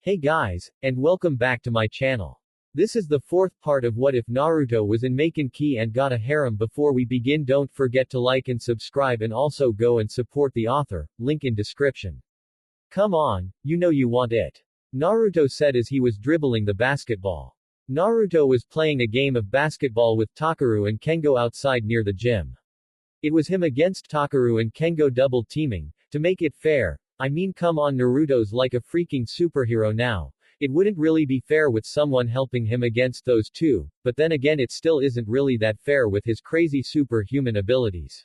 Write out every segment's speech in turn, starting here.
Hey guys, and welcome back to my channel. This is the fourth part of What If Naruto Was in Maken and got a harem. Before we begin, don't forget to like and subscribe and also go and support the author, link in description. Come on, you know you want it. Naruto said as he was dribbling the basketball. Naruto was playing a game of basketball with Takuro and Kengo outside near the gym. It was him against Takuro and Kengo double teaming. To make it fair, I mean, come on, Naruto's like a freaking superhero now. It wouldn't really be fair with someone helping him against those two, but then again it still isn't really that fair with his crazy superhuman abilities.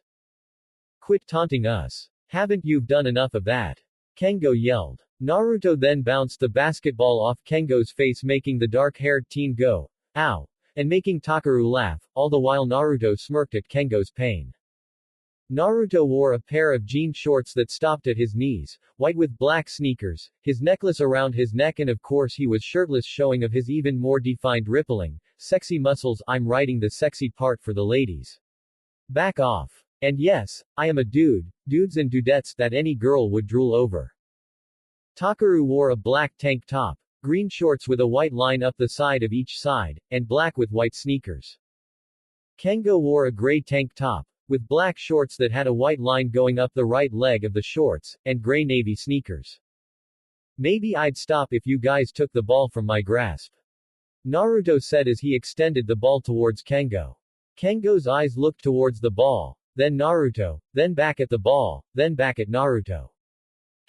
Quit taunting us. Haven't you done enough of that? Kengo yelled. Naruto then bounced the basketball off Kengo's face, making the dark-haired teen go, ow, and making Takuro laugh, all the while Naruto smirked at Kengo's pain. Naruto wore a pair of jean shorts that stopped at his knees, white with black sneakers, his necklace around his neck, and of course he was shirtless, showing of his even more defined rippling, sexy muscles. I'm writing the sexy part for the ladies. Back off. And yes, I am a dude, dudes and dudettes that any girl would drool over. Takuro wore a black tank top, green shorts with a white line up the side of each side, and black with white sneakers. Kengo wore a gray tank top, with black shorts that had a white line going up the right leg of the shorts, and gray navy sneakers. Maybe I'd stop if you guys took the ball from my grasp. Naruto said as he extended the ball towards Kengo. Kengo's eyes looked towards the ball, then Naruto, then back at the ball, then back at Naruto.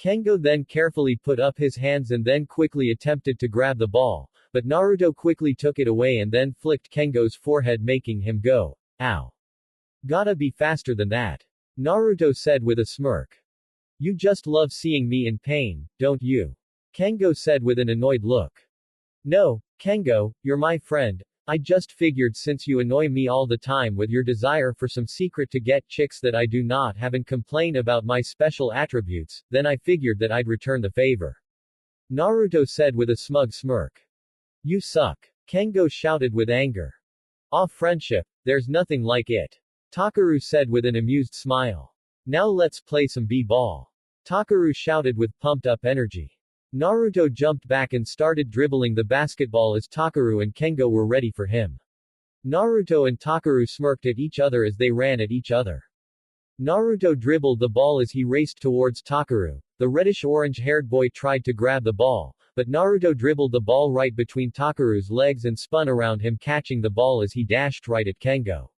Kengo then carefully put up his hands and then quickly attempted to grab the ball, but Naruto quickly took it away and then flicked Kengo's forehead, making him go, ow. Gotta be faster than that. Naruto said with a smirk. You just love seeing me in pain, don't you? Kengo said with an annoyed look. No, Kengo, you're my friend. I just figured since you annoy me all the time with your desire for some secret to get chicks that I do not have and complain about my special attributes, then I figured that I'd return the favor. Naruto said with a smug smirk. You suck. Kengo shouted with anger. Aw, friendship, there's nothing like it. Takuro said with an amused smile. Now let's play some b-ball. Takuro shouted with pumped-up energy. Naruto jumped back and started dribbling the basketball as Takuro and Kengo were ready for him. Naruto and Takuro smirked at each other as they ran at each other. Naruto dribbled the ball as he raced towards Takuro. The reddish-orange-haired boy tried to grab the ball, but Naruto dribbled the ball right between Takuro's legs and spun around him, catching the ball as he dashed right at Kengo.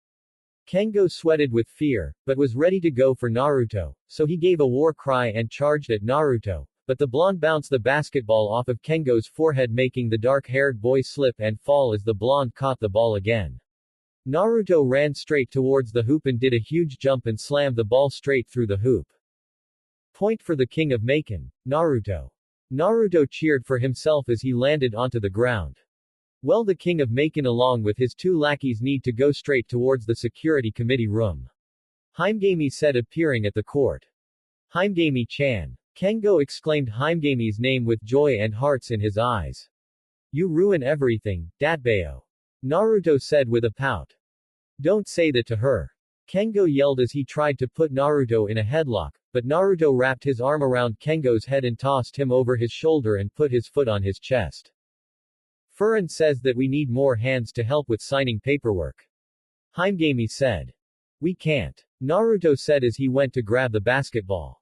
Kengo sweated with fear, but was ready to go for Naruto, so he gave a war cry and charged at Naruto, but the blonde bounced the basketball off of Kengo's forehead, making the dark-haired boy slip and fall as the blonde caught the ball again. Naruto ran straight towards the hoop and did a huge jump and slammed the ball straight through the hoop. Point for the king of Maken, Naruto. Naruto cheered for himself as he landed onto the ground. Well, the king of Maken along with his two lackeys need to go straight towards the security committee room. Himegami said, appearing at the court. Himegami-chan. Kengo exclaimed Himegami's name with joy and hearts in his eyes. You ruin everything, Datbeo. Naruto said with a pout. Don't say that to her. Kengo yelled as he tried to put Naruto in a headlock, but Naruto wrapped his arm around Kengo's head and tossed him over his shoulder and put his foot on his chest. Furin says that we need more hands to help with signing paperwork. Himegami said. We can't. Naruto said as he went to grab the basketball.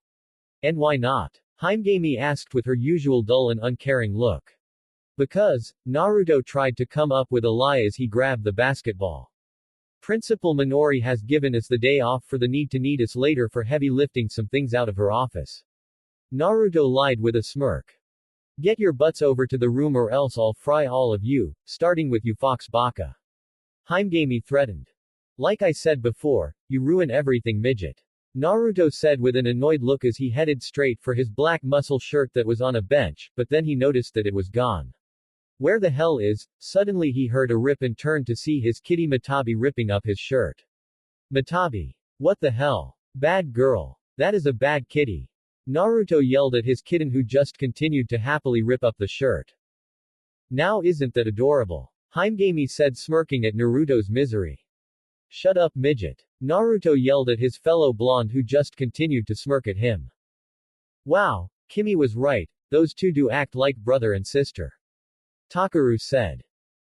And why not? Himegami asked with her usual dull and uncaring look. Because, Naruto tried to come up with a lie as he grabbed the basketball. Principal Minori has given us the day off for the need to need us later for heavy lifting some things out of her office. Naruto lied with a smirk. Get your butts over to the room or else I'll fry all of you, starting with you, Fox Baka. Himegami threatened. Like I said before, you ruin everything, midget. Naruto said with an annoyed look as he headed straight for his black muscle shirt that was on a bench, but then he noticed that it was gone. Where the hell is? Suddenly he heard a rip and turned to see his kitty Matabi ripping up his shirt. Matabi. What the hell? Bad girl. That is a bad kitty. Naruto yelled at his kitten, who just continued to happily rip up the shirt. Now isn't that adorable? Himegami said, smirking at Naruto's misery. Shut up, midget. Naruto yelled at his fellow blonde, who just continued to smirk at him. Wow, Kimi was right, Those two do act like brother and sister. Takuro said.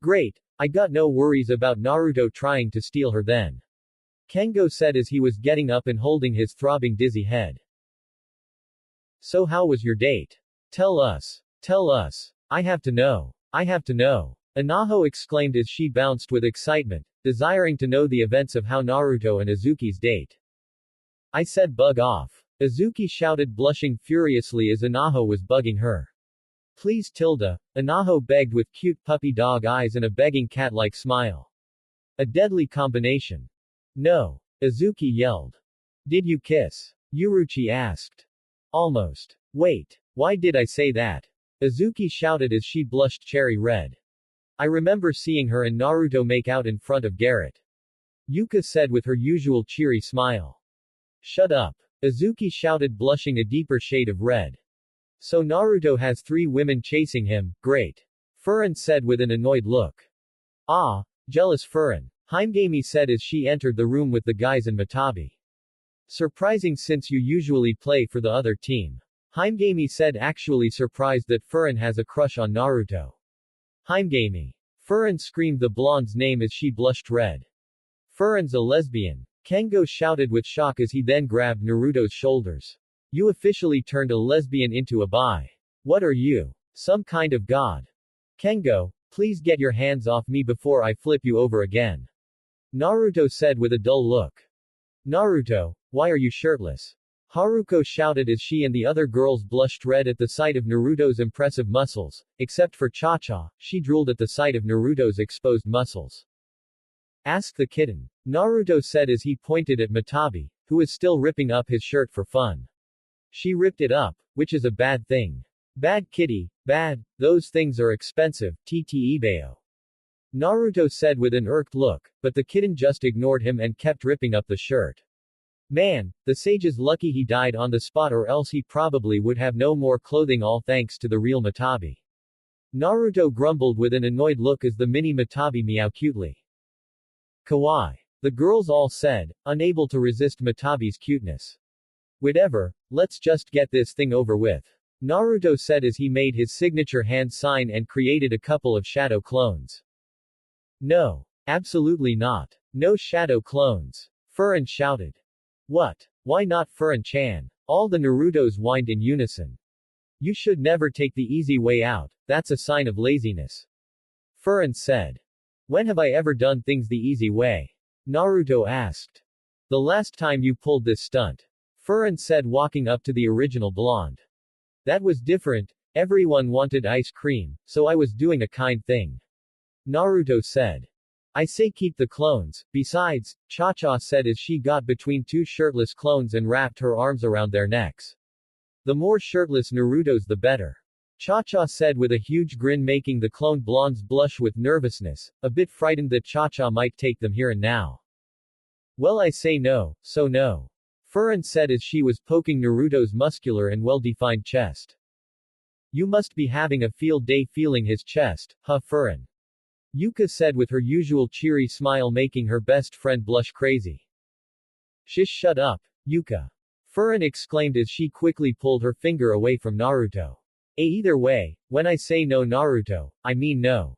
Great. I got no worries about Naruto trying to steal her then. Kengo said as he was getting up and holding his throbbing dizzy head. So how was your date? Tell us. Tell us. I have to know. I have to know. Anaho exclaimed as she bounced with excitement, desiring to know the events of how Naruto and Azuki's date. I said bug off. Azuki shouted, blushing furiously as Anaho was bugging her. Please Tilda, Anaho begged with cute puppy dog eyes and a begging cat-like smile. A deadly combination. No. Azuki yelled. Did you kiss? Yuruchi asked. Almost. Wait. Why did I say that? Azuki shouted as she blushed cherry red. I remember seeing her and Naruto make out in front of Garrett. Yuka said with her usual cheery smile. Shut up. Azuki shouted, blushing a deeper shade of red. So Naruto has 3 women chasing him, great. Furin said with an annoyed look. Ah, jealous Furin. Himegami said as she entered the room with the guys and Matabi. Surprising since you usually play for the other team. Himegami said, actually surprised that Furin has a crush on Naruto. Himegami. Furin screamed the blonde's name as she blushed red. Furin's a lesbian. Kengo shouted with shock as he then grabbed Naruto's shoulders. You officially turned a lesbian into a bi. What are you? Some kind of god? Kengo, please get your hands off me before I flip you over again. Naruto said with a dull look. Naruto, why are you shirtless? Haruko shouted as she and the other girls blushed red at the sight of Naruto's impressive muscles, except for Cha-Cha, she drooled at the sight of Naruto's exposed muscles. Ask the kitten. Naruto said as he pointed at Matabi, who was still ripping up his shirt for fun. She ripped it up, which is a bad thing. Bad kitty, bad, those things are expensive, TT Ibeo. Naruto said with an irked look, but the kitten just ignored him and kept ripping up the shirt. Man, the sage is lucky he died on the spot or else he probably would have no more clothing, all thanks to the real Matabi. Naruto grumbled with an annoyed look as the mini Matabi meowed cutely. Kawaii. The girls all said, unable to resist Matabi's cuteness. Whatever, let's just get this thing over with. Naruto said as he made his signature hand sign and created a couple of shadow clones. No. Absolutely not. No shadow clones. Furin shouted. What? Why not Furin-chan? All the Narutos whined in unison. You should never take the easy way out, that's a sign of laziness. Furin said. When have I ever done things the easy way? Naruto asked. The last time you pulled this stunt. Furin said, walking up to the original blonde. That was different, everyone wanted ice cream, so I was doing a kind thing. Naruto said. I say keep the clones, besides, Cha-Cha said as she got between 2 shirtless clones and wrapped her arms around their necks. The more shirtless Naruto's the better. Cha-Cha said with a huge grin, making the clone blondes blush with nervousness, a bit frightened that Cha-Cha might take them here and now. Well, I say no, so no. Furin said as she was poking Naruto's muscular and well-defined chest. You must be having a field day feeling his chest, huh Furin? Yuka said with her usual cheery smile, making her best friend blush crazy. Shish, shut up, Yuka. Furin exclaimed as she quickly pulled her finger away from Naruto. Either way, when I say no Naruto, I mean no.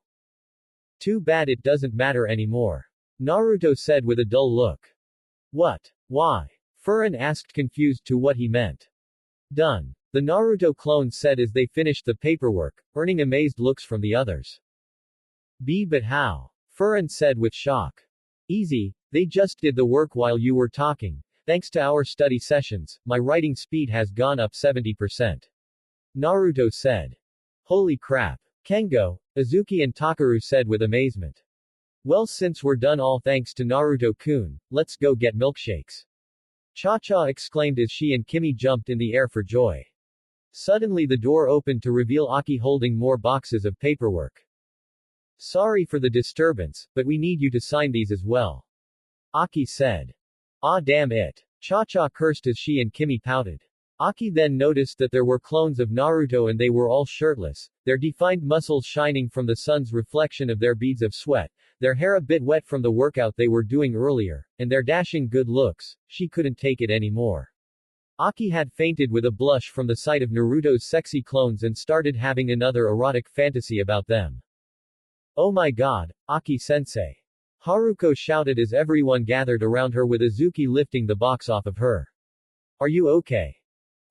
Too bad it doesn't matter anymore. Naruto said with a dull look. What? Why? Furin asked, confused to what he meant. Done. The Naruto clones said as they finished the paperwork, earning amazed looks from the others. But how? Furin said with shock. Easy, they just did the work while you were talking. Thanks to our study sessions, my writing speed has gone up 70%. Naruto said. Holy crap. Kengo, Azuki and Takuro said with amazement. Well, since we're done, all thanks to Naruto-kun, let's go get milkshakes. Cha-Cha exclaimed as she and Kimi jumped in the air for joy. Suddenly the door opened to reveal Aki holding more boxes of paperwork. Sorry for the disturbance, but we need you to sign these as well. Aki said. Ah, damn it. Cha-Cha cursed as she and Kimi pouted. Aki then noticed that there were clones of Naruto and they were all shirtless, their defined muscles shining from the sun's reflection of their beads of sweat, their hair a bit wet from the workout they were doing earlier, and their dashing good looks. She couldn't take it anymore. Aki had fainted with a blush from the sight of Naruto's sexy clones and started having another erotic fantasy about them. Oh my god, Aki-sensei. Haruko shouted as everyone gathered around her with Azuki lifting the box off of her. Are you okay?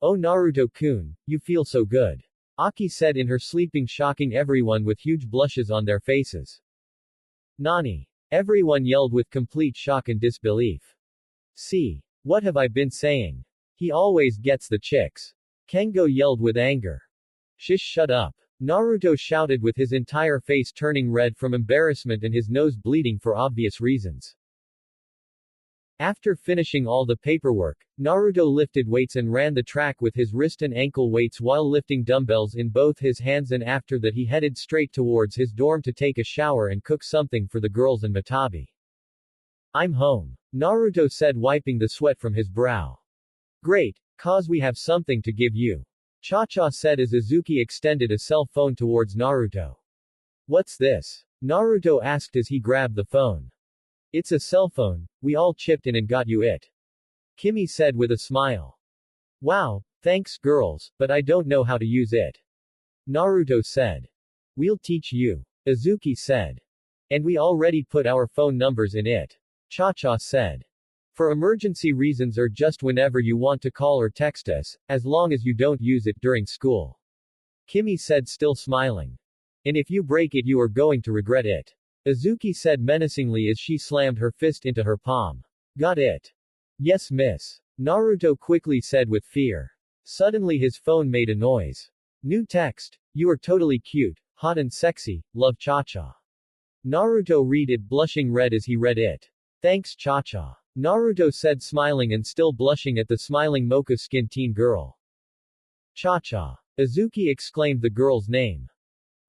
Oh Naruto-kun, you feel so good. Aki said in her sleeping, shocking everyone with huge blushes on their faces. Nani? Everyone yelled with complete shock and disbelief. See? What have I been saying? He always gets the chicks. Kengo yelled with anger. Shut up. Naruto shouted with his entire face turning red from embarrassment and his nose bleeding for obvious reasons. After finishing all the paperwork, Naruto lifted weights and ran the track with his wrist and ankle weights while lifting dumbbells in both his hands, and after that he headed straight towards his dorm to take a shower and cook something for the girls and Matabi. I'm home. Naruto said, wiping the sweat from his brow. Great, cause we have something to give you. Cha-cha said as Azuki extended a cell phone towards Naruto. What's this? Naruto asked as he grabbed the phone. It's a cell phone, we all chipped in and got you it. Kimi said with a smile. Wow, thanks girls, but I don't know how to use it. Naruto said. We'll teach you. Azuki said. And we already put our phone numbers in it. Cha-cha said. For emergency reasons or just whenever you want to call or text us, as long as you don't use it during school. Kimi said, still smiling. And if you break it you are going to regret it. Azuki said menacingly as she slammed her fist into her palm. Got it? Yes miss. Naruto quickly said with fear. Suddenly his phone made a noise. New text. You are totally cute, hot and sexy, love Cha-cha. Naruto read it blushing red as he read it. Thanks Cha-cha. Naruto said smiling and still blushing at the smiling mocha skin teen girl. Cha-cha. Azuki exclaimed the girl's name.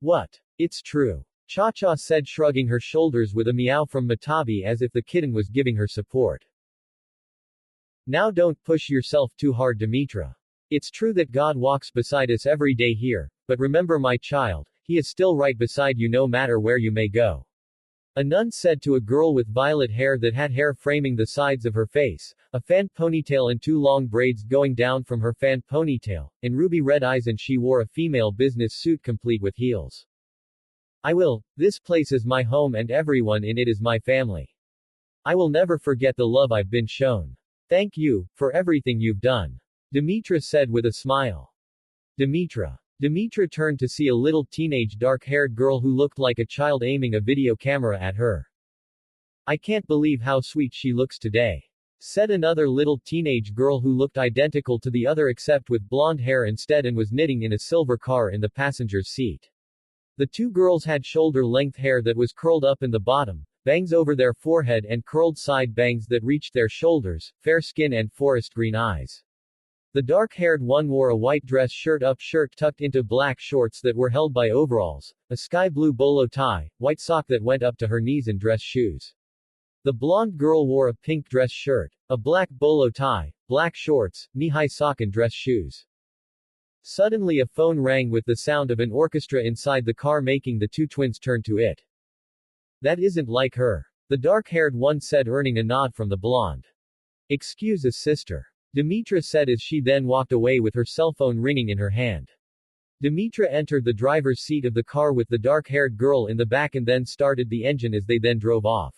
What? It's true. Cha-cha said shrugging her shoulders with a meow from Matabi as if the kitten was giving her support. Now don't push yourself too hard Demetra. It's true that God walks beside us every day here, but remember my child, he is still right beside you no matter where you may go. A nun said to a girl with violet hair that had hair framing the sides of her face, a fan ponytail and two long braids going down from her fan ponytail, and ruby red eyes, and she wore a female business suit complete with heels. I will, this place is my home and everyone in it is my family. I will never forget the love I've been shown. Thank you, for everything you've done. Demetra said with a smile. Demetra. Demetra turned to see a little teenage dark-haired girl who looked like a child aiming a video camera at her. I can't believe how sweet she looks today. Said another little teenage girl who looked identical to the other except with blonde hair instead and was knitting in a silver car in the passenger's seat. The two girls had shoulder-length hair that was curled up in the bottom, bangs over their forehead and curled side bangs that reached their shoulders, fair skin and forest green eyes. The dark-haired one wore a white dress shirt tucked into black shorts that were held by overalls, a sky blue bolo tie, white sock that went up to her knees and dress shoes. The blonde girl wore a pink dress shirt, a black bolo tie, black shorts, knee-high sock and dress shoes. Suddenly a phone rang with the sound of an orchestra inside the car, making the two twins turn to it. That isn't like her. The dark-haired one said, earning a nod from the blonde. Excuse us sister. Demetra said as she then walked away with her cell phone ringing in her hand. Demetra entered the driver's seat of the car with the dark-haired girl in the back and then started the engine as they then drove off.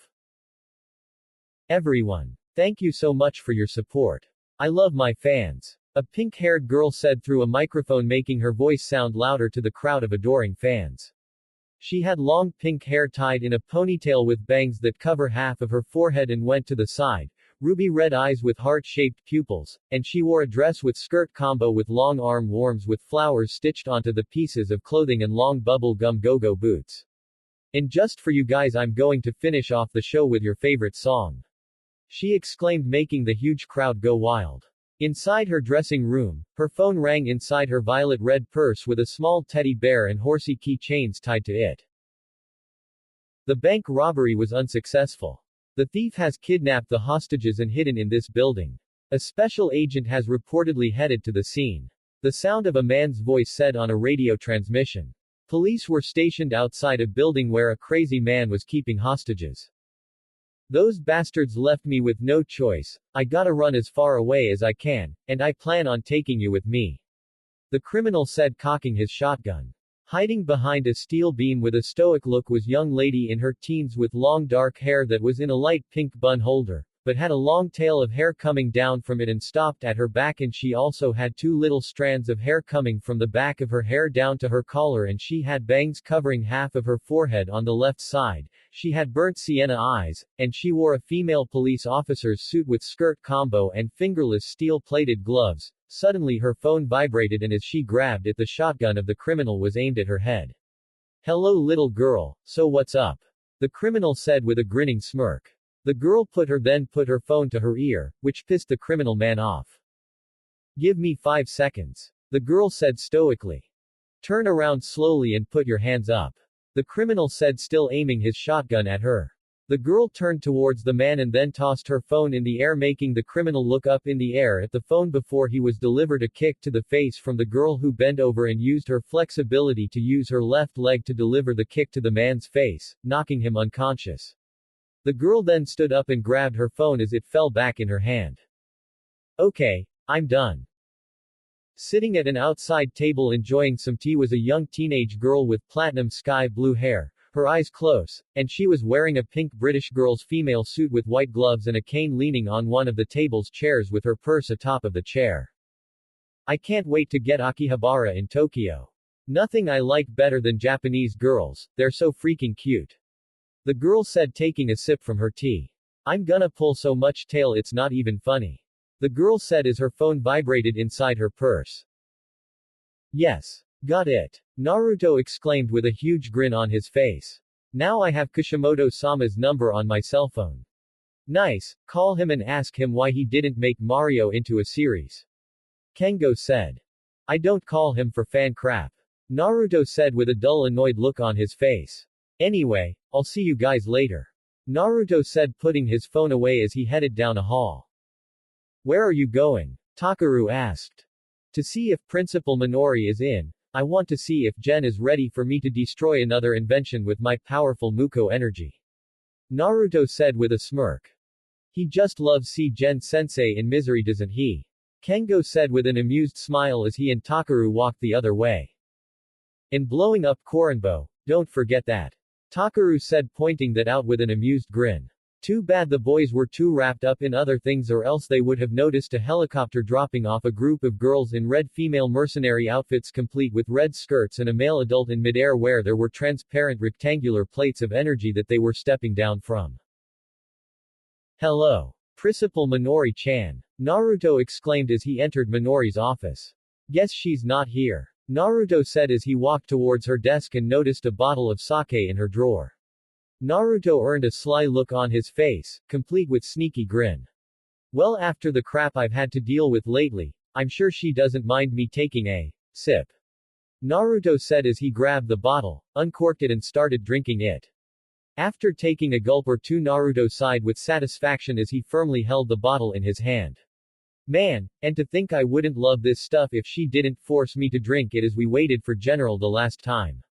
Everyone. Thank you so much for your support. I love my fans. A pink-haired girl said through a microphone, making her voice sound louder to the crowd of adoring fans. She had long pink hair tied in a ponytail with bangs that cover half of her forehead and went to the side, ruby red eyes with heart-shaped pupils, and she wore a dress with skirt combo with long arm warms with flowers stitched onto the pieces of clothing and long bubble gum go-go boots. And just for you guys I'm going to finish off the show with your favorite song. She exclaimed, making the huge crowd go wild. Inside her dressing room, her phone rang inside her violet-red purse with a small teddy bear and horsey key chains tied to it. The bank robbery was unsuccessful. The thief has kidnapped the hostages and hidden in this building. A special agent has reportedly headed to the scene. The sound of a man's voice said on a radio transmission. Police were stationed outside a building where a crazy man was keeping hostages. Those bastards left me with no choice, I gotta run as far away as I can, and I plan on taking you with me. The criminal said, cocking his shotgun. Hiding behind a steel beam with a stoic look was young lady in her teens with long dark hair that was in a light pink bun holder, but had a long tail of hair coming down from it and stopped at her back, and she also had two little strands of hair coming from the back of her hair down to her collar, and she had bangs covering half of her forehead on the left side. She had burnt sienna eyes, and she wore a female police officer's suit with skirt combo and fingerless steel-plated gloves. Suddenly her phone vibrated, and as she grabbed it, the shotgun of the criminal was aimed at her head. Hello little girl, so what's up? The criminal said with a grinning smirk. The girl put her phone to her ear, which pissed the criminal man off. Give me 5 seconds. The girl said stoically. Turn around slowly and put your hands up. The criminal said, still aiming his shotgun at her. The girl turned towards the man and then tossed her phone in the air, making the criminal look up in the air at the phone before he was delivered a kick to the face from the girl, who bent over and used her flexibility to use her left leg to deliver the kick to the man's face, knocking him unconscious. The girl then stood up and grabbed her phone as it fell back in her hand. Okay, I'm done. Sitting at an outside table enjoying some tea was a young teenage girl with platinum sky blue hair, her eyes close, and she was wearing a pink British girl's female suit with white gloves and a cane, leaning on one of the table's chairs with her purse atop of the chair. I can't wait to get Akihabara in Tokyo. Nothing I like better than Japanese girls, they're so freaking cute. The girl said, taking a sip from her tea. I'm gonna pull so much tail it's not even funny. The girl said as her phone vibrated inside her purse. Yes. Got it. Naruto exclaimed with a huge grin on his face. Now I have Kishimoto-sama's number on my cell phone. Nice, call him and ask him why he didn't make Mario into a series. Kengo said. I don't call him for fan crap. Naruto said with a dull annoyed look on his face. Anyway, I'll see you guys later. Naruto said, putting his phone away as he headed down a hall. Where are you going? Takuro asked. To see if Principal Minori is in. I want to see if Gen is ready for me to destroy another invention with my powerful Muko energy. Naruto said with a smirk. He just loves see Gen-sensei in misery, doesn't he? Kengo said with an amused smile as he and Takuro walked the other way. In blowing up Koronbo, don't forget that. Takuro said, pointing that out with an amused grin. Too bad the boys were too wrapped up in other things, or else they would have noticed a helicopter dropping off a group of girls in red female mercenary outfits complete with red skirts and a male adult in midair where there were transparent rectangular plates of energy that they were stepping down from. Hello. Principal Minori-chan. Naruto exclaimed as he entered Minori's office. Guess she's not here. Naruto said as he walked towards her desk and noticed a bottle of sake in her drawer. Naruto earned a sly look on his face, complete with sneaky grin. Well, after the crap I've had to deal with lately, I'm sure she doesn't mind me taking a sip. Naruto said as he grabbed the bottle, uncorked it and started drinking it. After taking a gulp or two, Naruto sighed with satisfaction as he firmly held the bottle in his hand. Man, and to think I wouldn't love this stuff if she didn't force me to drink it as we waited for General the last time.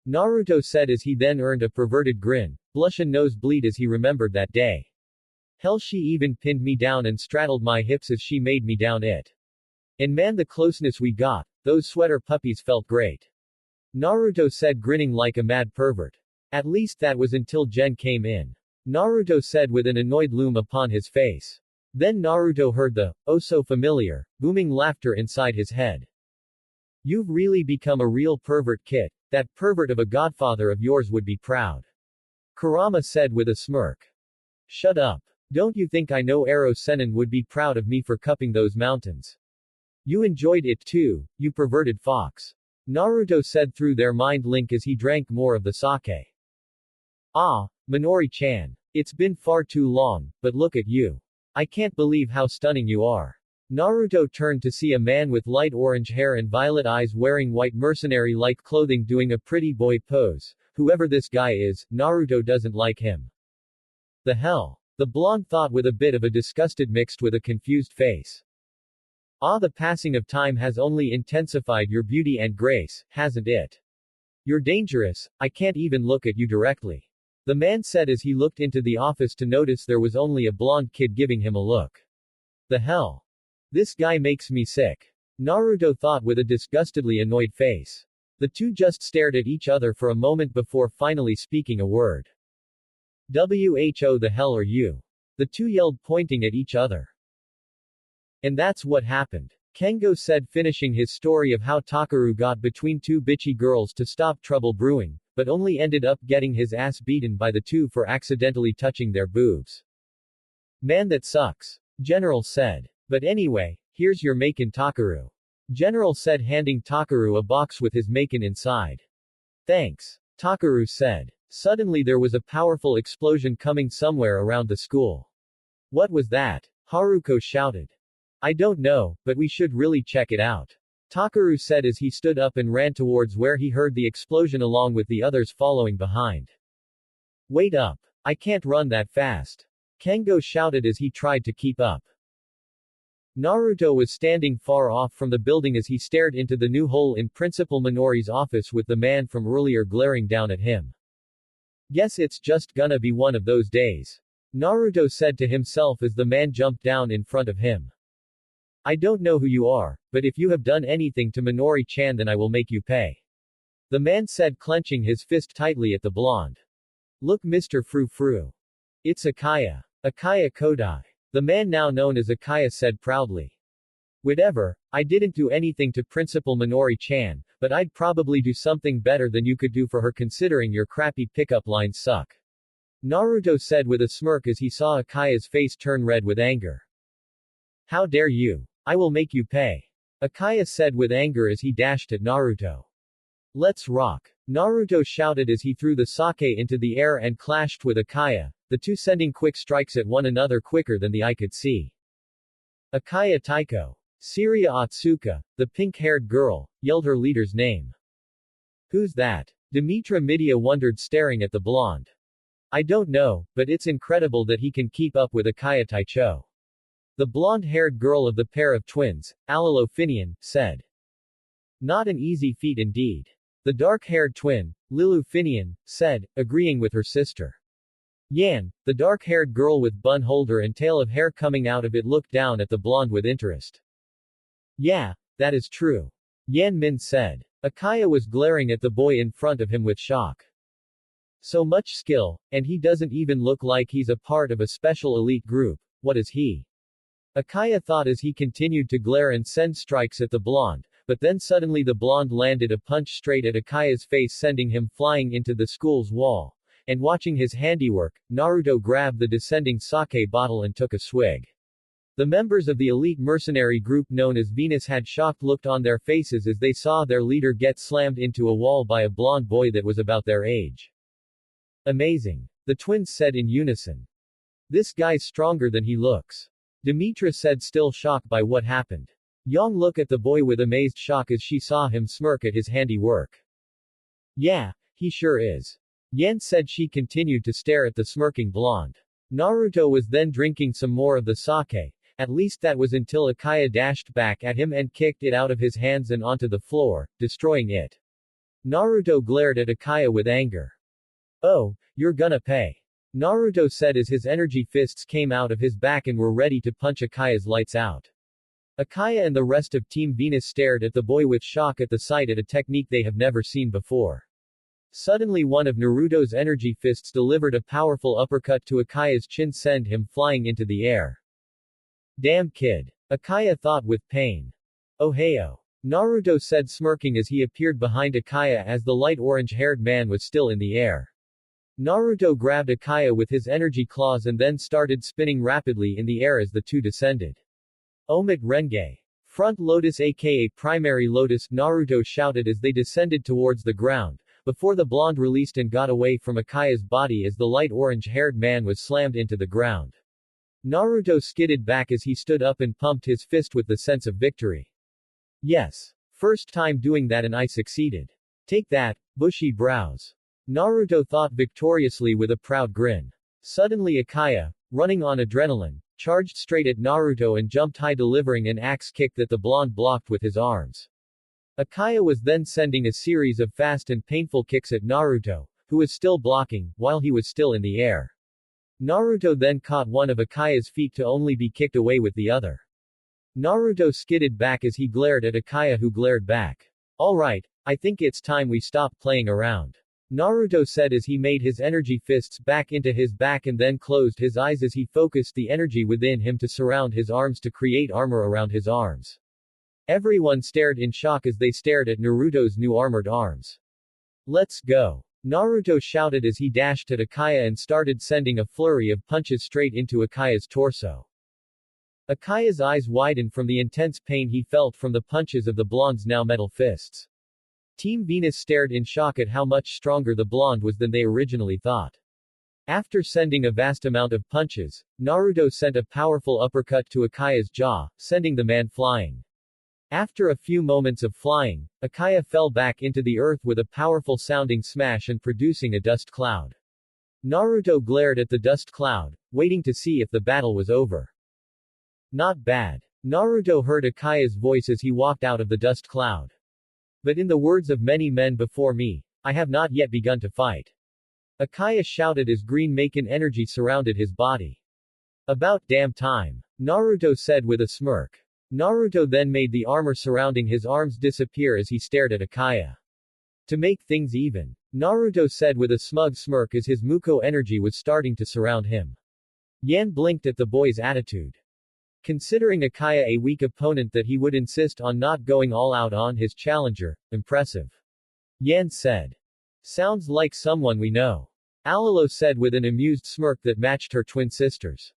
Naruto said as he then earned a perverted grin, blush and nosebleed as he remembered that day. Hell, she even pinned me down and straddled my hips as she made me down it. And man, the closeness we got, those sweater puppies felt great. Naruto said, grinning like a mad pervert. At least that was until Gen came in. Naruto said with an annoyed loom upon his face. Then Naruto heard the, oh so familiar, booming laughter inside his head. You've really become a real pervert, kid. That pervert of a godfather of yours would be proud. Kurama said with a smirk. Shut up. Don't you think I know Ero Sennin would be proud of me for cupping those mountains? You enjoyed it too, you perverted fox. Naruto said through their mind link as he drank more of the sake. Ah, Minori-chan. It's been far too long, but look at you. I can't believe how stunning you are. Naruto turned to see a man with light orange hair and violet eyes wearing white mercenary-like clothing doing a pretty boy pose. Whoever this guy is, Naruto doesn't like him. The hell? The blonde thought with a bit of a disgusted mixed with a confused face. Ah, the passing of time has only intensified your beauty and grace, hasn't it? You're dangerous, I can't even look at you directly. The man said as he looked into the office to notice there was only a blonde kid giving him a look. The hell? This guy makes me sick. Naruto thought with a disgustedly annoyed face. The two just stared at each other for a moment before finally speaking a word. "Who the hell are you?" The two yelled, pointing at each other. And that's what happened. Kengo said, finishing his story of how Takuro got between two bitchy girls to stop trouble brewing, but only ended up getting his ass beaten by the two for accidentally touching their boobs. "Man, that sucks," General said. "But anyway, here's your Maken, Takuro," General said, handing Takuro a box with his Maken inside. "Thanks," Takuro said. Suddenly there was a powerful explosion coming somewhere around the school. "What was that?" Haruko shouted. "I don't know, but we should really check it out," Takuro said as he stood up and ran towards where he heard the explosion along with the others following behind. "Wait up. I can't run that fast," Kengo shouted as he tried to keep up. Naruto was standing far off from the building as he stared into the new hole in Principal Minori's office with the man from earlier glaring down at him. "Guess it's just gonna be one of those days," Naruto said to himself as the man jumped down in front of him. "I don't know who you are, but if you have done anything to Minori-chan then I will make you pay," the man said, clenching his fist tightly at the blonde. "Look, Mr. Frou-Frou. It's Akaya. Akaya Kodai," the man now known as Akaya said proudly. "Whatever, I didn't do anything to Principal Minori-chan, but I'd probably do something better than you could do for her considering your crappy pickup lines suck," Naruto said with a smirk as he saw Akaya's face turn red with anger. "How dare you? I will make you pay," Akaya said with anger as he dashed at Naruto. "Let's rock," Naruto shouted as he threw the sake into the air and clashed with Akaya, the two sending quick strikes at one another quicker than the eye could see. "Akaya Taiko. Seiria Otsuka, the pink-haired girl," yelled her leader's name. "Who's that?" Demetra Midia wondered, staring at the blonde. "I don't know, but it's incredible that he can keep up with Akaya Taicho," the blonde-haired girl of the pair of twins, Alilo Finian, said. "Not an easy feat indeed," the dark-haired twin, Lilu Finian, said, agreeing with her sister. Yan, the dark-haired girl with bun holder and tail of hair coming out of it, looked down at the blonde with interest. "Yeah, that is true," Yan Min said. Akaya was glaring at the boy in front of him with shock. "So much skill, and he doesn't even look like he's a part of a special elite group. What is he?" Akaya thought as he continued to glare and send strikes at the blonde, but then suddenly the blonde landed a punch straight at Akaya's face, sending him flying into the school's wall. And watching his handiwork, Naruto grabbed the descending sake bottle and took a swig. The members of the elite mercenary group known as Venus had shocked looked on their faces as they saw their leader get slammed into a wall by a blonde boy that was about their age. "Amazing," the twins said in unison. "This guy's stronger than he looks," Demetra said, still shocked by what happened. Yang looked at the boy with amazed shock as she saw him smirk at his handiwork. "Yeah, he sure is," Yan said. She continued to stare at the smirking blonde. Naruto was then drinking some more of the sake. At least that was until Akaya dashed back at him and kicked it out of his hands and onto the floor, destroying it. Naruto glared at Akaya with anger. "Oh, you're gonna pay," Naruto said as his energy fists came out of his back and were ready to punch Akaya's lights out. Akaya and the rest of Team Venus stared at the boy with shock at the sight at a technique they have never seen before. Suddenly one of Naruto's energy fists delivered a powerful uppercut to Akaya's chin, send him flying into the air. "Damn kid," Akaya thought with pain. "Ohio," Naruto said, smirking as he appeared behind Akaya as the light orange-haired man was still in the air. Naruto grabbed Akaya with his energy claws and then started spinning rapidly in the air as the two descended. "Omit Renge. Front Lotus aka Primary Lotus," Naruto shouted as they descended towards the ground, before the blonde released and got away from Akaya's body as the light orange-haired man was slammed into the ground. Naruto skidded back as he stood up and pumped his fist with the sense of victory. "Yes. First time doing that and I succeeded. Take that, bushy brows," Naruto thought victoriously with a proud grin. Suddenly Akaya, running on adrenaline, charged straight at Naruto and jumped high, delivering an axe kick that the blonde blocked with his arms. Akaya was then sending a series of fast and painful kicks at Naruto, who was still blocking, while he was still in the air. Naruto then caught one of Akaya's feet to only be kicked away with the other. Naruto skidded back as he glared at Akaya, who glared back. Alright, I think it's time we stop playing around. Naruto said as he made his energy fists back into his back and then closed his eyes as he focused the energy within him to surround his arms to create armor around his arms. Everyone stared in shock as they stared at Naruto's new armored arms. Let's go. Naruto shouted as he dashed at Akaya and started sending a flurry of punches straight into Akaya's torso. Akaya's eyes widened from the intense pain he felt from the punches of the blonde's now metal fists. Team Venus stared in shock at how much stronger the blonde was than they originally thought. After sending a vast amount of punches, Naruto sent a powerful uppercut to Akaya's jaw, sending the man flying. After a few moments of flying, Akaya fell back into the earth with a powerful sounding smash and producing a dust cloud. Naruto glared at the dust cloud, waiting to see if the battle was over. Not bad. Naruto heard Akaya's voice as he walked out of the dust cloud. But in the words of many men before me, I have not yet begun to fight. Akaya shouted as green Maken energy surrounded his body. About damn time. Naruto said with a smirk. Naruto then made the armor surrounding his arms disappear as he stared at Akaya. To make things even, Naruto said with a smug smirk as his Muko energy was starting to surround him. Yan blinked at the boy's attitude. Considering Akaya a weak opponent that he would insist on not going all out on his challenger, impressive. Yan said. Sounds like someone we know. Alalo said with an amused smirk that matched her twin sisters.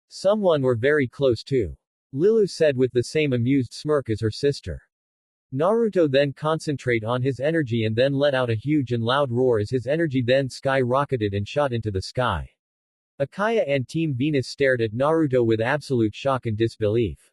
Someone we're very close to. Lilu said with the same amused smirk as her sister. Naruto then concentrated on his energy and then let out a huge and loud roar as his energy then skyrocketed and shot into the sky. Akaya and Team Venus stared at Naruto with absolute shock and disbelief.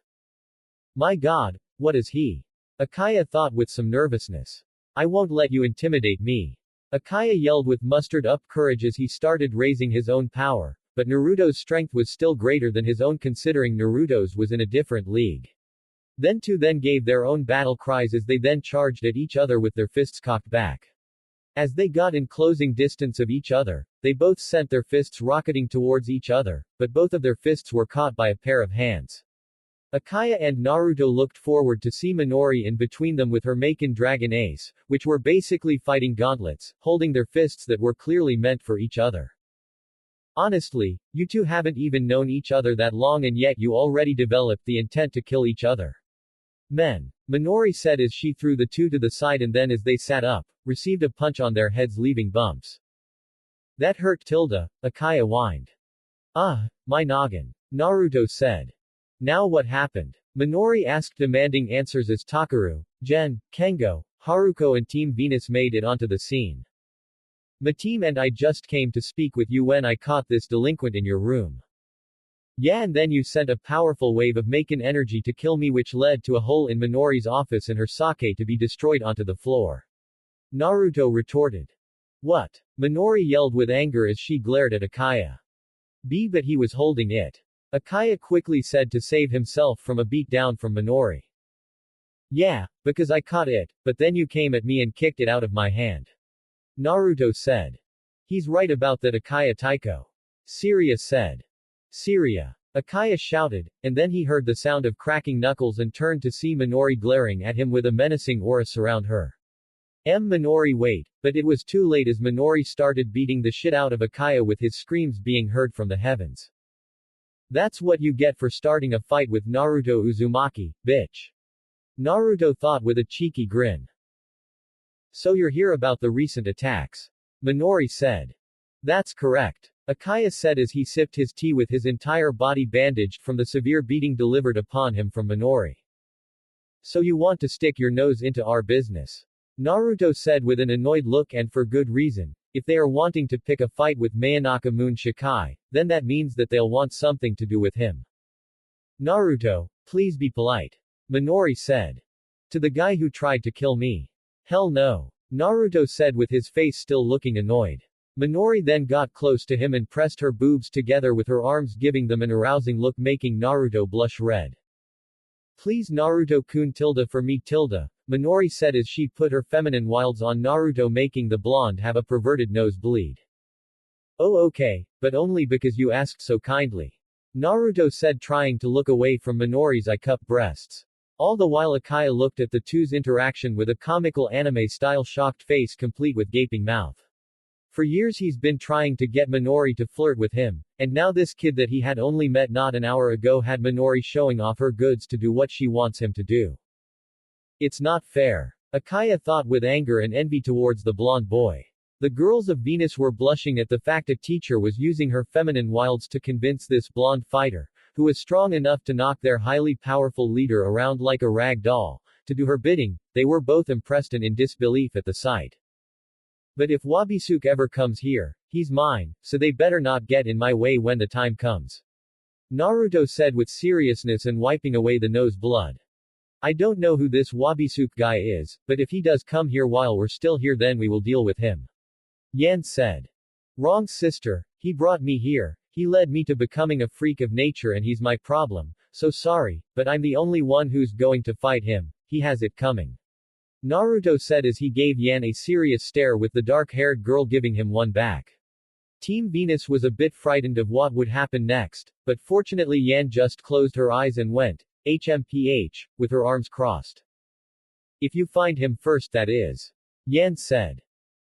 My god, what is he? Akaya thought with some nervousness. I won't let you intimidate me. Akaya yelled with mustered up courage as he started raising his own power, but Naruto's strength was still greater than his own considering Naruto's was in a different league. Then two then gave their own battle cries as they then charged at each other with their fists cocked back. As they got in closing distance of each other, they both sent their fists rocketing towards each other, but both of their fists were caught by a pair of hands. Akaya and Naruto looked forward to see Minori in between them with her Maken Dragon Ace, which were basically fighting gauntlets, holding their fists that were clearly meant for each other. Honestly, you two haven't even known each other that long and yet you already developed the intent to kill each other. Men. Minori said as she threw the two to the side and then as they sat up, received a punch on their heads leaving bumps. That hurt tilde, Akaya whined. My noggin. Naruto said. Now what happened? Minori asked demanding answers as Takuro, Gen, Kengo, Haruko and Team Venus made it onto the scene. My team and I just came to speak with you when I caught this delinquent in your room. Yeah, and then you sent a powerful wave of Maken energy to kill me which led to a hole in Minori's office and her sake to be destroyed onto the floor. Naruto retorted. What? Minori yelled with anger as she glared at Akaya. But he was holding it. Akaya quickly said to save himself from a beatdown from Minori. Yeah, because I caught it, but then you came at me and kicked it out of my hand. Naruto said. He's right about that Akaya Taiko. Jariah said. Jariah. Akaya shouted, and then he heard the sound of cracking knuckles and turned to see Minori glaring at him with a menacing aura surround her. Minori wait, but it was too late as Minori started beating the shit out of Akaya with his screams being heard from the heavens. That's what you get for starting a fight with Naruto Uzumaki, bitch. Naruto thought with a cheeky grin. So you're here about the recent attacks. Minori said. That's correct. Akaya said as he sipped his tea with his entire body bandaged from the severe beating delivered upon him from Minori. So you want to stick your nose into our business. Naruto said with an annoyed look and for good reason. If they are wanting to pick a fight with Mayonaka Moon Shikai, then that means that they'll want something to do with him. Naruto, please be polite. Minori said. To the guy who tried to kill me. Hell no. Naruto said with his face still looking annoyed. Minori then got close to him and pressed her boobs together with her arms giving them an arousing look making Naruto blush red. Please Naruto-kun tilde for me tilde, Minori said as she put her feminine wiles on Naruto, making the blonde have a perverted nosebleed. Oh okay, but only because you asked so kindly. Naruto said, trying to look away from Minori's eye-cup breasts. All the while Akaya looked at the two's interaction with a comical anime-style shocked face complete with gaping mouth. For years he's been trying to get Minori to flirt with him, and now this kid that he had only met not an hour ago had Minori showing off her goods to do what she wants him to do. It's not fair. Akaya thought with anger and envy towards the blonde boy. The girls of Venus were blushing at the fact a teacher was using her feminine wiles to convince this blonde fighter, who was strong enough to knock their highly powerful leader around like a rag doll, to do her bidding. They were both impressed and in disbelief at the sight. But if Wabisuke ever comes here, he's mine, so they better not get in my way when the time comes. Naruto said with seriousness and wiping away the nose blood. I don't know who this Wabisuke guy is, but if he does come here while we're still here then we will deal with him. Yan said. Wrong sister, he brought me here, he led me to becoming a freak of nature and he's my problem, so sorry, but I'm the only one who's going to fight him, he has it coming. Naruto said as he gave Yan a serious stare with the dark-haired girl giving him one back. Team Venus was a bit frightened of what would happen next, but fortunately Yan just closed her eyes and went, HMPH, with her arms crossed. If you find him first that is. Yan said.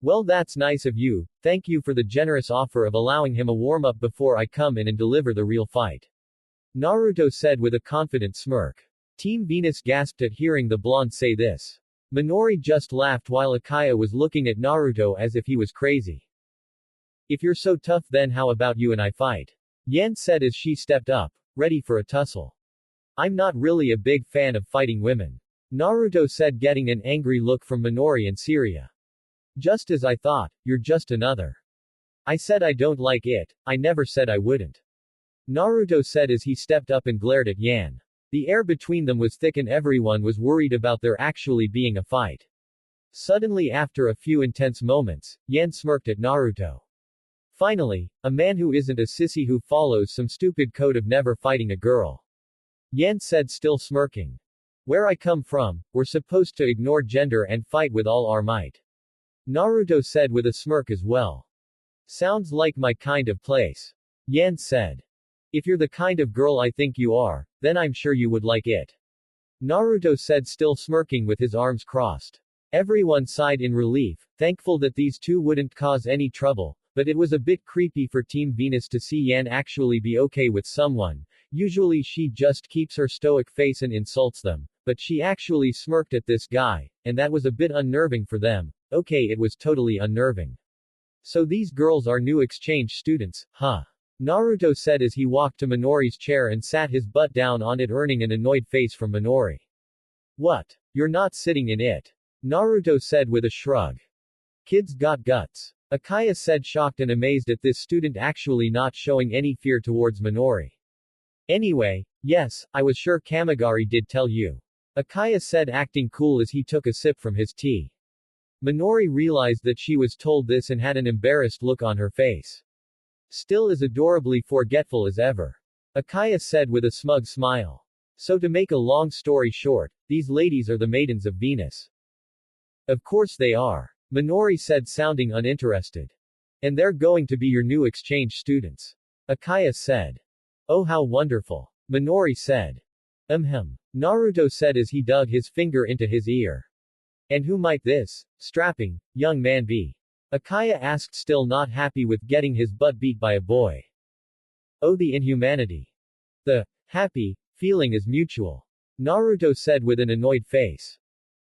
Well that's nice of you, thank you for the generous offer of allowing him a warm-up before I come in and deliver the real fight. Naruto said with a confident smirk. Team Venus gasped at hearing the blonde say this. Minori just laughed while Akaya was looking at Naruto as if he was crazy. If you're so tough then how about you and I fight? Yan said as she stepped up, ready for a tussle. I'm not really a big fan of fighting women. Naruto said getting an angry look from Minori and Jariah. Just as I thought, you're just another. I said I don't like it, I never said I wouldn't. Naruto said as he stepped up and glared at Yan. The air between them was thick and everyone was worried about there actually being a fight. Suddenly after a few intense moments, Yan smirked at Naruto. Finally, a man who isn't a sissy who follows some stupid code of never fighting a girl. Yan said still smirking. Where I come from, we're supposed to ignore gender and fight with all our might. Naruto said with a smirk as well. Sounds like my kind of place. Yan said. If you're the kind of girl I think you are, then I'm sure you would like it. Naruto said still smirking with his arms crossed. Everyone sighed in relief, thankful that these two wouldn't cause any trouble, but it was a bit creepy for Team Venus to see Yan actually be okay with someone. Usually she just keeps her stoic face and insults them, but she actually smirked at this guy, and that was a bit unnerving for them. Okay, it was totally unnerving. So these girls are new exchange students, huh? Naruto said as he walked to Minori's chair and sat his butt down on it, earning an annoyed face from Minori. What? You're not sitting in it? Naruto said with a shrug. Kids got guts. Akaya said, shocked and amazed at this student actually not showing any fear towards Minori. Anyway, yes, I was sure Kamigari did tell you. Akaya said, acting cool as he took a sip from his tea. Minori realized that she was told this and had an embarrassed look on her face. Still as adorably forgetful as ever. Akaya said with a smug smile. So to make a long story short, these ladies are the maidens of Venus. Of course they are. Minori said, sounding uninterested. And they're going to be your new exchange students. Akaya said. Oh how wonderful. Minori said. Naruto said as he dug his finger into his ear. And who might this strapping young man be? Akaya asked, still not happy with getting his butt beat by a boy. Oh the inhumanity. The happy feeling is mutual. Naruto said with an annoyed face.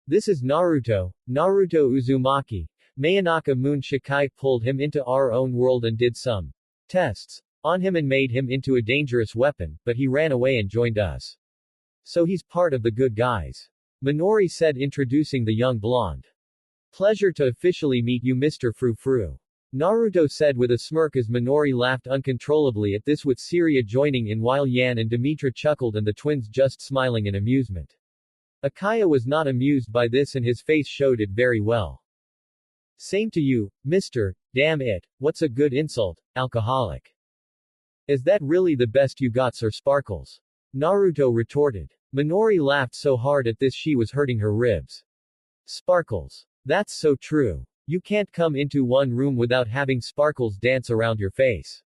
This is Naruto Uzumaki. Mayanaka Moon Shikai pulled him into our own world and did some tests on him and made him into a dangerous weapon, but he ran away and joined us. So he's part of the good guys. Minori said, introducing the young blonde. Pleasure to officially meet you, Mr. Frou-Frou. Naruto said with a smirk as Minori laughed uncontrollably at this, with Jariah joining in while Yan and Demetra chuckled and the twins just smiling in amusement. Akaya was not amused by this and his face showed it very well. Same to you, Mr. Damn it, what's a good insult, alcoholic. Is that really the best you got, Sir Sparkles? Naruto retorted. Minori laughed so hard at this she was hurting her ribs. Sparkles. That's so true. You can't come into one room without having sparkles dance around your face.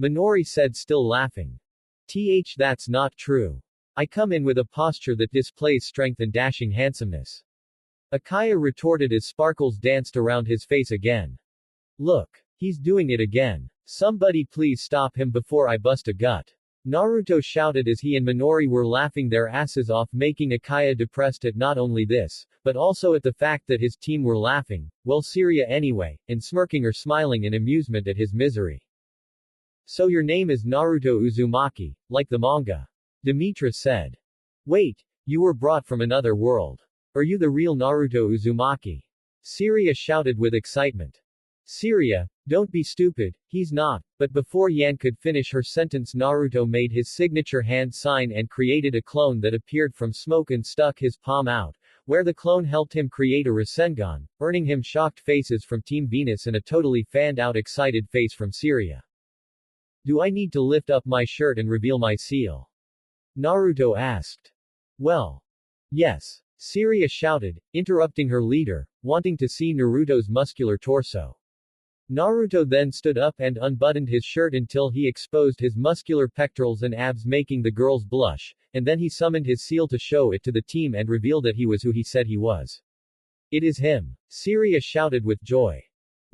Minori said, still laughing. That's not true. I come in with a posture that displays strength and dashing handsomeness. Akaya retorted as sparkles danced around his face again. Look. He's doing it again. Somebody please stop him before I bust a gut. Naruto shouted as he and Minori were laughing their asses off, making Akaya depressed at not only this, but also at the fact that his team were laughing, well Jariah anyway, and smirking or smiling in amusement at his misery. So your name is Naruto Uzumaki, like the manga? Demetra said. Wait, you were brought from another world. Are you the real Naruto Uzumaki? Jariah shouted with excitement. Jariah, don't be stupid, he's not, but before Yan could finish her sentence, Naruto made his signature hand sign and created a clone that appeared from smoke and stuck his palm out, where the clone helped him create a Rasengan, earning him shocked faces from Team Venus and a totally fanned out excited face from Jariah. Do I need to lift up my shirt and reveal my seal? Naruto asked. Well. Yes. Jariah shouted, interrupting her leader, wanting to see Naruto's muscular torso. Naruto then stood up and unbuttoned his shirt until he exposed his muscular pectorals and abs, making the girls blush, and then he summoned his seal to show it to the team and reveal that he was who he said he was. It is him. Jariah shouted with joy.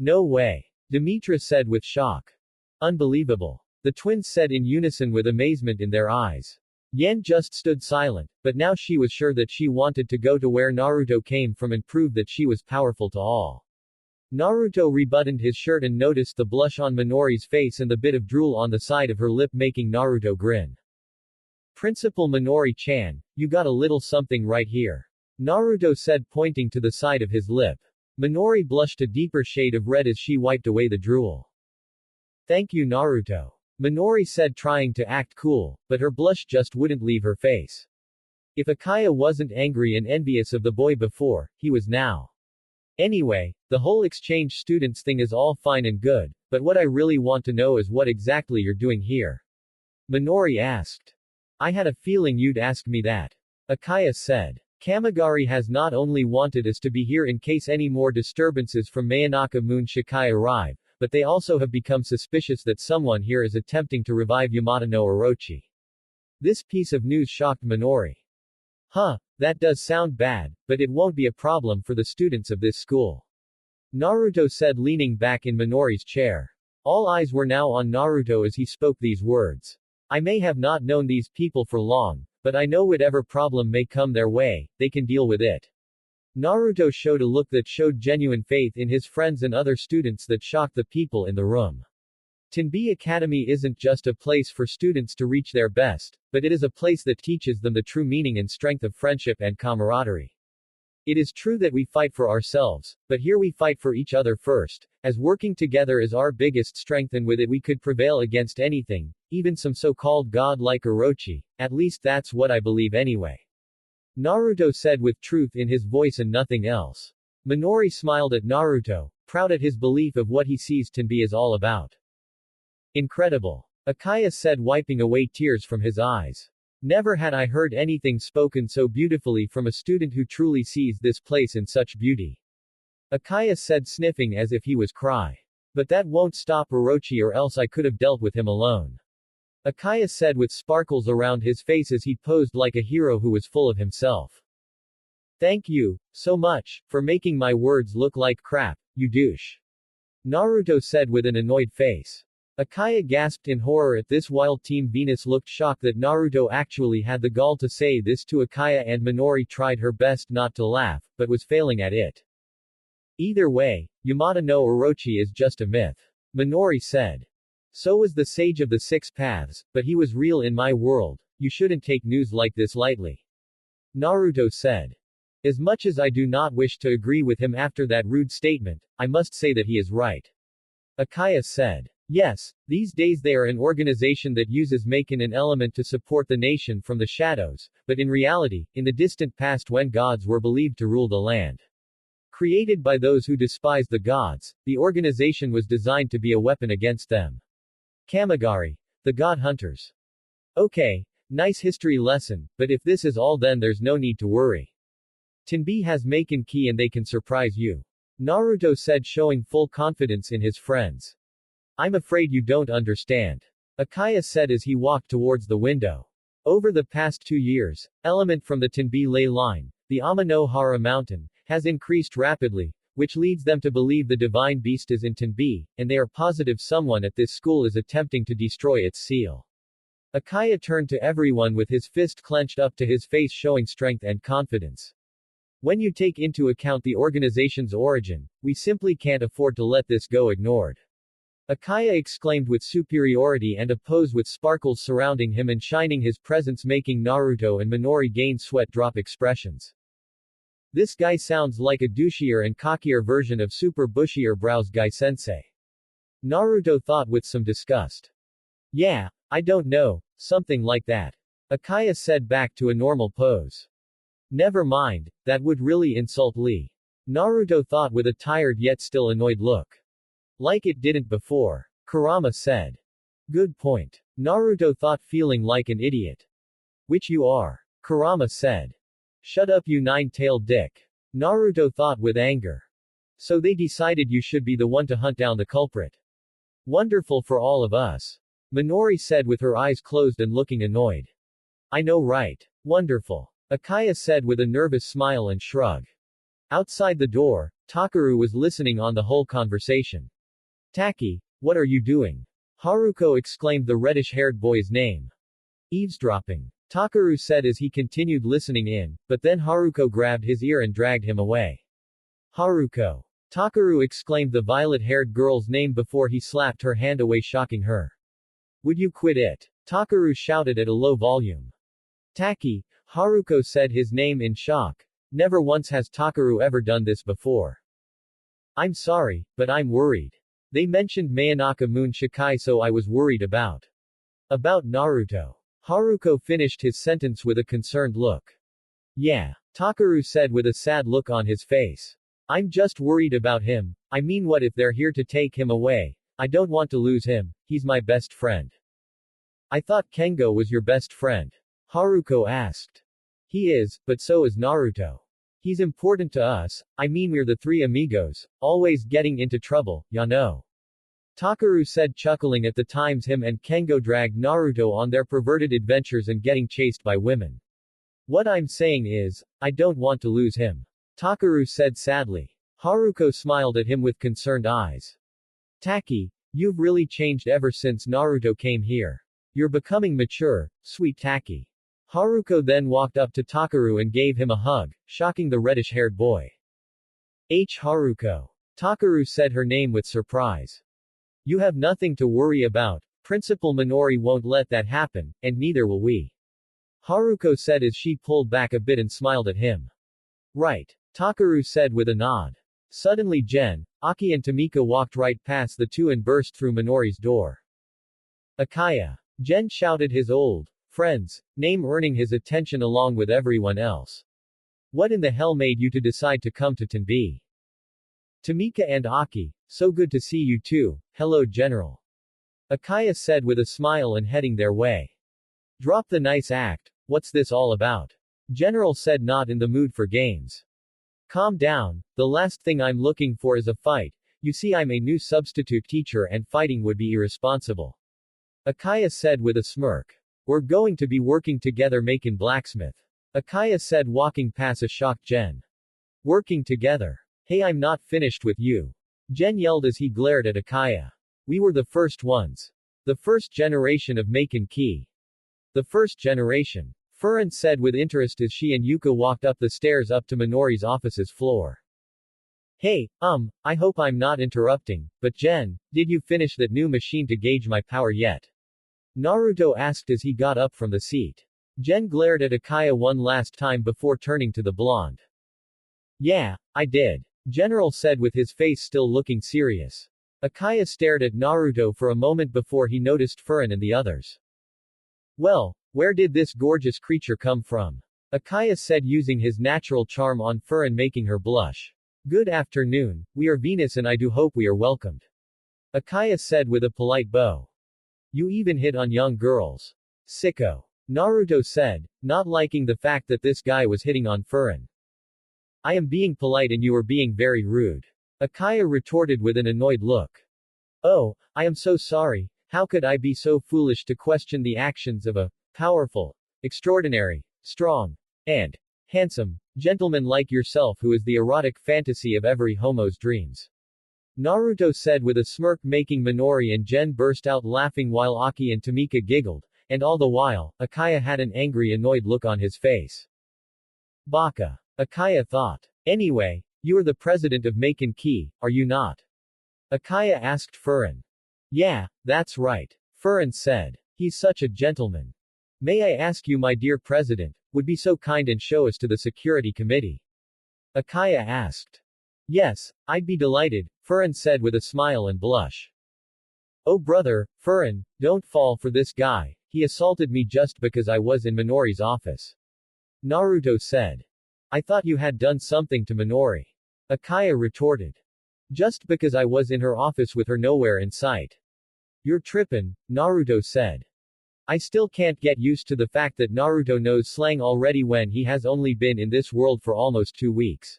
No way. Demetra said with shock. Unbelievable. The twins said in unison with amazement in their eyes. Yan just stood silent, but now she was sure that she wanted to go to where Naruto came from and prove that she was powerful to all. Naruto rebuttoned his shirt and noticed the blush on Minori's face and the bit of drool on the side of her lip, making Naruto grin. Principal Minori-chan, you got a little something right here. Naruto said, pointing to the side of his lip. Minori blushed a deeper shade of red as she wiped away the drool. Thank you, Naruto. Minori said, trying to act cool, but her blush just wouldn't leave her face. If Akaya wasn't angry and envious of the boy before, he was now. Anyway, the whole exchange students thing is all fine and good, but what I really want to know is what exactly you're doing here. Minori asked. I had a feeling you'd ask me that. Akaya said. Kamigari has not only wanted us to be here in case any more disturbances from Mayonaka Moon Shikai arrive, but they also have become suspicious that someone here is attempting to revive Yamada no Orochi. This piece of news shocked Minori. That does sound bad, but it won't be a problem for the students of this school. Naruto said, leaning back in Minori's chair. All eyes were now on Naruto as he spoke these words. I may have not known these people for long, but I know whatever problem may come their way, they can deal with it. Naruto showed a look that showed genuine faith in his friends and other students that shocked the people in the room. Tenbi Academy isn't just a place for students to reach their best, but it is a place that teaches them the true meaning and strength of friendship and camaraderie. It is true that we fight for ourselves, but here we fight for each other first, as working together is our biggest strength, and with it we could prevail against anything, even some so-called god like Orochi, at least that's what I believe anyway. Naruto said with truth in his voice and nothing else. Minori smiled at Naruto, proud at his belief of what he sees Tenbi is all about. Incredible. Akaya said, wiping away tears from his eyes. Never had I heard anything spoken so beautifully from a student who truly sees this place in such beauty. Akaya said, sniffing as if he was cry. But that won't stop Orochi, or else I could have dealt with him alone. Akaya said with sparkles around his face as he posed like a hero who was full of himself. Thank you, so much, for making my words look like crap, you douche. Naruto said with an annoyed face. Akaya gasped in horror at this while Team Venus looked shocked that Naruto actually had the gall to say this to Akaya, and Minori tried her best not to laugh, but was failing at it. Either way, Yamada no Orochi is just a myth. Minori said. So was the Sage of the Six Paths, but he was real in my world. You shouldn't take news like this lightly. Naruto said. As much as I do not wish to agree with him after that rude statement, I must say that he is right. Akaya said. Yes, these days they are an organization that uses Maken, an element to support the nation from the shadows, but in reality, in the distant past when gods were believed to rule the land. Created by those who despise the gods, the organization was designed to be a weapon against them. Kamigari. The God Hunters. Okay, nice history lesson, but if this is all then there's no need to worry. Tenbi has Maken key and they can surprise you. Naruto said, showing full confidence in his friends. I'm afraid you don't understand. Akaya said as he walked towards the window. Over the past 2 years, element from the Tenbi ley line, the Amanohara mountain, has increased rapidly, which leads them to believe the divine beast is in Tenbi, and they are positive someone at this school is attempting to destroy its seal. Akaya turned to everyone with his fist clenched up to his face, showing strength and confidence. When you take into account the organization's origin, we simply can't afford to let this go ignored. Akaya exclaimed with superiority and a pose with sparkles surrounding him and shining his presence, making Naruto and Minori gain sweat drop expressions. This guy sounds like a douchier and cockier version of Super Bushier Brows Guy Sensei. Naruto thought with some disgust. Yeah, I don't know, something like that. Akaya said back to a normal pose. Never mind, that would really insult Lee. Naruto thought with a tired yet still annoyed look. Like it didn't before. Kurama said. Good point. Naruto thought, feeling like an idiot. Which you are. Kurama said. Shut up, you nine-tailed dick. Naruto thought with anger. So they decided you should be the one to hunt down the culprit. Wonderful for all of us. Minori said with her eyes closed and looking annoyed. I know, right? Wonderful. Akaya said with a nervous smile and shrug. Outside the door, Takuro was listening on the whole conversation. Taki, what are you doing? Haruko exclaimed the reddish-haired boy's name. Eavesdropping. Takuro said as he continued listening in, but then Haruko grabbed his ear and dragged him away. Haruko. Takuro exclaimed the violet-haired girl's name before he slapped her hand away, shocking her. Would you quit it? Takuro shouted at a low volume. Taki, Haruko said his name in shock. Never once has Takuro ever done this before. I'm sorry, but I'm worried. They mentioned Mayonaka Moon Shikai, so I was worried about Naruto. Haruko finished his sentence with a concerned look. Yeah, Takuro said with a sad look on his face. I'm just worried about him. I mean, what if they're here to take him away? I don't want to lose him. He's my best friend. I thought Kengo was your best friend. Haruko asked. He is, but so is Naruto. He's important to us, I mean we're the three amigos, always getting into trouble, ya know. Takuro said, chuckling at the times him and Kengo dragged Naruto on their perverted adventures and getting chased by women. What I'm saying is, I don't want to lose him. Takuro said sadly. Haruko smiled at him with concerned eyes. Taki, you've really changed ever since Naruto came here. You're becoming mature, sweet Taki. Haruko then walked up to Takuro and gave him a hug, shocking the reddish-haired boy. Haruko. Takuro said her name with surprise. You have nothing to worry about. Principal Minori won't let that happen, and neither will we. Haruko said as she pulled back a bit and smiled at him. Right. Takuro said with a nod. Suddenly Gen, Aki and Tamika walked right past the two and burst through Minori's door. Akaya. Gen shouted his old friend's name, earning his attention along with everyone else. What in the hell made you to decide to come to Tenbi? Tamika and Aki, so good to see you too. Hello General. Akaya said with a smile and heading their way. Drop the nice act, what's this all about? General said, not in the mood for games. Calm down, the last thing I'm looking for is a fight. You see, I'm a new substitute teacher and fighting would be irresponsible. Akaya said with a smirk. We're going to be working together, Maken blacksmith. Akaya said, walking past a shocked Gen. Working together? Hey, I'm not finished with you. Gen yelled as he glared at Akaya. We were the first ones. The first generation of Maken Ki. The first generation. Furin said with interest as she and Yuka walked up the stairs up to Minori's office's floor. Hey, I hope I'm not interrupting, but Gen, did you finish that new machine to gauge my power yet? Naruto asked as he got up from the seat. Gen glared at Akaya one last time before turning to the blonde. Yeah, I did. General said with his face still looking serious. Akaya stared at Naruto for a moment before he noticed Furin and the others. Well, where did this gorgeous creature come from? Akaya said, using his natural charm on Furin, making her blush. Good afternoon, we are Venus and I do hope we are welcomed. Akaya said with a polite bow. You even hit on young girls. Sicko. Naruto said, not liking the fact that this guy was hitting on Furin. I am being polite and you are being very rude. Akaya retorted with an annoyed look. Oh, I am so sorry, how could I be so foolish to question the actions of a powerful, extraordinary, strong, and handsome gentleman like yourself who is the erotic fantasy of every homo's dreams. Naruto said with a smirk, making Minori and Gen burst out laughing while Aki and Tamika giggled, and all the while, Akaya had an angry annoyed look on his face. Baka. Akaya thought. Anyway, you are the president of Maken Ki, are you not? Akaya asked Furin. Yeah, that's right. Furin said. He's such a gentleman. May I ask you, my dear president, would be so kind and show us to the security committee? Akaya asked. Yes, I'd be delighted, Furin said with a smile and blush. Oh brother, Furin, don't fall for this guy, he assaulted me just because I was in Minori's office. Naruto said. I thought you had done something to Minori. Akaya retorted. Just because I was in her office with her nowhere in sight. You're trippin', Naruto said. I still can't get used to the fact that Naruto knows slang already when he has only been in this world for almost 2 weeks.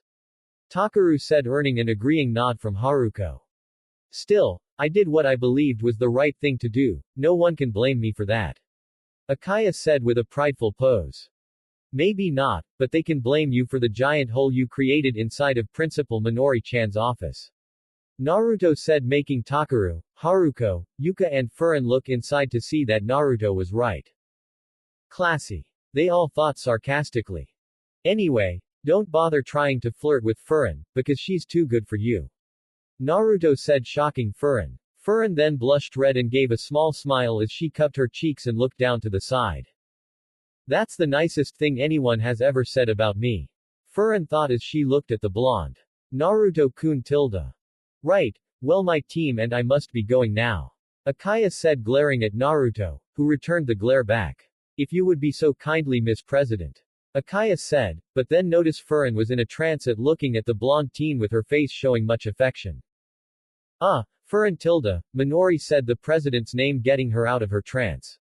Takuro said, earning an agreeing nod from Haruko. Still, I did what I believed was the right thing to do, no one can blame me for that. Akaya said with a prideful pose. Maybe not, but they can blame you for the giant hole you created inside of Principal Minori-chan's office. Naruto said, making Takuro, Haruko, Yuka and Furin look inside to see that Naruto was right. Classy. They all thought sarcastically. Anyway, don't bother trying to flirt with Furin, because she's too good for you. Naruto said, shocking Furin. Furin then blushed red and gave a small smile as she cupped her cheeks and looked down to the side. That's the nicest thing anyone has ever said about me. Furin thought as she looked at the blonde. Naruto-kun tilde. Right, well my team and I must be going now. Akaya said, glaring at Naruto, who returned the glare back. If you would be so kindly, Miss President. Akaya said, but then noticed Furin was in a trance at looking at the blonde teen with her face showing much affection. Furin tilde, Minori said, the president's name, getting her out of her trance.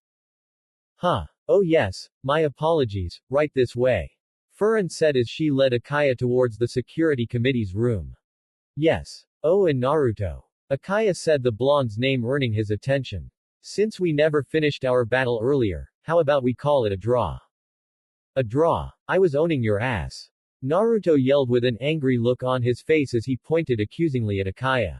Huh. Oh yes, my apologies, right this way. Furin said as she led Akaya towards the security committee's room. Yes. Oh, and Naruto. Akaya said, the blonde's name earning his attention. Since we never finished our battle earlier, how about we call it a draw? A draw. I was owning your ass. Naruto yelled with an angry look on his face as he pointed accusingly at Akaya.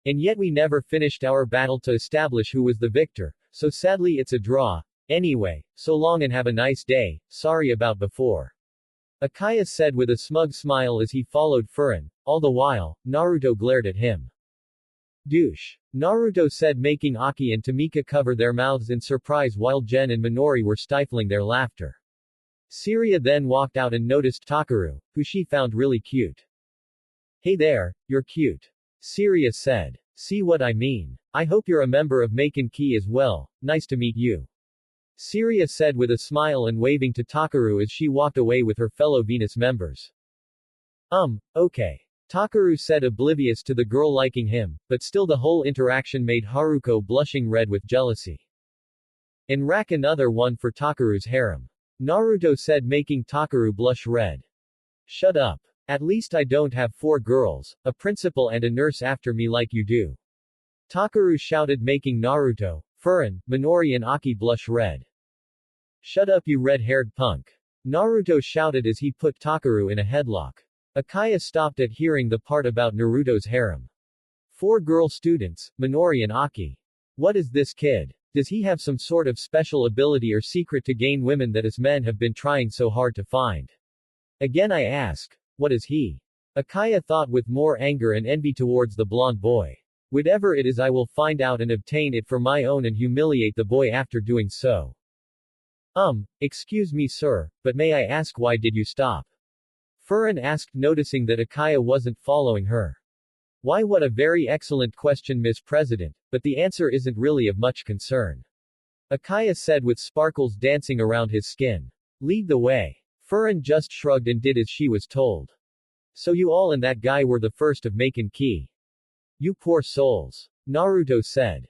And yet we never finished our battle to establish who was the victor, so sadly it's a draw. Anyway, so long and have a nice day, sorry about before. Akaya said with a smug smile as he followed Furin, all the while, Naruto glared at him. Douche. Naruto said, making Aki and Tamika cover their mouths in surprise while Gen and Minori were stifling their laughter. Jariah then walked out and noticed Takuro, who she found really cute. Hey there, you're cute. Jariah said. See what I mean? I hope you're a member of Maken Ki as well, nice to meet you. Jariah said with a smile and waving to Takuro as she walked away with her fellow Venus members. Okay. Takuro said, oblivious to the girl liking him, but still the whole interaction made Haruko blushing red with jealousy. And rack another one for Takuro's harem. Naruto said, making Takuro blush red. Shut up. At least I don't have 4 girls, a principal and a nurse after me like you do. Takuro shouted, making Naruto, Furin, Minori and Aki blush red. Shut up, you red-haired punk. Naruto shouted as he put Takuro in a headlock. Akaya stopped at hearing the part about Naruto's harem. 4 girl students, Minori and Aki. What is this kid? Does he have some sort of special ability or secret to gain women that us men have been trying so hard to find? Again I ask, what is he? Akaya thought with more anger and envy towards the blonde boy. Whatever it is, I will find out and obtain it for my own and humiliate the boy after doing so. Excuse me sir, but may I ask why did you stop? Furin asked, noticing that Akaya wasn't following her. Why, what a very excellent question, Miss President, but the answer isn't really of much concern. Akaya said with sparkles dancing around his skin. Lead the way. Furin just shrugged and did as she was told. So you all and that guy were the first of Maken Ki. You poor souls. Naruto said.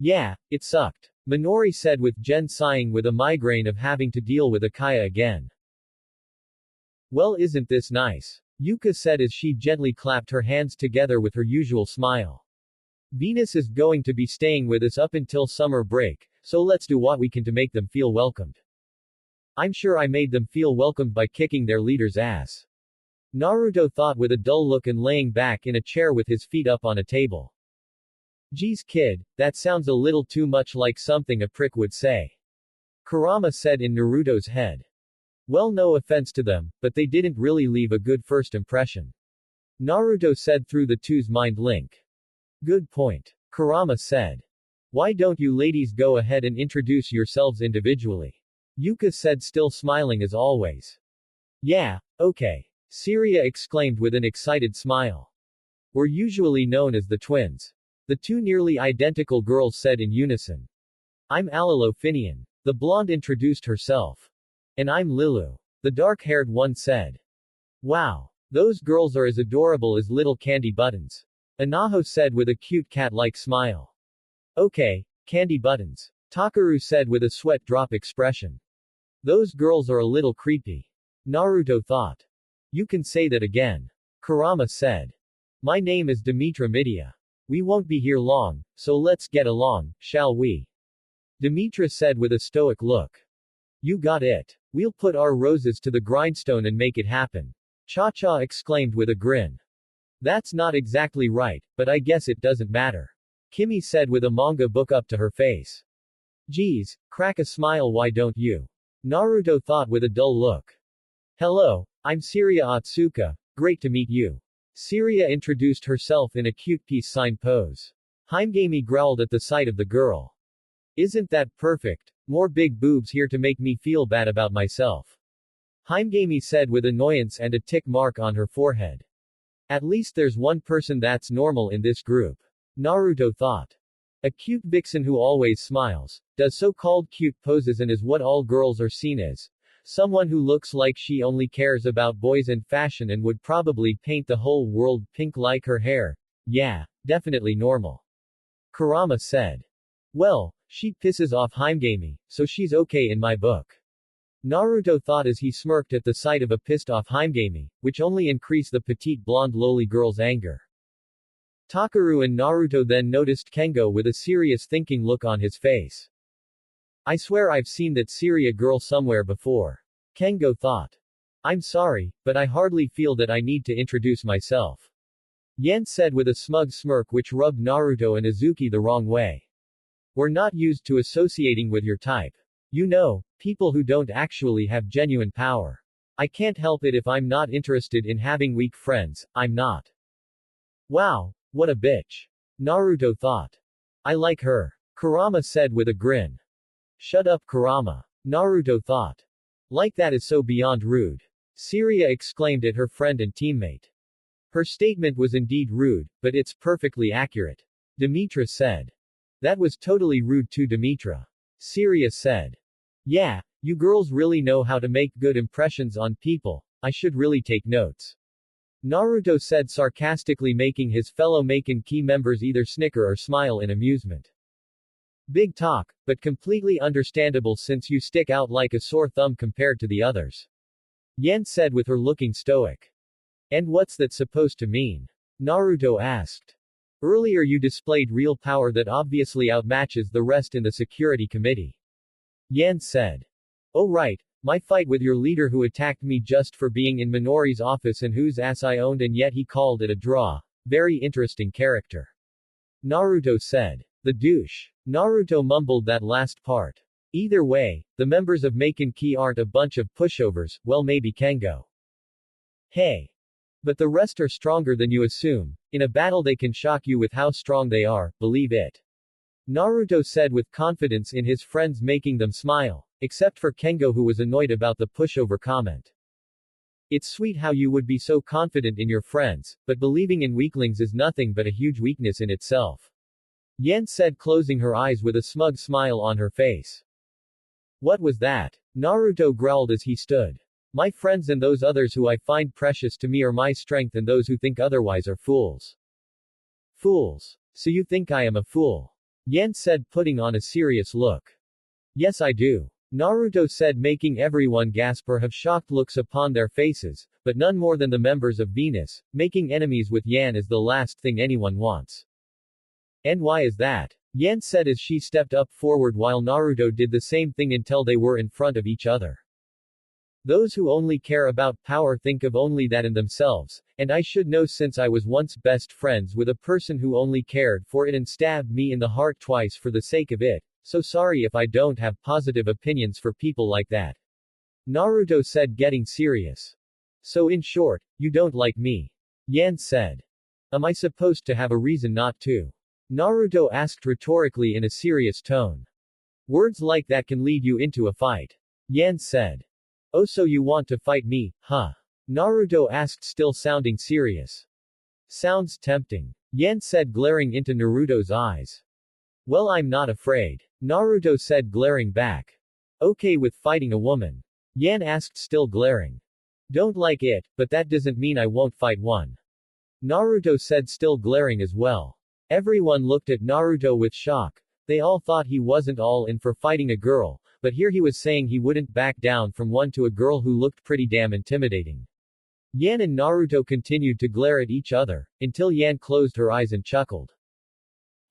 Yeah, it sucked. Minori said with Gen sighing with a migraine of having to deal with Akaya again. Well, isn't this nice? Yuka said as she gently clapped her hands together with her usual smile. Venus is going to be staying with us up until summer break, so let's do what we can to make them feel welcomed. I'm sure I made them feel welcomed by kicking their leader's ass. Naruto thought with a dull look and laying back in a chair with his feet up on a table. Geez kid, that sounds a little too much like something a prick would say. Kurama said in Naruto's head. Well, no offense to them, but they didn't really leave a good first impression. Naruto said through the two's mind link. Good point. Kurama said. Why don't you ladies go ahead and introduce yourselves individually? Yuka said, still smiling as always. Yeah, okay. Jariah exclaimed with an excited smile. We're usually known as the twins. The two nearly identical girls said in unison. I'm Alilo Finian. The blonde introduced herself. And I'm Lilu. The dark-haired one said. Wow. Those girls are as adorable as little candy buttons. Anaho said with a cute cat-like smile. Okay, candy buttons. Takuro said with a sweat drop expression. Those girls are a little creepy. Naruto thought. You can say that again. Kurama said. My name is Demetra Midea. We won't be here long, so let's get along, shall we? Demetra said with a stoic look. You got it. We'll put our roses to the grindstone and make it happen. Cha-Cha exclaimed with a grin. That's not exactly right, but I guess it doesn't matter. Kimi said with a manga book up to her face. Geez, crack a smile, why don't you? Naruto thought with a dull look. Hello, I'm Jariah Otsuka, great to meet you. Jariah introduced herself in a cute peace sign pose. Himegami growled at the sight of the girl. Isn't that perfect? More big boobs here to make me feel bad about myself. Himegami said with annoyance and a tick mark on her forehead. At least there's one person that's normal in this group. Naruto thought. A cute vixen who always smiles, does so-called cute poses and is what all girls are seen as. Someone who looks like she only cares about boys and fashion and would probably paint the whole world pink like her hair. Yeah, definitely normal. Kurama said. Well, she pisses off Himegami, so she's okay in my book. Naruto thought as he smirked at the sight of a pissed-off Himegami, which only increased the petite blonde lowly girl's anger. Takuro and Naruto then noticed Kengo with a serious thinking look on his face. I swear I've seen that Jariah girl somewhere before. Kengo thought. I'm sorry, but I hardly feel that I need to introduce myself. Yen said with a smug smirk which rubbed Naruto and Izuki the wrong way. We're not used to associating with your type. You know, people who don't actually have genuine power. I can't help it if I'm not interested in having weak friends, I'm not. Wow, what a bitch. Naruto thought. I like her. Kurama said with a grin. Shut up, Kurama. Naruto thought. Like that is so beyond rude. Jariah exclaimed at her friend and teammate. Her statement was indeed rude, but it's perfectly accurate. Demetra said. That was totally rude to Demetra. Jariah said. Yeah, you girls really know how to make good impressions on people, I should really take notes. Naruto said sarcastically, making his fellow Maken key members either snicker or smile in amusement. Big talk, but completely understandable since you stick out like a sore thumb compared to the others. Yen said with her looking stoic. And what's that supposed to mean? Naruto asked. Earlier you displayed real power that obviously outmatches the rest in the security committee. Yen said. Oh right, my fight with your leader who attacked me just for being in Minori's office and whose ass I owned and yet he called it a draw. Very interesting character. Naruto said. The douche. Naruto mumbled that last part. Either way, the members of Maken Ki aren't a bunch of pushovers, well maybe Kengo. Hey. But the rest are stronger than you assume. In a battle they can shock you with how strong they are, believe it. Naruto said with confidence in his friends, making them smile, except for Kengo who was annoyed about the pushover comment. It's sweet how you would be so confident in your friends, but believing in weaklings is nothing but a huge weakness in itself. Yen said, closing her eyes with a smug smile on her face. What was that? Naruto growled as he stood. My friends and those others who I find precious to me are my strength and those who think otherwise are fools. Fools. So you think I am a fool? Yen said, putting on a serious look. Yes I do. Naruto said, making everyone gasp or have shocked looks upon their faces, but none more than the members of Venus. Making enemies with Yan is the last thing anyone wants. And why is that? Yan said as she stepped up forward while Naruto did the same thing until they were in front of each other. Those who only care about power think of only that in themselves, and I should know since I was once best friends with a person who only cared for it and stabbed me in the heart twice for the sake of it. So sorry if I don't have positive opinions for people like that. Naruto said, getting serious. So in short, you don't like me? Yan said. Am I supposed to have a reason not to? Naruto asked rhetorically in a serious tone. Words like that can lead you into a fight. Yan said. Oh, so you want to fight me, huh? Naruto asked, still sounding serious. Sounds tempting. Yan said, glaring into Naruto's eyes. Well, I'm not afraid. Naruto said, glaring back. Okay with fighting a woman? Yan asked, still glaring. Don't like it, but that doesn't mean I won't fight one. Naruto said, still glaring as well. Everyone looked at Naruto with shock. They all thought he wasn't all in for fighting a girl, but here he was saying he wouldn't back down from one to a girl who looked pretty damn intimidating. Yan and Naruto continued to glare at each other, until Yan closed her eyes and chuckled.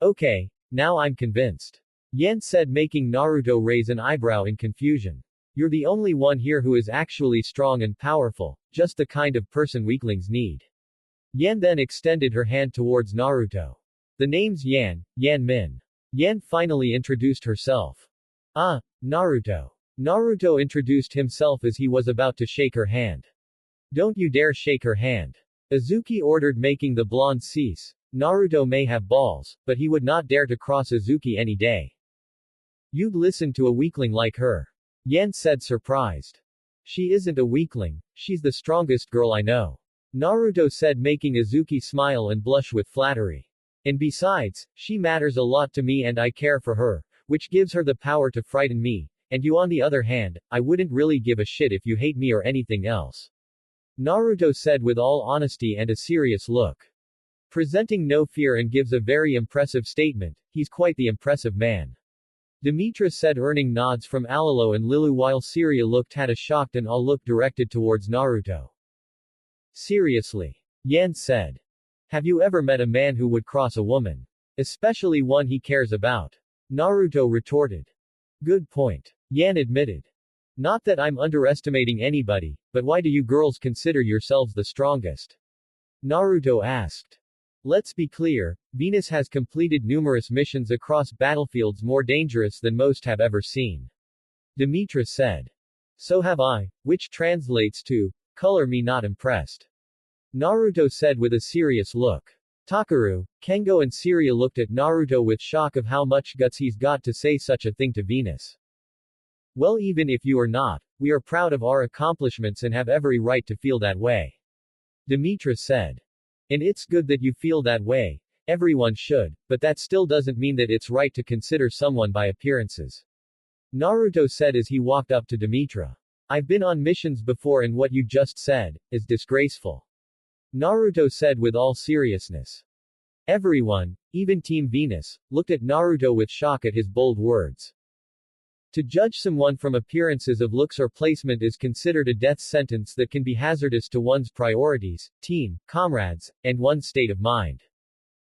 Okay, now I'm convinced. Yan said, making Naruto raise an eyebrow in confusion. You're the only one here who is actually strong and powerful, just the kind of person weaklings need. Yan then extended her hand towards Naruto. The name's Yan, Yan Min. Yan finally introduced herself. Naruto. Naruto introduced himself as he was about to shake her hand. Don't you dare shake her hand. Azuki ordered, making the blonde cease. Naruto may have balls, but he would not dare to cross Azuki any day. You'd listen to a weakling like her. Yan said, surprised. She isn't a weakling, she's the strongest girl I know. Naruto said, making Azuki smile and blush with flattery. And besides, she matters a lot to me and I care for her, which gives her the power to frighten me, and you on the other hand, I wouldn't really give a shit if you hate me or anything else. Naruto said with all honesty and a serious look. Presenting no fear and gives a very impressive statement, he's quite the impressive man. Demetra said, earning nods from Alalo and Lilu while Jariah had a shocked and all look directed towards Naruto. Seriously? Yan said. Have you ever met a man who would cross a woman? Especially one he cares about? Naruto retorted. Good point. Yan admitted. Not that I'm underestimating anybody, but why do you girls consider yourselves the strongest? Naruto asked. Let's be clear, Venus has completed numerous missions across battlefields more dangerous than most have ever seen. Demetra said. So have I, which translates to, color me not impressed. Naruto said with a serious look. Takuro, Kengo and Jariah looked at Naruto with shock of how much guts he's got to say such a thing to Venus. Well, even if you are not, we are proud of our accomplishments and have every right to feel that way. Demetra said. And it's good that you feel that way, everyone should, but that still doesn't mean that it's right to consider someone by appearances. Naruto said as he walked up to Demetra. I've been on missions before and what you just said is disgraceful. Naruto said with all seriousness. Everyone, even Team Venus, looked at Naruto with shock at his bold words. To judge someone from appearances of looks or placement is considered a death sentence that can be hazardous to one's priorities, team, comrades, and one's state of mind.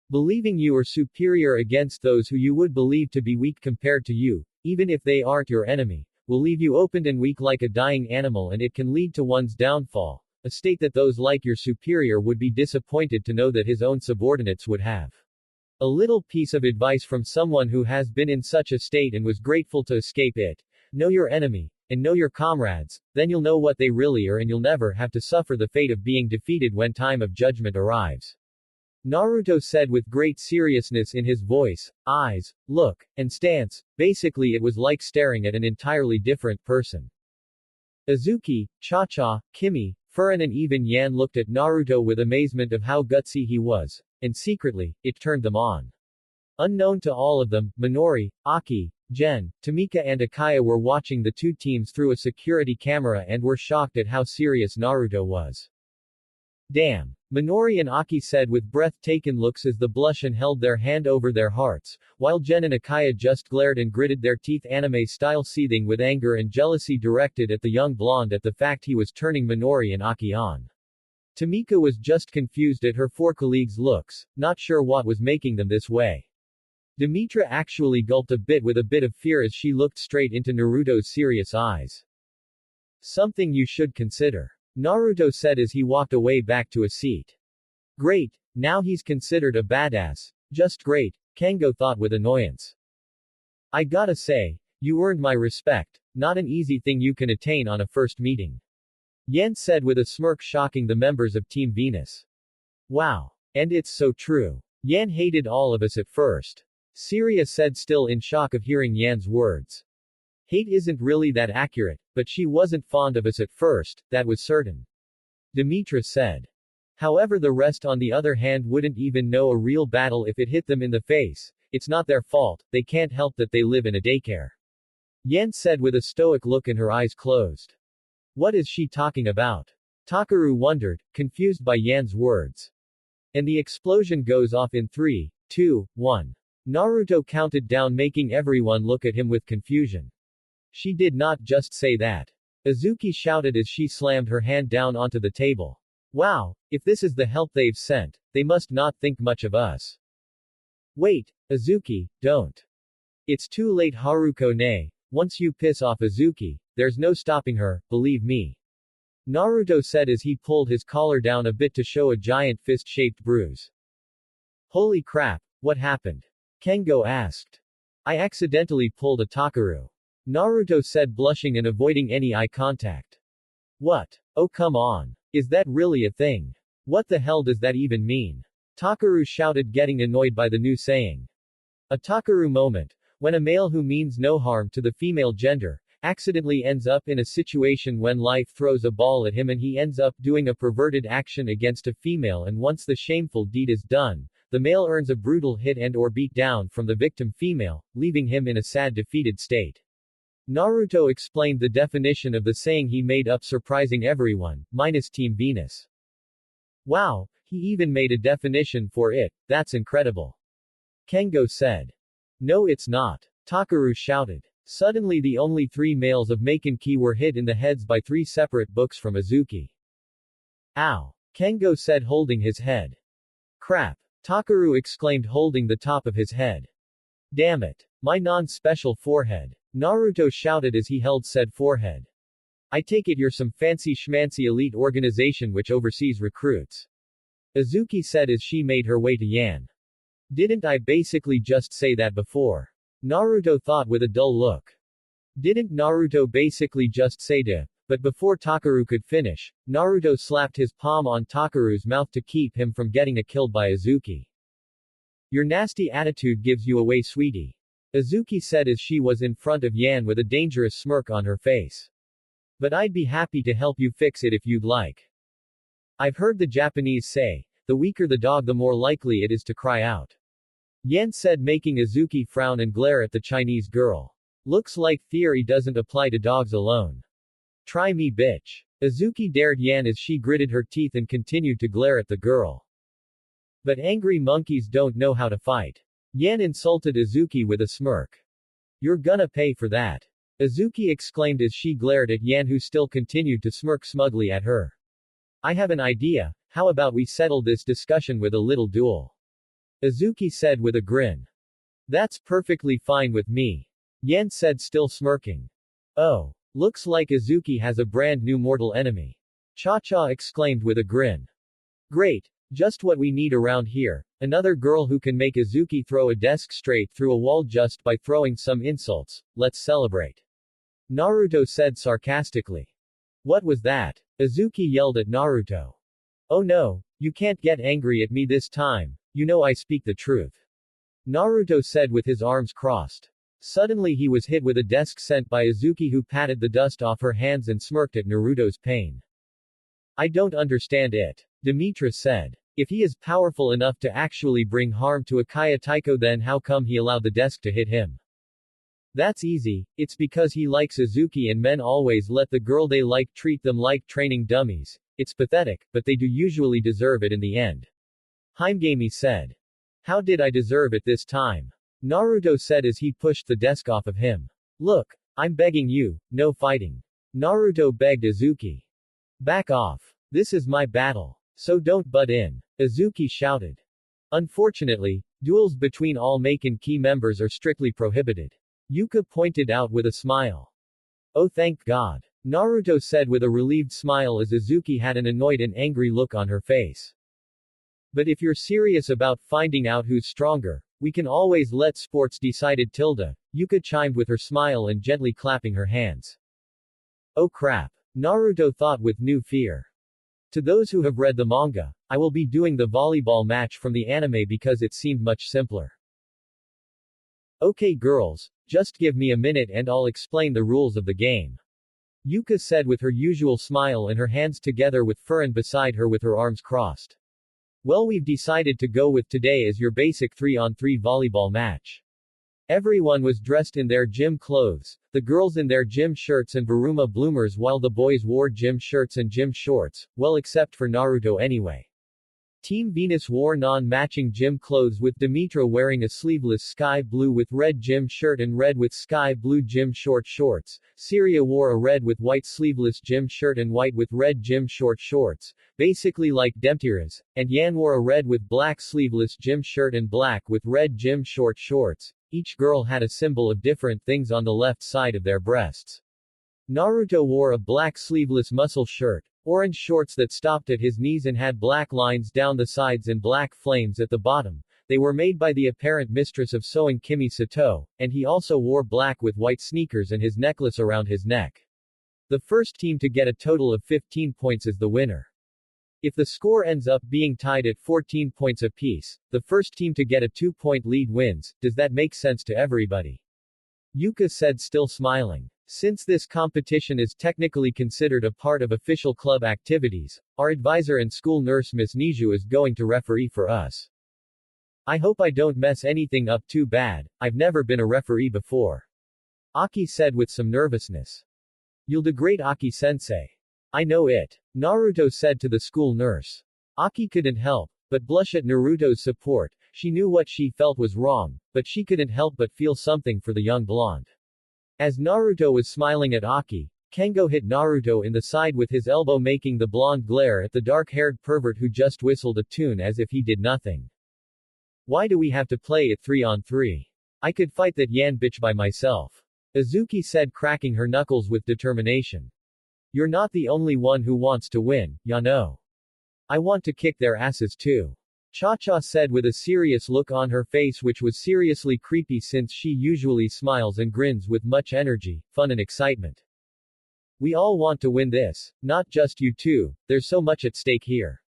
Believing you are superior against those who you would believe to be weak compared to you, even if they aren't your enemy, will leave you opened and weak like a dying animal, and it can lead to one's downfall. A state that those like your superior would be disappointed to know that his own subordinates would have. A little piece of advice from someone who has been in such a state and was grateful to escape it. Know your enemy, and know your comrades, then you'll know what they really are and you'll never have to suffer the fate of being defeated when time of judgment arrives. Naruto said with great seriousness in his voice, eyes, look, and stance. Basically it was like staring at an entirely different person. Azuki, Cha-Cha, Kimi, Furin and even Yan looked at Naruto with amazement of how gutsy he was, and secretly, it turned them on. Unknown to all of them, Minori, Aki, Gen, Tamika and Akaya were watching the two teams through a security camera and were shocked at how serious Naruto was. Damn. Minori and Aki said with breathtaking looks as the blush and held their hand over their hearts, while Jen and Akaya just glared and gritted their teeth, anime-style, seething with anger and jealousy directed at the young blonde at the fact he was turning Minori and Aki on. Tamika was just confused at her four colleagues' looks, not sure what was making them this way. Demetra actually gulped a bit with a bit of fear as she looked straight into Naruto's serious eyes. Something you should consider, Naruto said as he walked away back to a seat. Great, now he's considered a badass. Just great, Kengo thought with annoyance. I gotta say, you earned my respect, not an easy thing you can attain on a first meeting. Yen said with a smirk, shocking the members of Team Venus. Wow. And it's so true. Yan hated all of us at first. Syria said, still in shock of hearing Yan's words. Hate isn't really that accurate, but she wasn't fond of us at first, that was certain. Demetra said. However, the rest on the other hand wouldn't even know a real battle if it hit them in the face. It's not their fault, they can't help that they live in a daycare. Yen said with a stoic look and her eyes closed. What is she talking about? Takuro wondered, confused by Yan's words. And the explosion goes off in 3, 2, 1. Naruto counted down, making everyone look at him with confusion. She did not just say that. Azuki shouted as she slammed her hand down onto the table. Wow, if this is the help they've sent, they must not think much of us. Wait, Azuki, don't. It's too late, Haruko-ne. Once you piss off Azuki, there's no stopping her, believe me. Naruto said as he pulled his collar down a bit to show a giant fist-shaped bruise. Holy crap, what happened? Kengo asked. I accidentally pulled a Takuro. Naruto said, blushing and avoiding any eye contact. What? Oh come on. Is that really a thing? What the hell does that even mean? Takuro shouted, getting annoyed by the new saying. A Takuro moment, when a male who means no harm to the female gender, accidentally ends up in a situation when life throws a ball at him and he ends up doing a perverted action against a female, and once the shameful deed is done, the male earns a brutal hit and or beat down from the victim female, leaving him in a sad defeated state. Naruto explained the definition of the saying he made up, surprising everyone, minus Team Venus. Wow, he even made a definition for it, that's incredible. Kengo said. No it's not. Takuro shouted. Suddenly the only three males of Maken were hit in the heads by three separate books from Azuki. Ow! Kengo said, holding his head. Crap! Takuro exclaimed, holding the top of his head. Damn it! My non-special forehead. Naruto shouted as he held said forehead. I take it you're some fancy schmancy elite organization which oversees recruits. Azuki said as she made her way to Yan. Didn't I basically just say that before? Naruto thought with a dull look. Didn't Naruto basically just say to? But before Takuro could finish, Naruto slapped his palm on Takuro's mouth to keep him from getting killed by Azuki. Your nasty attitude gives you away, sweetie. Azuki said as she was in front of Yan with a dangerous smirk on her face. But I'd be happy to help you fix it if you'd like. I've heard the Japanese say, the weaker the dog the more likely it is to cry out. Yan said, making Azuki frown and glare at the Chinese girl. Looks like theory doesn't apply to dogs alone. Try me bitch. Azuki dared Yan as she gritted her teeth and continued to glare at the girl. But angry monkeys don't know how to fight. Yan insulted Azuki with a smirk. You're gonna pay for that. Azuki exclaimed as she glared at Yan, who still continued to smirk smugly at her. I have an idea, how about we settle this discussion with a little duel? Azuki said with a grin. That's perfectly fine with me. Yan said, still smirking. Oh. Looks like Azuki has a brand new mortal enemy. Cha-Cha exclaimed with a grin. Great. Just what we need around here. Another girl who can make Azuki throw a desk straight through a wall just by throwing some insults. Let's celebrate. Naruto said sarcastically. What was that? Azuki yelled at Naruto. Oh no, you can't get angry at me this time. You know I speak the truth. Naruto said with his arms crossed. Suddenly he was hit with a desk sent by Azuki, who patted the dust off her hands and smirked at Naruto's pain. I don't understand it. Demetra said. If he is powerful enough to actually bring harm to Akaya Taiko, then how come he allowed the desk to hit him? That's easy, it's because he likes Azuki and men always let the girl they like treat them like training dummies. It's pathetic, but they do usually deserve it in the end. Himegami said. How did I deserve it this time? Naruto said as he pushed the desk off of him. Look, I'm begging you, no fighting. Naruto begged Azuki. Back off. This is my battle. So don't butt in. Azuki shouted. Unfortunately, duels between all Maken key members are strictly prohibited. Yuka pointed out with a smile. Oh thank God. Naruto said with a relieved smile as Azuki had an annoyed and angry look on her face. But if you're serious about finding out who's stronger, we can always let sports decide it. Yuka chimed with her smile and gently clapping her hands. Oh crap. Naruto thought with new fear. To those who have read the manga, I will be doing the volleyball match from the anime because it seemed much simpler. Okay girls, just give me a minute and I'll explain the rules of the game. Yuka said with her usual smile and her hands together with Furin beside her with her arms crossed. Well, we've decided to go with today as your basic 3-on-3 volleyball match. Everyone was dressed in their gym clothes, the girls in their gym shirts and Baruma bloomers while the boys wore gym shirts and gym shorts, well except for Naruto anyway. Team Venus wore non-matching gym clothes with Demetra wearing a sleeveless sky blue with red gym shirt and red with sky blue gym short shorts, Syria wore a red with white sleeveless gym shirt and white with red gym short shorts, basically like Demtira's, and Yan wore a red with black sleeveless gym shirt and black with red gym short shorts. Each girl had a symbol of different things on the left side of their breasts. Naruto wore a black sleeveless muscle shirt, orange shorts that stopped at his knees and had black lines down the sides and black flames at the bottom. They were made by the apparent mistress of sewing Kimi Sato, and he also wore black with white sneakers and his necklace around his neck. The first team to get a total of 15 points is the winner. If the score ends up being tied at 14 points apiece, the first team to get a 2-point lead wins. Does that make sense to everybody? Yuka said, still smiling. Since this competition is technically considered a part of official club activities, our advisor and school nurse Miss Niju is going to referee for us. I hope I don't mess anything up too bad, I've never been a referee before. Aki said with some nervousness. You'll do great, Aki-sensei. I know it. Naruto said to the school nurse. Aki couldn't help but blush at Naruto's support. She knew what she felt was wrong, but she couldn't help but feel something for the young blonde. As Naruto was smiling at Aki, Kengo hit Naruto in the side with his elbow, making the blonde glare at the dark-haired pervert who just whistled a tune as if he did nothing. Why do we have to play it 3-on-3? I could fight that Yan bitch by myself. Azuki said, cracking her knuckles with determination. You're not the only one who wants to win, Yano. I want to kick their asses too. Cha-Cha said with a serious look on her face, which was seriously creepy since she usually smiles and grins with much energy, fun and excitement. We all want to win this, not just you two, there's so much at stake here.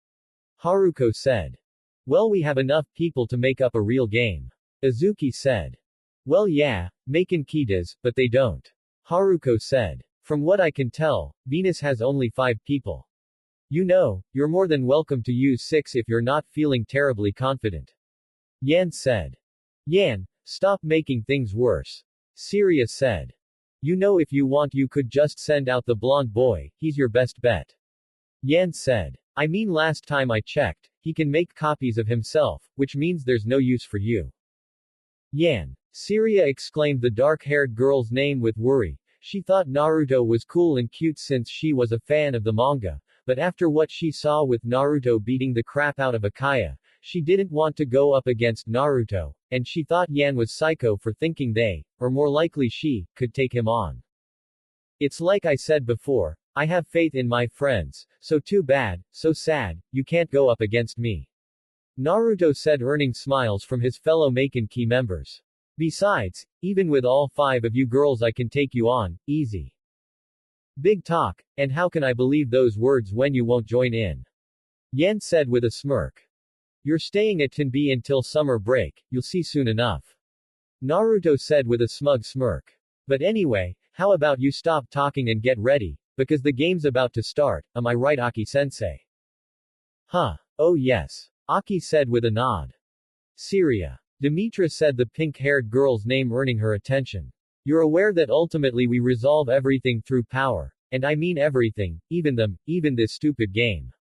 Haruko said. Well, we have enough people to make up a real game. Azuki said. Well yeah, Maken Key does, but they don't. Haruko said. From what I can tell, Venus has only 5 people. You know, you're more than welcome to use 6 if you're not feeling terribly confident. Yan said. Yan, stop making things worse. Syria said. You know, if you want you could just send out the blonde boy, he's your best bet. Yan said. I mean, last time I checked, he can make copies of himself, which means there's no use for you. Yan. Syria exclaimed the dark-haired girl's name with worry. She thought Naruto was cool and cute since she was a fan of the manga, but after what she saw with Naruto beating the crap out of Akaya, she didn't want to go up against Naruto, and she thought Yan was psycho for thinking they, or more likely she, could take him on. It's like I said before, I have faith in my friends, so too bad, so sad, you can't go up against me. Naruto said, earning smiles from his fellow Maken Key members. Besides, even with all 5 of you girls I can take you on, easy. Big talk, and how can I believe those words when you won't join in? Yan said with a smirk. You're staying at Tenbi until summer break, you'll see soon enough. Naruto said with a smug smirk. But anyway, how about you stop talking and get ready, because the game's about to start, am I right, Aki-sensei? Huh. Oh yes. Aki said with a nod. Syria. Demetra said, the pink-haired girl's name earning her attention. You're aware that ultimately we resolve everything through power, And I mean everything, even them, even this stupid game.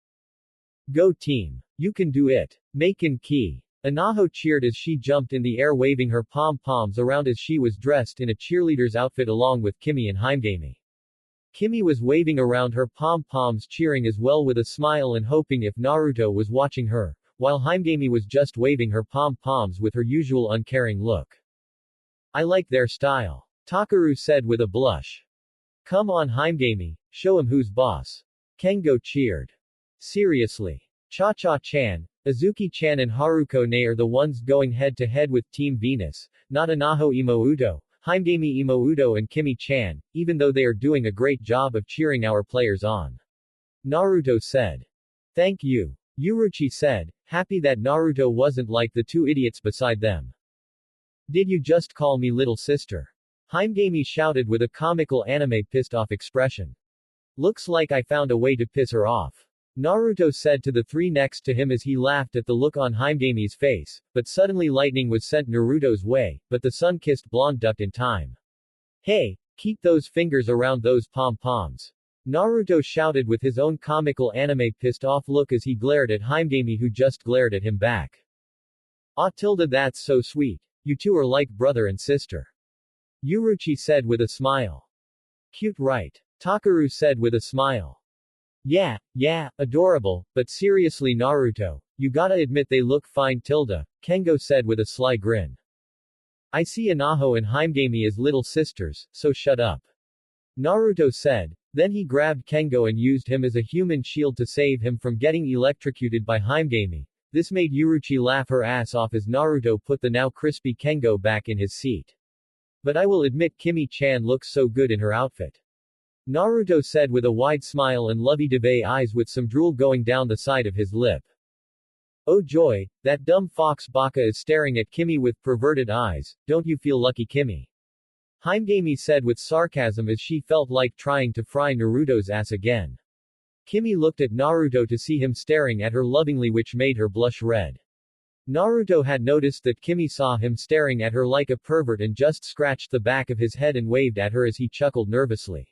Go team. You can do it. Maken key. Anaho cheered as she jumped in the air waving her pom-poms around as she was dressed in a cheerleader's outfit along with Kimi and Himegami. Kimi was waving around her pom-poms cheering as well with a smile and hoping if Naruto was watching her, while Himegami was just waving her pom-poms with her usual uncaring look. I like their style. Takuro said with a blush. Come on Himegami, show him who's boss. Kengo cheered. Seriously. Cha-cha-chan, Azuki-chan and Haruko-ne are the ones going head-to-head with Team Venus, not Anaho Imouto, Himegami Imouto and Kimi-chan, even though they are doing a great job of cheering our players on. Naruto said. Thank you. Uruchi said, happy that Naruto wasn't like the two idiots beside them. Did you just call me little sister? Himegami shouted with a comical anime pissed-off expression. Looks like I found a way to piss her off. Naruto said to the three next to him as he laughed at the look on Himegami's face, but suddenly lightning was sent Naruto's way, but the sun-kissed blonde ducked in time. Hey, keep those fingers around those pom-poms. Naruto shouted with his own comical anime pissed-off look as he glared at Himegami who just glared at him back. Ah tilde that's so sweet. You two are like brother and sister. Uruchi said with a smile. Cute right? Takuro said with a smile. Yeah, adorable, but seriously Naruto, you gotta admit they look fine tilde, Kengo said with a sly grin. I see Anaho and Himegami as little sisters, so shut up. Naruto said. Then he grabbed Kengo and used him as a human shield to save him from getting electrocuted by Himegami. This made Uruchi laugh her ass off as Naruto put the now crispy Kengo back in his seat. But I will admit Kimi-chan looks so good in her outfit. Naruto said with a wide smile and lovey-dovey eyes with some drool going down the side of his lip. Oh joy, that dumb fox Baka is staring at Kimi with perverted eyes, don't you feel lucky Kimi? Himegami said with sarcasm as she felt like trying to fry Naruto's ass again. Kimi looked at Naruto to see him staring at her lovingly which made her blush red. Naruto had noticed that Kimi saw him staring at her like a pervert and just scratched the back of his head and waved at her as he chuckled nervously.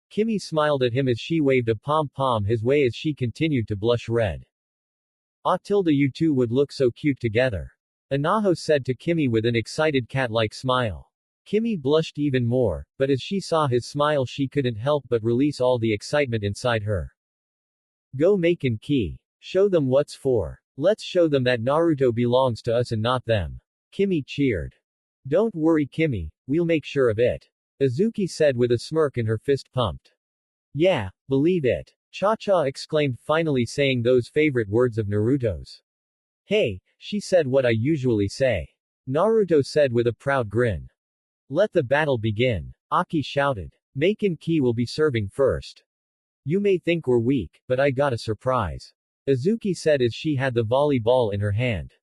Kimi smiled at him as she waved a pom-pom his way as she continued to blush red. Ah tilde you two would look so cute together. Anaho said to Kimi with an excited cat-like smile. Kimi blushed even more, but as she saw his smile she couldn't help but release all the excitement inside her. Go Maken key. Show them what's for. Let's show them that Naruto belongs to us and not them. Kimi cheered. Don't worry Kimi, we'll make sure of it. Azuki said with a smirk and her fist pumped. Yeah, believe it. Cha-cha exclaimed finally saying those favorite words of Naruto's. Hey, she said what I usually say. Naruto said with a proud grin. Let the battle begin. Aki shouted. Maken Ki will be serving first. You may think we're weak, but I got a surprise. Azuki said as she had the volleyball in her hand.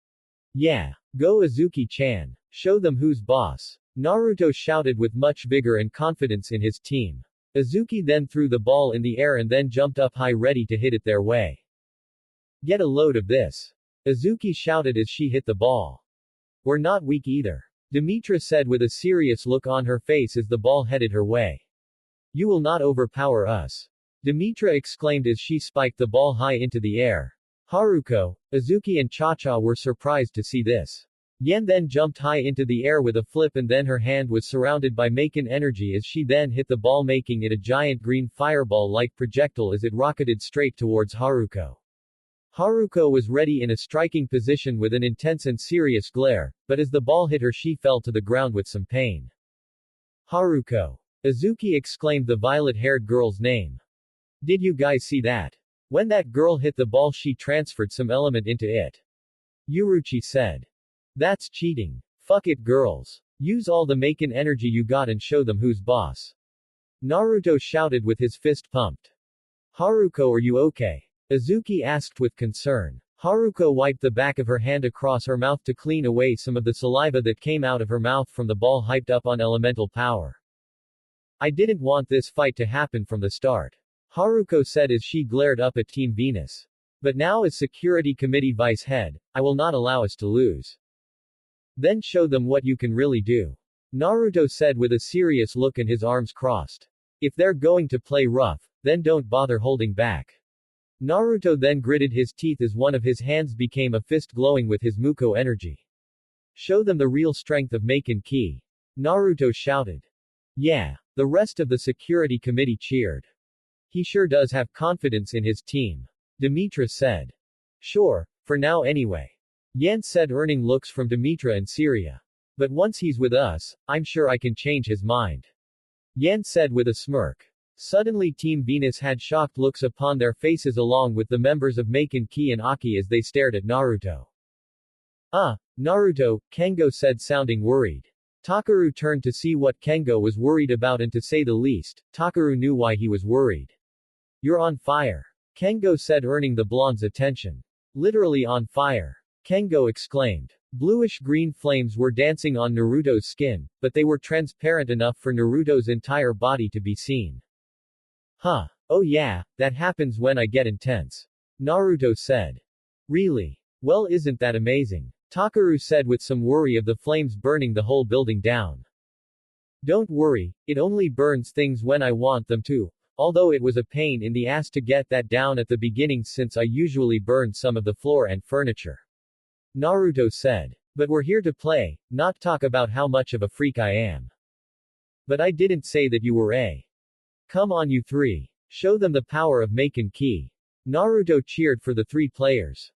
Yeah. Go Azuki-chan. Show them who's boss. Naruto shouted with much vigor and confidence in his team. Azuki then threw the ball in the air and then jumped up high ready to hit it their way. Get a load of this. Azuki shouted as she hit the ball. We're not weak either. Demetra said with a serious look on her face as the ball headed her way. You will not overpower us. Demetra exclaimed as she spiked the ball high into the air. Haruko, Azuki and Cha-cha were surprised to see this. Yen then jumped high into the air with a flip and then her hand was surrounded by Maken energy as she then hit the ball making it a giant green fireball-like projectile as it rocketed straight towards Haruko. Haruko was ready in a striking position with an intense and serious glare, but as the ball hit her she fell to the ground with some pain. Haruko. Azuki exclaimed the violet-haired girl's name. Did you guys see that? When that girl hit the ball she transferred some element into it. Uruchi said. That's cheating. Fuck it girls. Use all the Maken energy you got and show them who's boss. Naruto shouted with his fist pumped. Haruko are you okay? Azuki asked with concern. Haruko wiped the back of her hand across her mouth to clean away some of the saliva that came out of her mouth from the ball hyped up on elemental power. I didn't want this fight to happen from the start. Haruko said as she glared up at Team Venus. But now as Security Committee Vice Head, I will not allow us to lose. Then show them what you can really do. Naruto said with a serious look and his arms crossed. If they're going to play rough, then don't bother holding back. Naruto then gritted his teeth as one of his hands became a fist glowing with his Muko energy. Show them the real strength of Maken Ki. Naruto shouted. Yeah. The rest of the security committee cheered. He sure does have confidence in his team. Demetra said. Sure, for now anyway. Yan said, earning looks from Demetra and Syria. But once he's with us, I'm sure I can change his mind. Yan said with a smirk. Suddenly Team Venus had shocked looks upon their faces along with the members of Maken Ki and Aki as they stared at Naruto. Naruto, Kengo said sounding worried. Takuro turned to see what Kengo was worried about, and to say the least, Takuro knew why he was worried. You're on fire. Kengo said, earning the blonde's attention. Literally on fire. Kengo exclaimed. Bluish-green flames were dancing on Naruto's skin, but they were transparent enough for Naruto's entire body to be seen. Huh. Oh yeah, that happens when I get intense. Naruto said. Really? Well, isn't that amazing? Takuro said with some worry of the flames burning the whole building down. Don't worry, it only burns things when I want them to, although it was a pain in the ass to get that down at the beginning since I usually burned some of the floor and furniture. Naruto said. But we're here to play, not talk about how much of a freak I am. But I didn't say that you were a. Come on you three. Show them the power of Maken Ki. Naruto cheered for the three players.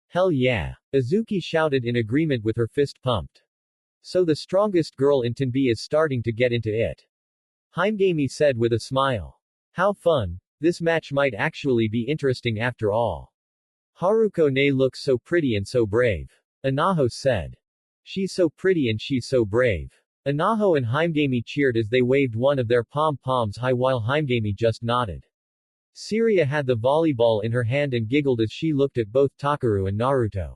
Hell yeah. Azuki shouted in agreement with her fist pumped. So the strongest girl in Tenbi is starting to get into it. Haimgami said with a smile. How fun. This match might actually be interesting after all. Haruko ne looks so pretty and so brave. Anaho said. She's so pretty and she's so brave. Anaho and Haimgami cheered as they waved one of their pom-poms high while Haimgami just nodded. Syria had the volleyball in her hand and giggled as she looked at both Takuro and Naruto.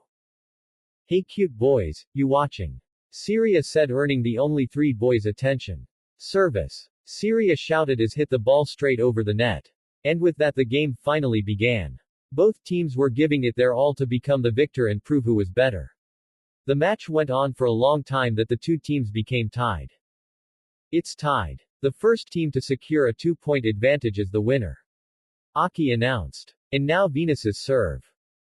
Hey cute boys, you watching? Syria said, earning the only three boys' attention. Service. Syria shouted as hit the ball straight over the net. And with that the game finally began. Both teams were giving it their all to become the victor and prove who was better. The match went on for a long time that the two teams became tied. It's tied. The first team to secure a 2-point advantage is the winner. Aki announced. And now Venus's serve.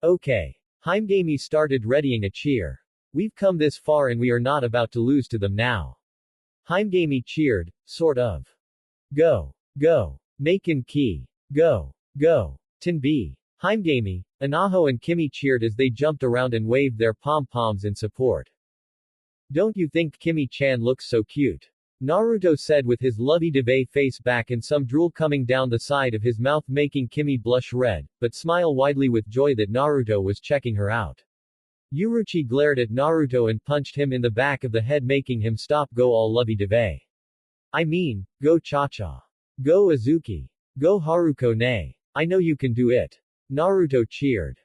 Okay. Haimgami started readying a cheer. We've come this far and we are not about to lose to them now. Haimgami cheered, sort of. Go. Go. Maken Ki. Go. Go. Tenbi. Haimgami, Anaho and Kimi cheered as they jumped around and waved their pom-poms in support. Don't you think Kimi-chan looks so cute? Naruto said with his lovey-dovey face back and some drool coming down the side of his mouth making Kimi blush red, but smile widely with joy that Naruto was checking her out. Uruchi glared at Naruto and punched him in the back of the head making him stop. Go all lovey-dovey. I mean, go Cha-Cha. Go Azuki. Go Haruko ne. I know you can do it. Naruto cheered.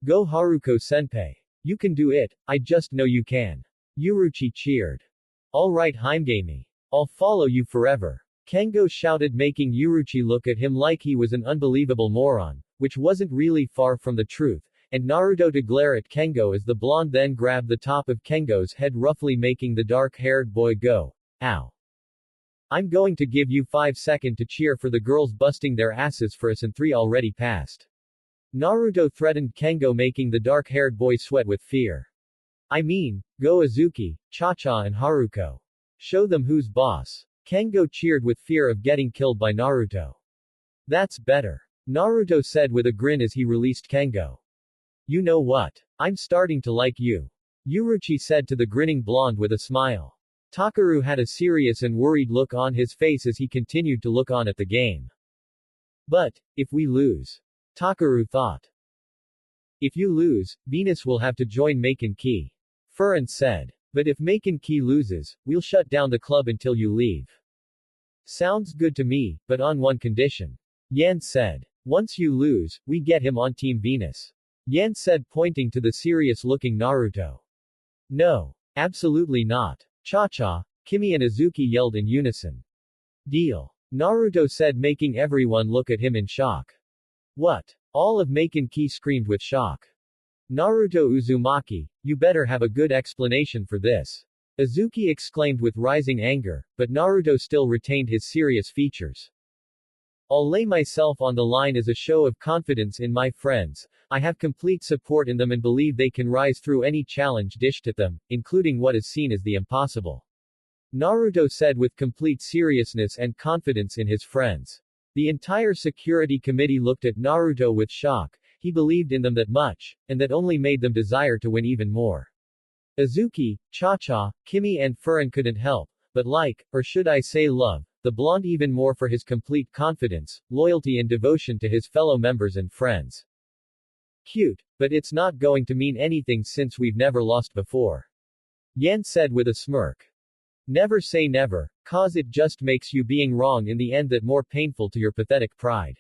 Go Haruko-senpai. You can do it, I just know you can. Uruchi cheered. Alright Haimgami. I'll follow you forever. Kengo shouted making Uruchi look at him like he was an unbelievable moron, which wasn't really far from the truth, and Naruto to glare at Kengo as the blonde then grabbed the top of Kengo's head roughly making the dark-haired boy go, ow. I'm going to give you 5 seconds to cheer for the girls busting their asses for us and 3 already passed. Naruto threatened Kengo making the dark-haired boy sweat with fear. I mean, go Azuki, Cha-Cha and Haruko. Show them who's boss. Kengo cheered with fear of getting killed by Naruto. That's better. Naruto said with a grin as he released Kengo. You know what? I'm starting to like you. Uruchi said to the grinning blonde with a smile. Takuro had a serious and worried look on his face as he continued to look on at the game. But, if we lose? Takuro thought. If you lose, Venus will have to join Maken Ki. Furan said. But if Maken Ki loses, we'll shut down the club until you leave. Sounds good to me, but on one condition. Yan said. Once you lose, we get him on Team Venus. Yan said pointing to the serious-looking Naruto. No. Absolutely not. Cha-Cha, Kimi and Azuki yelled in unison. Deal. Naruto said making everyone look at him in shock. What? All of Maken Ki screamed with shock. Naruto Uzumaki, you better have a good explanation for this. Azuki exclaimed with rising anger, but Naruto still retained his serious features. I'll lay myself on the line as a show of confidence in my friends. I have complete support in them and believe they can rise through any challenge dished at them, including what is seen as the impossible. Naruto said with complete seriousness and confidence in his friends. The entire security committee looked at Naruto with shock. He believed in them that much, and that only made them desire to win even more. Azuki, Cha-Cha, Kimi and Furin couldn't help but like, or should I say love, the blonde even more for his complete confidence, loyalty and devotion to his fellow members and friends. Cute, but it's not going to mean anything since we've never lost before. Yen said with a smirk. Never say never, cause it just makes you being wrong in the end that more painful to your pathetic pride.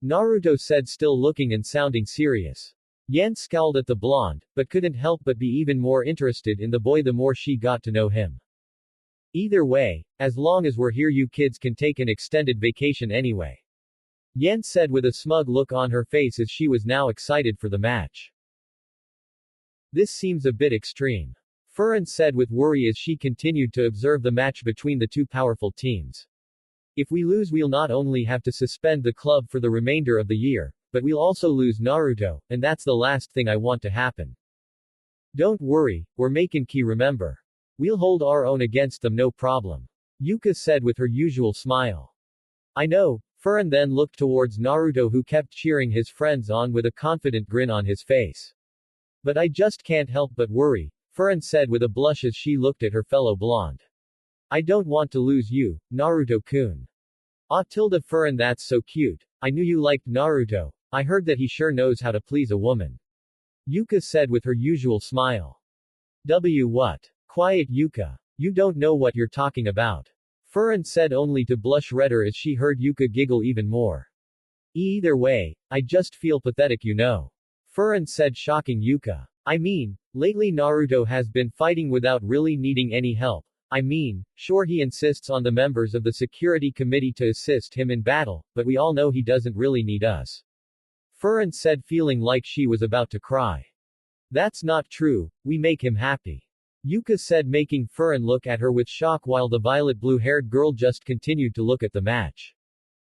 Naruto said, still looking and sounding serious. Yen scowled at the blonde, but couldn't help but be even more interested in the boy the more she got to know him. Either way, as long as we're here you kids can take an extended vacation anyway. Yen said with a smug look on her face as she was now excited for the match. This seems a bit extreme. Furin said with worry as she continued to observe the match between the two powerful teams. If we lose we'll not only have to suspend the club for the remainder of the year, but we'll also lose Naruto, and that's the last thing I want to happen. Don't worry, we're Maken key remember. We'll hold our own against them no problem. Yuka said with her usual smile. I know, Furin then looked towards Naruto who kept cheering his friends on with a confident grin on his face. But I just can't help but worry, Furin said with a blush as she looked at her fellow blonde. I don't want to lose you, Naruto-kun. Ah tilde Furin that's so cute. I knew you liked Naruto. I heard that he sure knows how to please a woman. Yuka said with her usual smile. What? Quiet Yuka. You don't know what you're talking about. Furin said only to blush redder as she heard Yuka giggle even more. Either way, I just feel pathetic you know. Furin said shocking Yuka. I mean, lately Naruto has been fighting without really needing any help. I mean, sure he insists on the members of the security committee to assist him in battle, but we all know he doesn't really need us. Furin said feeling like she was about to cry. That's not true, we make him happy. Yuka said making Furin look at her with shock while the violet blue-haired girl just continued to look at the match.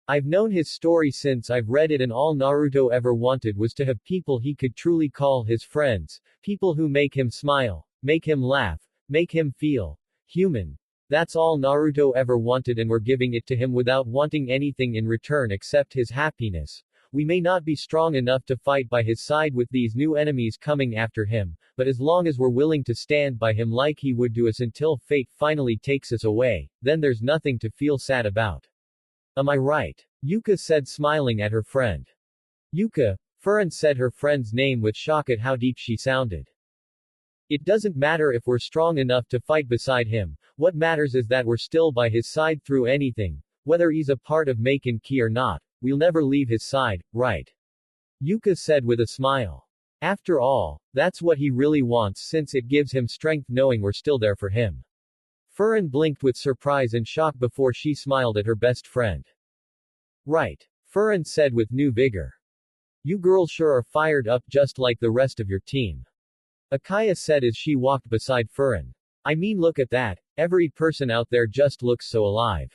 I've known his story since I've read it and all Naruto ever wanted was to have people he could truly call his friends, people who make him smile, make him laugh, make him feel human. That's all Naruto ever wanted and we're giving it to him without wanting anything in return except his happiness. We may not be strong enough to fight by his side with these new enemies coming after him, but as long as we're willing to stand by him like he would do us until fate finally takes us away, then there's nothing to feel sad about. Am I right? Yuka said smiling at her friend. Yuka, Furin said her friend's name with shock at how deep she sounded. It doesn't matter if we're strong enough to fight beside him, what matters is that we're still by his side through anything, whether he's a part of Maken Ki or not, we'll never leave his side, right? Yuka said with a smile. After all, that's what he really wants since it gives him strength knowing we're still there for him. Furin blinked with surprise and shock before she smiled at her best friend. Right. Furin said with new vigor. You girls sure are fired up just like the rest of your team. Akaya said as she walked beside Furin. I mean look at that, every person out there just looks so alive.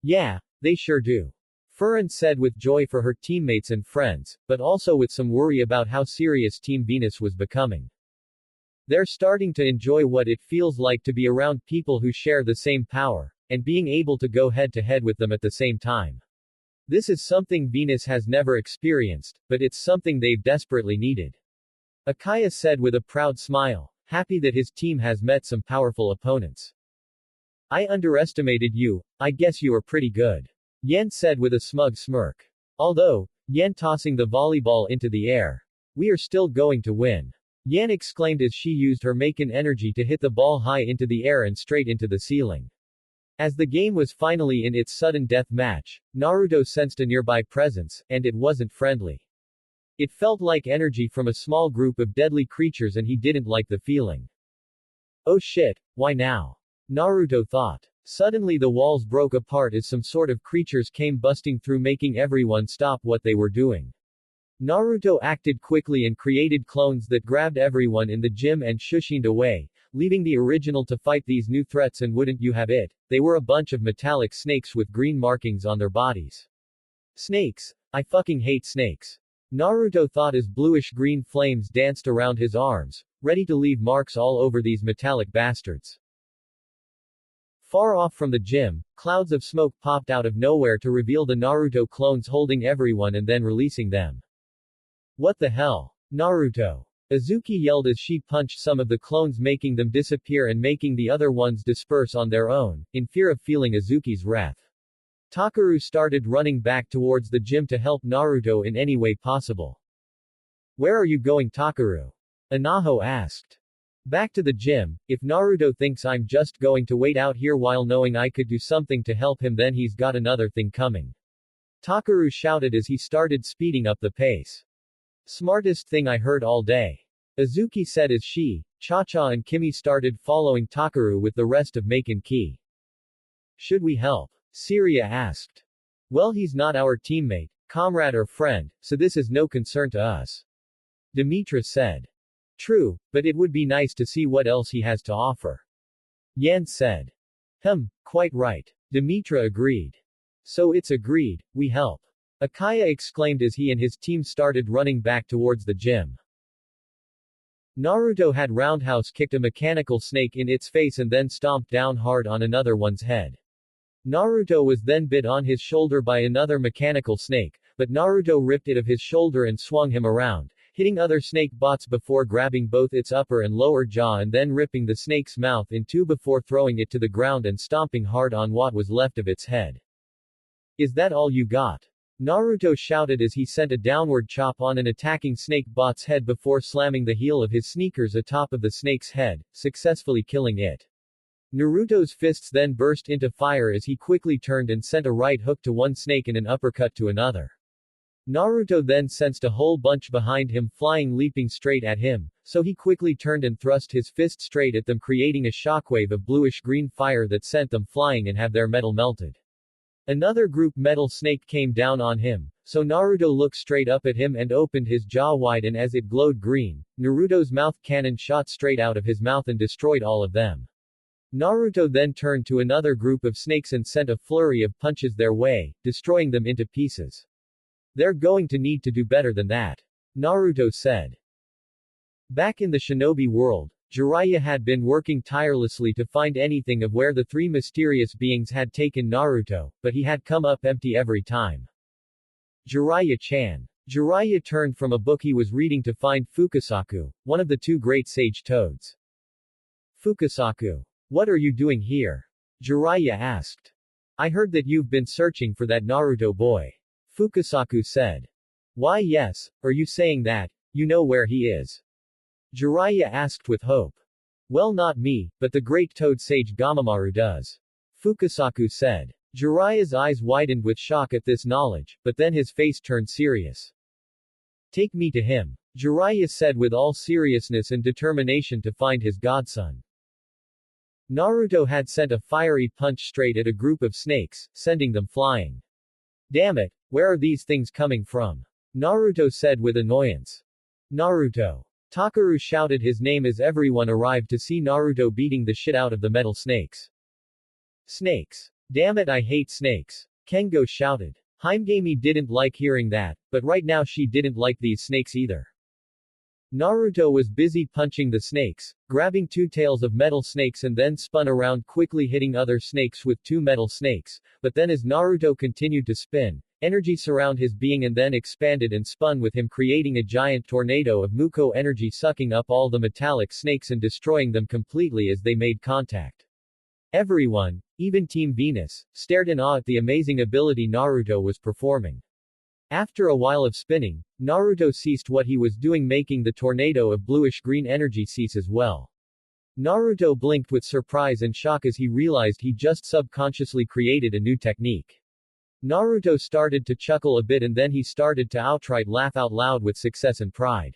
Yeah, they sure do. Furin said with joy for her teammates and friends, but also with some worry about how serious Team Venus was becoming. They're starting to enjoy what it feels like to be around people who share the same power, and being able to go head to head with them at the same time. This is something Venus has never experienced, but it's something they've desperately needed. Akaya said with a proud smile, happy that his team has met some powerful opponents. I underestimated you, I guess you are pretty good. Yen said with a smug smirk. Although, Yen tossing the volleyball into the air. We are still going to win. Yen exclaimed as she used her Maken energy to hit the ball high into the air and straight into the ceiling. As the game was finally in its sudden death match, Naruto sensed a nearby presence, and it wasn't friendly. It felt like energy from a small group of deadly creatures and he didn't like the feeling. Oh shit, why now? Naruto thought. Suddenly the walls broke apart as some sort of creatures came busting through making everyone stop what they were doing. Naruto acted quickly and created clones that grabbed everyone in the gym and shushined away, leaving the original to fight these new threats and wouldn't you have it, they were a bunch of metallic snakes with green markings on their bodies. Snakes. I fucking hate snakes. Naruto thought as bluish-green flames danced around his arms, ready to leave marks all over these metallic bastards. Far off from the gym, clouds of smoke popped out of nowhere to reveal the Naruto clones holding everyone and then releasing them. What the hell? Naruto. Azuki yelled as she punched some of the clones, making them disappear and making the other ones disperse on their own, in fear of feeling Azuki's wrath. Takuro started running back towards the gym to help Naruto in any way possible. Where are you going, Takuro? Anaho asked. Back to the gym. If Naruto thinks I'm just going to wait out here while knowing I could do something to help him, then he's got another thing coming. Takuro shouted as he started speeding up the pace. Smartest thing I heard all day. Azuki said as she, Cha-Cha and Kimi started following Takuro with the rest of Maken Ki. Should we help? Jariah asked. Well, he's not our teammate, comrade or friend, so this is no concern to us. Demetra said. True, but it would be nice to see what else he has to offer. Yan said. Quite right. Demetra agreed. So it's agreed, we help. Akaya exclaimed as he and his team started running back towards the gym. Naruto had roundhouse kicked a mechanical snake in its face and then stomped down hard on another one's head. Naruto was then bit on his shoulder by another mechanical snake, but Naruto ripped it of his shoulder and swung him around, hitting other snake bots before grabbing both its upper and lower jaw and then ripping the snake's mouth in two before throwing it to the ground and stomping hard on what was left of its head. Is that all you got? Naruto shouted as he sent a downward chop on an attacking snake bot's head before slamming the heel of his sneakers atop of the snake's head, successfully killing it. Naruto's fists then burst into fire as he quickly turned and sent a right hook to one snake and an uppercut to another. Naruto then sensed a whole bunch behind him leaping straight at him, so he quickly turned and thrust his fist straight at them, creating a shockwave of bluish-green fire that sent them flying and have their metal melted. Another group metal snake came down on him, so Naruto looked straight up at him and opened his jaw wide, and as it glowed green, Naruto's mouth cannon shot straight out of his mouth and destroyed all of them. Naruto then turned to another group of snakes and sent a flurry of punches their way, destroying them into pieces. They're going to need to do better than that. Naruto said. Back in the shinobi world, Jariah had been working tirelessly to find anything of where the three mysterious beings had taken Naruto, but he had come up empty every time. Jariah-chan. Jariah turned from a book he was reading to find Fukasaku, one of the two great sage toads. Fukasaku. What are you doing here? Jariah asked. I heard that you've been searching for that Naruto boy. Fukasaku said. Why yes, are you saying that, you know where he is? Jariah asked with hope. Well, not me, but the great toad sage Gamamaru does. Fukasaku said. Jariah's eyes widened with shock at this knowledge, but then his face turned serious. Take me to him. Jariah said with all seriousness and determination to find his godson. Naruto had sent a fiery punch straight at a group of snakes, sending them flying. Damn it, where are these things coming from? Naruto said with annoyance. Naruto. Takuro shouted his name as everyone arrived to see Naruto beating the shit out of the metal snakes. Snakes. Damn it, I hate snakes. Kengo shouted. Himegami didn't like hearing that, but right now she didn't like these snakes either. Naruto was busy punching the snakes, grabbing two tails of metal snakes and then spun around quickly hitting other snakes with two metal snakes, but then as Naruto continued to spin, energy surrounded his being and then expanded and spun with him, creating a giant tornado of Muko energy sucking up all the metallic snakes and destroying them completely as they made contact. Everyone, even Team Venus, stared in awe at the amazing ability Naruto was performing. After a while of spinning, Naruto ceased what he was doing, making the tornado of bluish-green energy cease as well. Naruto blinked with surprise and shock as he realized he just subconsciously created a new technique. Naruto started to chuckle a bit and then he started to outright laugh out loud with success and pride.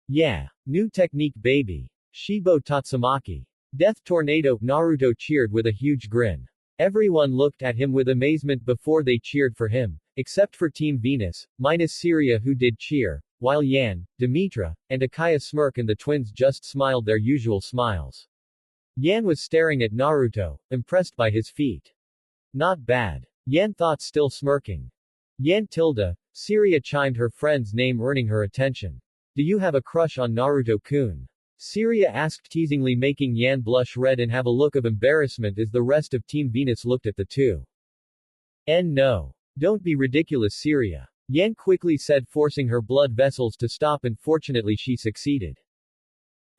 Yeah. New technique baby. Shibo Tatsumaki. Death Tornado. Naruto cheered with a huge grin. Everyone looked at him with amazement before they cheered for him, except for Team Venus, minus Jariah who did cheer, while Yan, Demetra, and Akaya smirk and the twins just smiled their usual smiles. Yan was staring at Naruto, impressed by his feat. Not bad. Yan thought, still smirking. Yan tilde, Syria chimed her friend's name earning her attention. Do you have a crush on Naruto-kun? Syria asked teasingly making Yan blush red and have a look of embarrassment as the rest of Team Venus looked at the two. No. Don't be ridiculous Syria. Yan quickly said forcing her blood vessels to stop and fortunately she succeeded.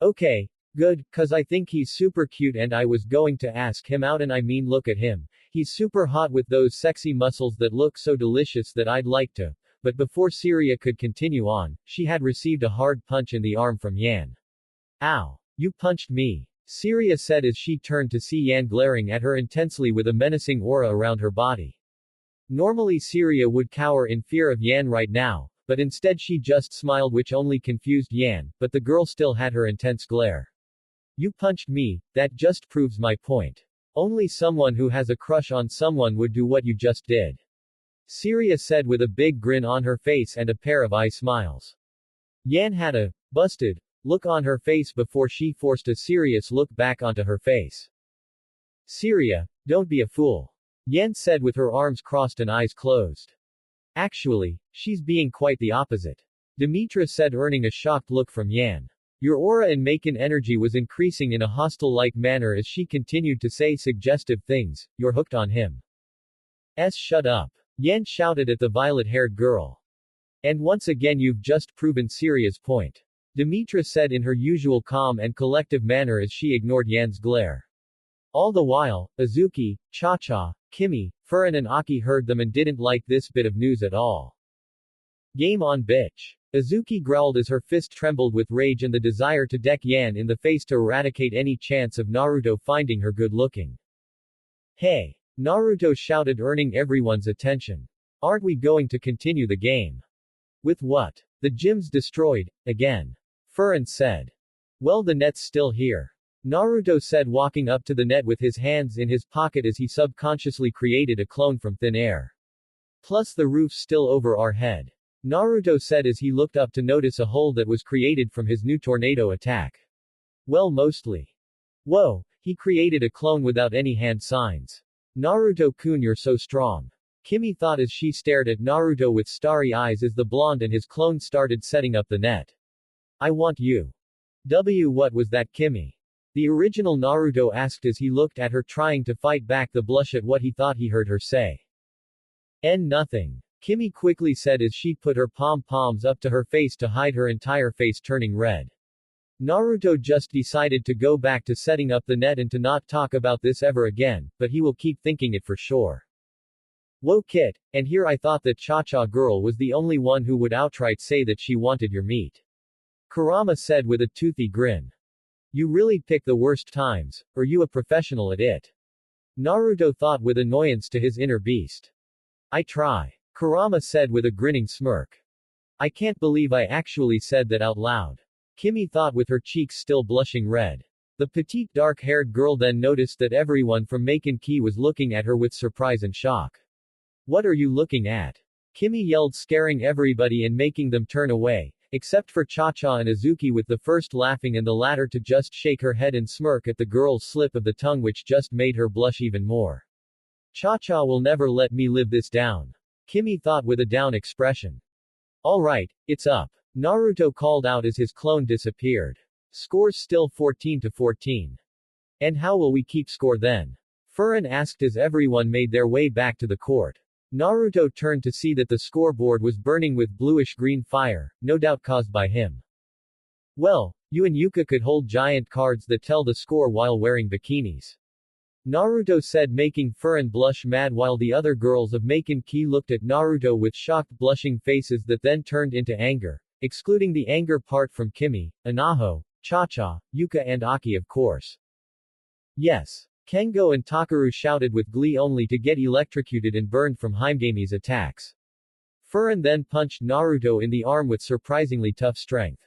Okay. Good, cause I think he's super cute and I was going to ask him out and I mean look at him. He's super hot with those sexy muscles that look so delicious that I'd like to. But before Syria could continue on, she had received a hard punch in the arm from Yan. Ow. You punched me. Syria said as she turned to see Yan glaring at her intensely with a menacing aura around her body. Normally Syria would cower in fear of Yan right now, but instead she just smiled which only confused Yan, but the girl still had her intense glare. You punched me, that just proves my point. Only someone who has a crush on someone would do what you just did. Syria said with a big grin on her face and a pair of eye smiles. Yan had a busted look on her face before she forced a serious look back onto her face. Syria, don't be a fool. Yan said with her arms crossed and eyes closed. Actually, she's being quite the opposite. Demetra said earning a shocked look from Yan. Your aura and Maken energy was increasing in a hostile-like manner as she continued to say suggestive things. You're hooked on him. Shut up. Yan shouted at the violet-haired girl. And once again you've just proven Syria's point. Demetra said in her usual calm and collective manner as she ignored Yan's glare. All the while, Azuki, Cha-Cha, Kimi, Furin and Aki heard them and didn't like this bit of news at all. Game on bitch. Azuki growled as her fist trembled with rage and the desire to deck Yan in the face to eradicate any chance of Naruto finding her good-looking. Hey! Naruto shouted earning everyone's attention. Aren't we going to continue the game? With what? The gym's destroyed, again. Furin said. Well the net's still here. Naruto said walking up to the net with his hands in his pocket as he subconsciously created a clone from thin air. Plus the roof's still over our head. Naruto said as he looked up to notice a hole that was created from his new tornado attack. Well mostly. Whoa, he created a clone without any hand signs. Naruto-kun you're so strong. Kimi thought as she stared at Naruto with starry eyes as the blonde and his clone started setting up the net. I want you. What was that Kimi? The original Naruto asked as he looked at her trying to fight back the blush at what he thought he heard her say. Nothing. Kimi quickly said as she put her pom-poms up to her face to hide her entire face turning red. Naruto just decided to go back to setting up the net and to not talk about this ever again, but he will keep thinking it for sure. Whoa kid, and here I thought that Cha-Cha girl was the only one who would outright say that she wanted your meat. Kurama said with a toothy grin. You really pick the worst times, or you a professional at it. Naruto thought with annoyance to his inner beast. I try. Kurama said with a grinning smirk. I can't believe I actually said that out loud. Kimi thought with her cheeks still blushing red. The petite dark-haired girl then noticed that everyone from Maken was looking at her with surprise and shock. What are you looking at? Kimi yelled scaring everybody and making them turn away, except for Cha-Cha and Azuki with the first laughing and the latter to just shake her head and smirk at the girl's slip of the tongue which just made her blush even more. Cha-Cha will never let me live this down. Kimi thought with a down expression. Alright, it's up. Naruto called out as his clone disappeared. Scores still 14-14. And how will we keep score then? Furin asked as everyone made their way back to the court. Naruto turned to see that the scoreboard was burning with bluish-green fire, no doubt caused by him. Well, you and Yuka could hold giant cards that tell the score while wearing bikinis. Naruto said making Furin blush mad while the other girls of Maken looked at Naruto with shocked blushing faces that then turned into anger, excluding the anger part from Kimi, Anaho, Cha-Cha, Yuka and Aki of course. Yes. Kengo and Takuro shouted with glee only to get electrocuted and burned from Himegami's attacks. Furin then punched Naruto in the arm with surprisingly tough strength.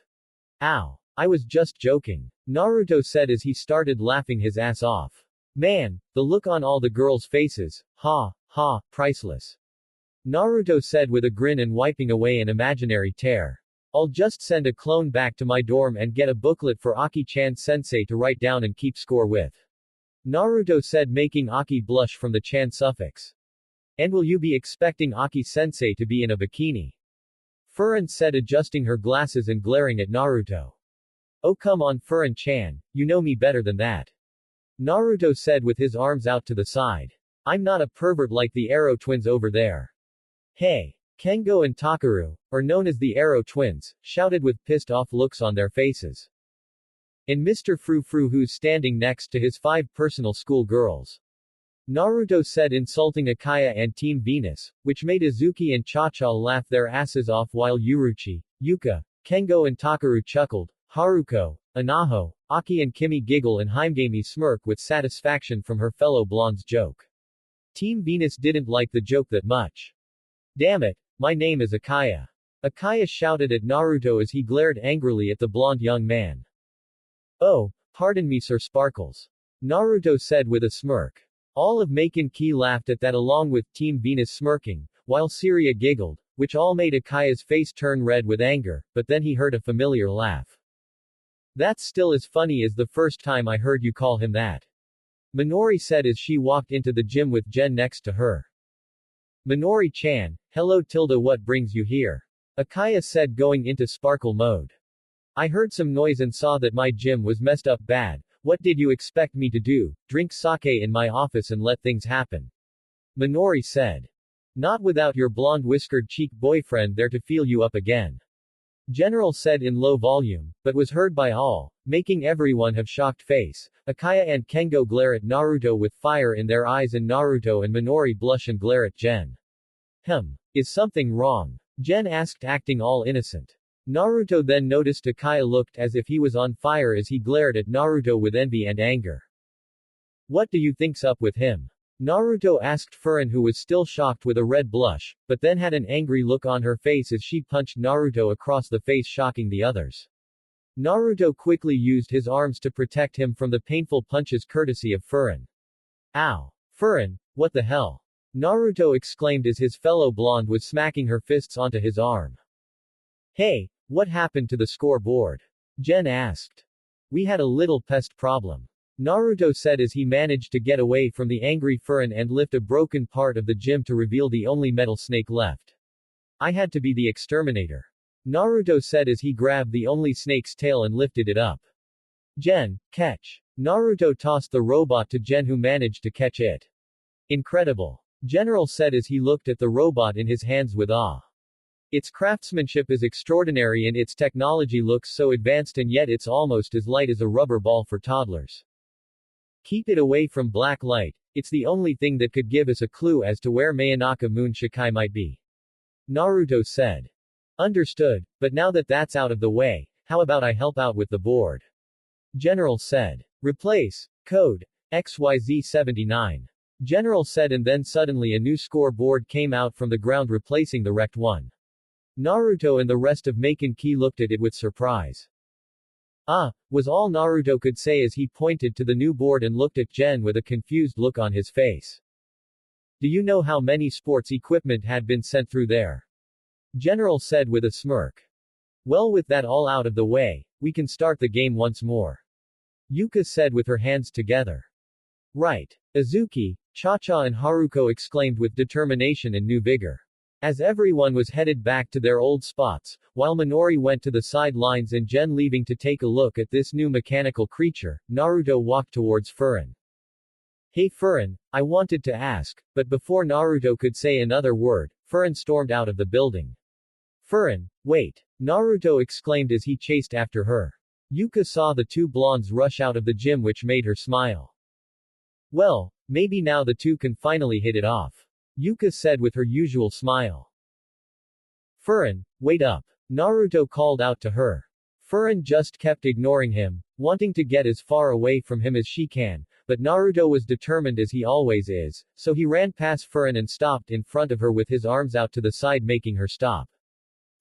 Ow. I was just joking. Naruto said as he started laughing his ass off. Man, the look on all the girls' faces, priceless. Naruto said with a grin and wiping away an imaginary tear. I'll just send a clone back to my dorm and get a booklet for Aki-chan sensei to write down and keep score with. Naruto said making Aki blush from the chan suffix. And will you be expecting Aki-sensei to be in a bikini? Furin said, adjusting her glasses and glaring at Naruto. Oh come on Furin-chan, you know me better than that. Naruto said with his arms out to the side. I'm not a pervert like the Arrow twins over there. Hey! Kengo and Takuro, or known as the Arrow twins, shouted with pissed off looks on their faces. And Mr. Frou-Frou who's standing next to his 5 personal school girls. Naruto said, insulting Akaya and Team Venus, which made Azuki and Cha-Cha laugh their asses off while Yuruchi, Yuka, Kengo and Takuro chuckled, Haruko, Anaho, Aki and Kimi giggle and Haimgami smirk with satisfaction from her fellow blonde's joke. Team Venus didn't like the joke that much. Damn it, my name is Akaya. Akaya shouted at Naruto as he glared angrily at the blonde young man. Oh, pardon me Sir Sparkles. Naruto said with a smirk. All of Maken Ki laughed at that along with Team Venus smirking, while Syria giggled, which all made Akaya's face turn red with anger, but then he heard a familiar laugh. That's still as funny as the first time I heard you call him that. Minori said as she walked into the gym with Jen next to her. Minori-chan, hello Tilda, what brings you here? Akaya said, going into sparkle mode. I heard some noise and saw that my gym was messed up bad. What did you expect me to do, drink sake in my office and let things happen? Minori said. Not without your blonde whiskered cheek boyfriend there to feel you up again. General said in low volume, but was heard by all, making everyone have shocked face. Akaya and Kengo glare at Naruto with fire in their eyes and Naruto and Minori blush and glare at Jen. Is something wrong? Jen asked, acting all innocent. Naruto then noticed Akaya looked as if he was on fire as he glared at Naruto with envy and anger. What do you think's up with him? Naruto asked Furin, who was still shocked with a red blush, but then had an angry look on her face as she punched Naruto across the face, shocking the others. Naruto quickly used his arms to protect him from the painful punches courtesy of Furin. Ow! Furin, what the hell? Naruto exclaimed as his fellow blonde was smacking her fists onto his arm. Hey, what happened to the scoreboard? Jen asked. We had a little pest problem. Naruto said as he managed to get away from the angry Furin and lift a broken part of the gym to reveal the only metal snake left. I had to be the exterminator. Naruto said as he grabbed the only snake's tail and lifted it up. Jen, catch. Naruto tossed the robot to Jen, who managed to catch it. Incredible. General said as he looked at the robot in his hands with awe. Its craftsmanship is extraordinary and its technology looks so advanced, and yet it's almost as light as a rubber ball for toddlers. Keep it away from black light, it's the only thing that could give us a clue as to where Mayanaka Moon Shikai might be. Naruto said. Understood, but now that that's out of the way, how about I help out with the board? General said. Replace. Code. XYZ79. General said, and then suddenly a new scoreboard came out from the ground replacing the wrecked one. Naruto and the rest of Maken Ki looked at it with surprise. Was all Naruto could say as he pointed to the new board and looked at Jen with a confused look on his face. Do you know how many sports equipment had been sent through there? General said with a smirk. Well, with that all out of the way, we can start the game once more. Yuka said with her hands together. Right. Azuki, Cha-Cha and Haruko exclaimed with determination and new vigor. As everyone was headed back to their old spots, while Minori went to the sidelines and Jen leaving to take a look at this new mechanical creature, Naruto walked towards Furin. Hey Furin, I wanted to ask, but before Naruto could say another word, Furin stormed out of the building. Furin, wait! Naruto exclaimed as he chased after her. Yuka saw the two blondes rush out of the gym, which made her smile. Well, maybe now the two can finally hit it off. Yuka said with her usual smile. Furin, wait up! Naruto called out to her. Furin just kept ignoring him, wanting to get as far away from him as she can, but Naruto was determined as he always is, so he ran past Furin and stopped in front of her with his arms out to the side, making her stop.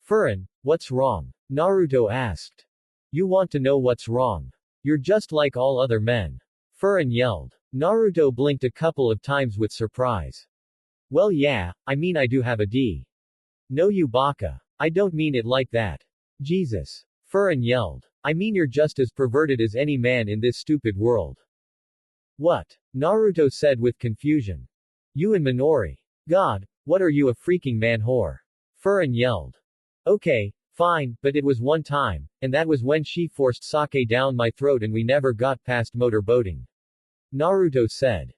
Furin, what's wrong? Naruto asked. You want to know what's wrong? You're just like all other men. Furin yelled. Naruto blinked a couple of times with surprise. Well yeah, I mean I do have a D. No you baka. I don't mean it like that. Jesus. Furin yelled. I mean you're just as perverted as any man in this stupid world. What? Naruto said with confusion. You and Minori. God, what are you, a freaking man whore? Furin yelled. Okay, fine, but it was one time, and that was when she forced sake down my throat and we never got past motorboating. Naruto said.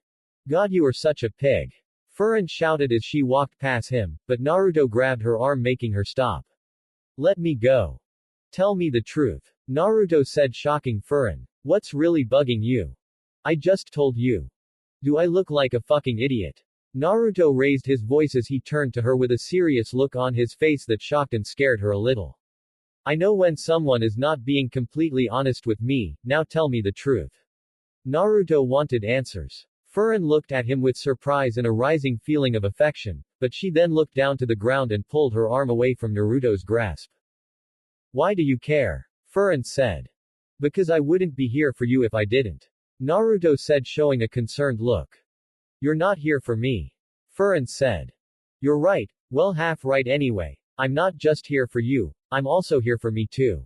God, you are such a pig. Furin shouted as she walked past him, but Naruto grabbed her arm making her stop. Let me go. Tell me the truth. Naruto said, shocking Furin. What's really bugging you? I just told you. Do I look like a fucking idiot? Naruto raised his voice as he turned to her with a serious look on his face that shocked and scared her a little. I know when someone is not being completely honest with me, now tell me the truth. Naruto wanted answers. Furin looked at him with surprise and a rising feeling of affection, but she then looked down to the ground and pulled her arm away from Naruto's grasp. Why do you care? Furin said. Because I wouldn't be here for you if I didn't. Naruto said, showing a concerned look. You're not here for me. Furin said. You're right, well, half right anyway. I'm not just here for you, I'm also here for me too.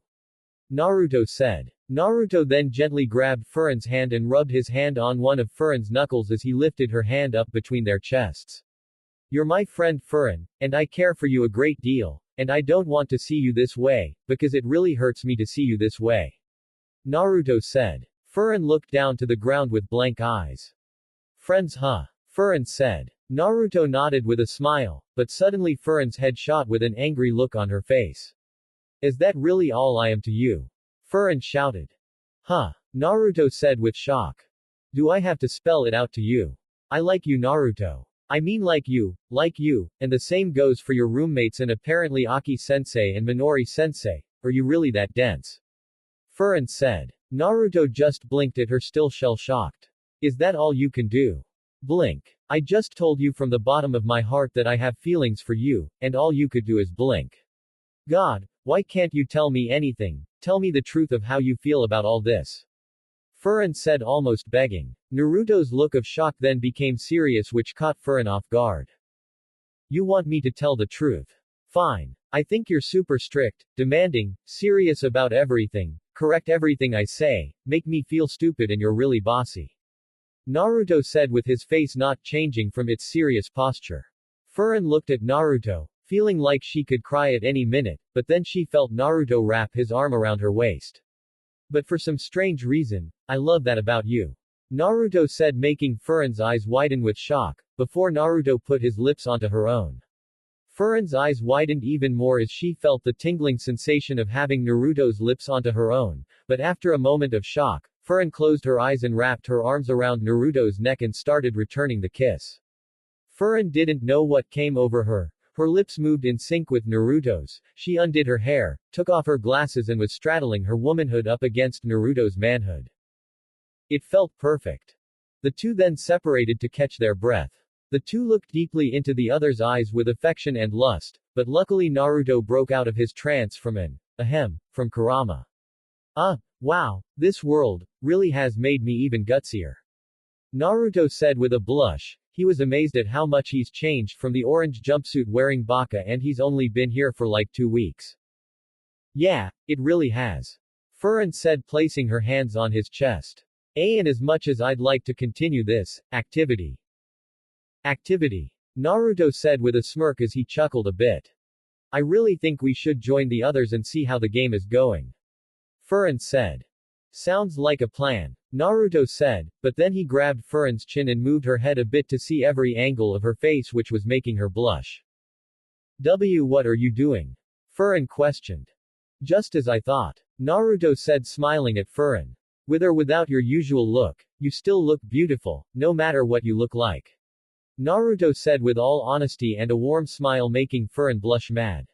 Naruto said. Naruto then gently grabbed Furin's hand and rubbed his hand on one of Furin's knuckles as he lifted her hand up between their chests. You're my friend Furin, and I care for you a great deal, and I don't want to see you this way, because it really hurts me to see you this way. Naruto said. Furin looked down to the ground with blank eyes. Friends, huh? Furin said. Naruto nodded with a smile, but suddenly Furin's head shot with an angry look on her face. Is that really all I am to you? Furin shouted. Huh? Naruto said with shock. Do I have to spell it out to you? I like you, Naruto. I mean like you, and the same goes for your roommates and apparently Aki-sensei and Minori-sensei. Are you really that dense? Furin said. Naruto just blinked at her, still shell-shocked. Is that all you can do? Blink. I just told you from the bottom of my heart that I have feelings for you, and all you could do is blink. God, why can't you tell me anything? Tell me the truth of how you feel about all this. Furin said, almost begging. Naruto's look of shock then became serious, which caught Furin off guard. You want me to tell the truth? Fine. I think you're super strict, demanding, serious about everything, correct everything I say, make me feel stupid, and you're really bossy. Naruto said with his face not changing from its serious posture. Furin looked at Naruto, feeling like she could cry at any minute, but then she felt Naruto wrap his arm around her waist. But for some strange reason, I love that about you. Naruto said, making Furin's eyes widen with shock, before Naruto put his lips onto her own. Furin's eyes widened even more as she felt the tingling sensation of having Naruto's lips onto her own, but after a moment of shock, Furin closed her eyes and wrapped her arms around Naruto's neck and started returning the kiss. Furin didn't know what came over her. Her lips moved in sync with Naruto's, she undid her hair, took off her glasses and was straddling her womanhood up against Naruto's manhood. It felt perfect. The two then separated to catch their breath. The two looked deeply into the other's eyes with affection and lust, but luckily Naruto broke out of his trance from an ahem from Kurama. Wow, this world really has made me even gutsier. Naruto said with a blush. He was amazed at how much he's changed from the orange jumpsuit wearing Baka, and he's only been here for like 2 weeks. Yeah, it really has. Furin said, placing her hands on his chest. And as much as I'd like to continue this activity. Naruto said with a smirk as he chuckled a bit. I really think we should join the others and see how the game is going. Furin said. Sounds like a plan. Naruto said, but then he grabbed Furin's chin and moved her head a bit to see every angle of her face, which was making her blush. What are you doing? Furin questioned. Just as I thought. Naruto said, smiling at Furin. With or without your usual look, you still look beautiful, no matter what you look like. Naruto said with all honesty and a warm smile, making Furin blush mad.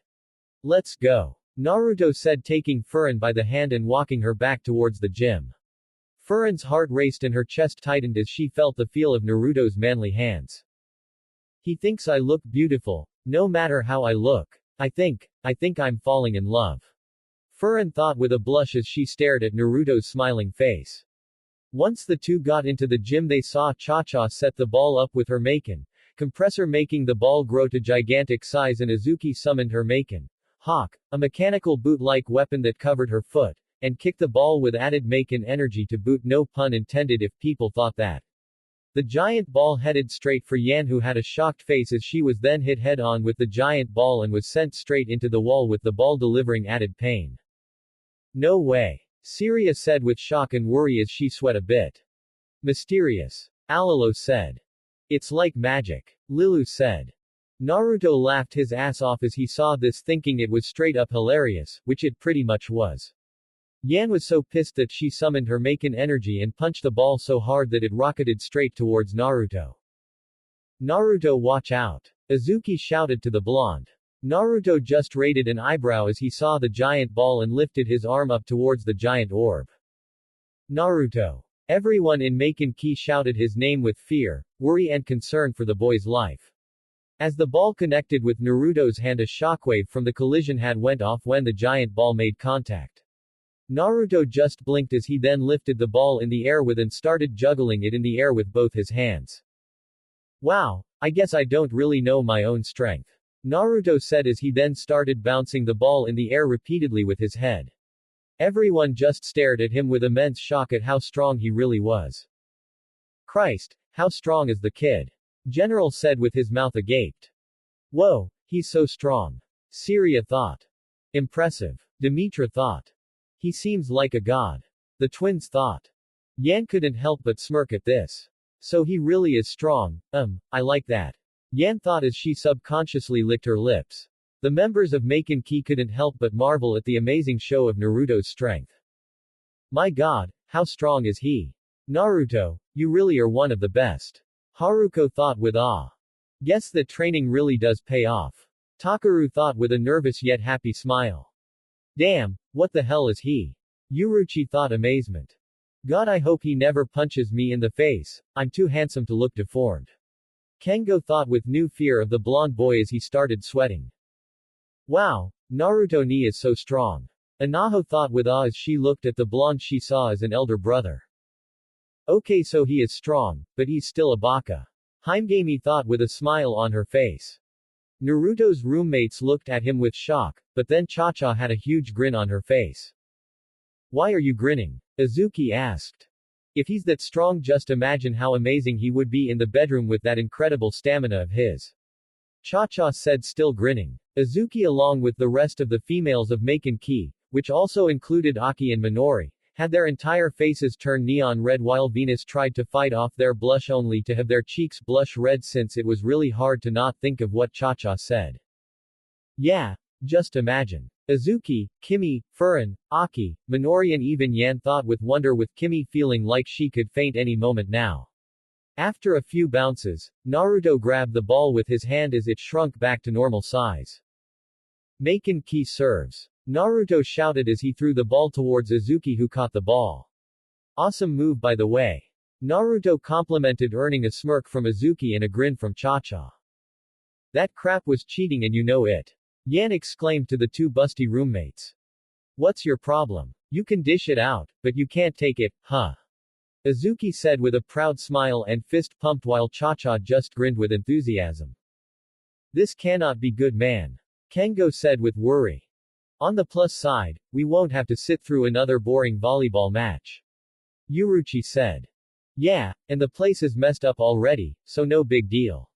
Let's go. Naruto said, taking Furin by the hand and walking her back towards the gym. Furin's heart raced and her chest tightened as she felt the feel of Naruto's manly hands. He thinks I look beautiful, no matter how I look. I think I'm falling in love. Furin thought with a blush as she stared at Naruto's smiling face. Once the two got into the gym, they saw Cha-Cha set the ball up with her Maken compressor, making the ball grow to gigantic size, and Azuki summoned her Maken Hawk, a mechanical boot-like weapon that covered her foot, and kicked the ball with added Maken energy to boot, no pun intended if people thought that. The giant ball headed straight for Yan, who had a shocked face as she was then hit head-on with the giant ball and was sent straight into the wall, with the ball delivering added pain. No way. Jariah said with shock and worry as she sweat a bit. Mysterious. Alalo said. It's like magic. Lilu said. Naruto laughed his ass off as he saw this, thinking it was straight up hilarious, which it pretty much was. Yan was so pissed that she summoned her Maken energy and punched the ball so hard that it rocketed straight towards Naruto. Naruto, watch out. Azuki shouted to the blonde. Naruto just raised an eyebrow as he saw the giant ball and lifted his arm up towards the giant orb. Naruto. Everyone in Maken shouted his name with fear, worry and concern for the boy's life. As the ball connected with Naruto's hand, a shockwave from the collision had went off when the giant ball made contact. Naruto just blinked as he then lifted the ball in the air and started juggling it in the air with both his hands. Wow, I guess I don't really know my own strength. Naruto said as he then started bouncing the ball in the air repeatedly with his head. Everyone just stared at him with immense shock at how strong he really was. Christ, how strong is the kid? General said with his mouth agape. Whoa, he's so strong. Jariah thought. Impressive. Demetra thought. He seems like a god. The twins thought. Yan couldn't help but smirk at this. So he really is strong, I like that. Yan thought as she subconsciously licked her lips. The members of Maken couldn't help but marvel at the amazing show of Naruto's strength. My god, how strong is he? Naruto, you really are one of the best. Haruko thought with awe. Guess that training really does pay off. Takuro thought with a nervous yet happy smile. Damn, what the hell is he? Uruchi thought amazement. God, I hope he never punches me in the face, I'm too handsome to look deformed. Kengo thought with new fear of the blonde boy as he started sweating. Wow, Naruto ni is so strong. Anaho thought with awe as she looked at the blonde she saw as an elder brother. Okay, so he is strong, but he's still a baka. Himegami thought with a smile on her face. Naruto's roommates looked at him with shock, but then Cha-Cha had a huge grin on her face. Why are you grinning? Azuki asked. If he's that strong, just imagine how amazing he would be in the bedroom with that incredible stamina of his. Cha-Cha said, still grinning. Azuki, along with the rest of the females of Maken, which also included Aki and Minori, had their entire faces turn neon red while Venus tried to fight off their blush only to have their cheeks blush red, since it was really hard to not think of what Cha-Cha said. Yeah, just imagine. Azuki, Kimi, Furin, Aki, Minori and even Yan thought with wonder, with Kimi feeling like she could faint any moment now. After a few bounces, Naruto grabbed the ball with his hand as it shrunk back to normal size. Maken serves. Naruto shouted as he threw the ball towards Azuki, who caught the ball. Awesome move, by the way. Naruto complimented, earning a smirk from Azuki and a grin from Cha-Cha. That crap was cheating and you know it. Yan exclaimed to the two busty roommates. What's your problem? You can dish it out, but you can't take it, huh? Azuki said with a proud smile and fist pumped while Cha-Cha just grinned with enthusiasm. This cannot be good, man. Kengo said with worry. On the plus side, we won't have to sit through another boring volleyball match. Uruchi said. Yeah, and the place is messed up already, so no big deal.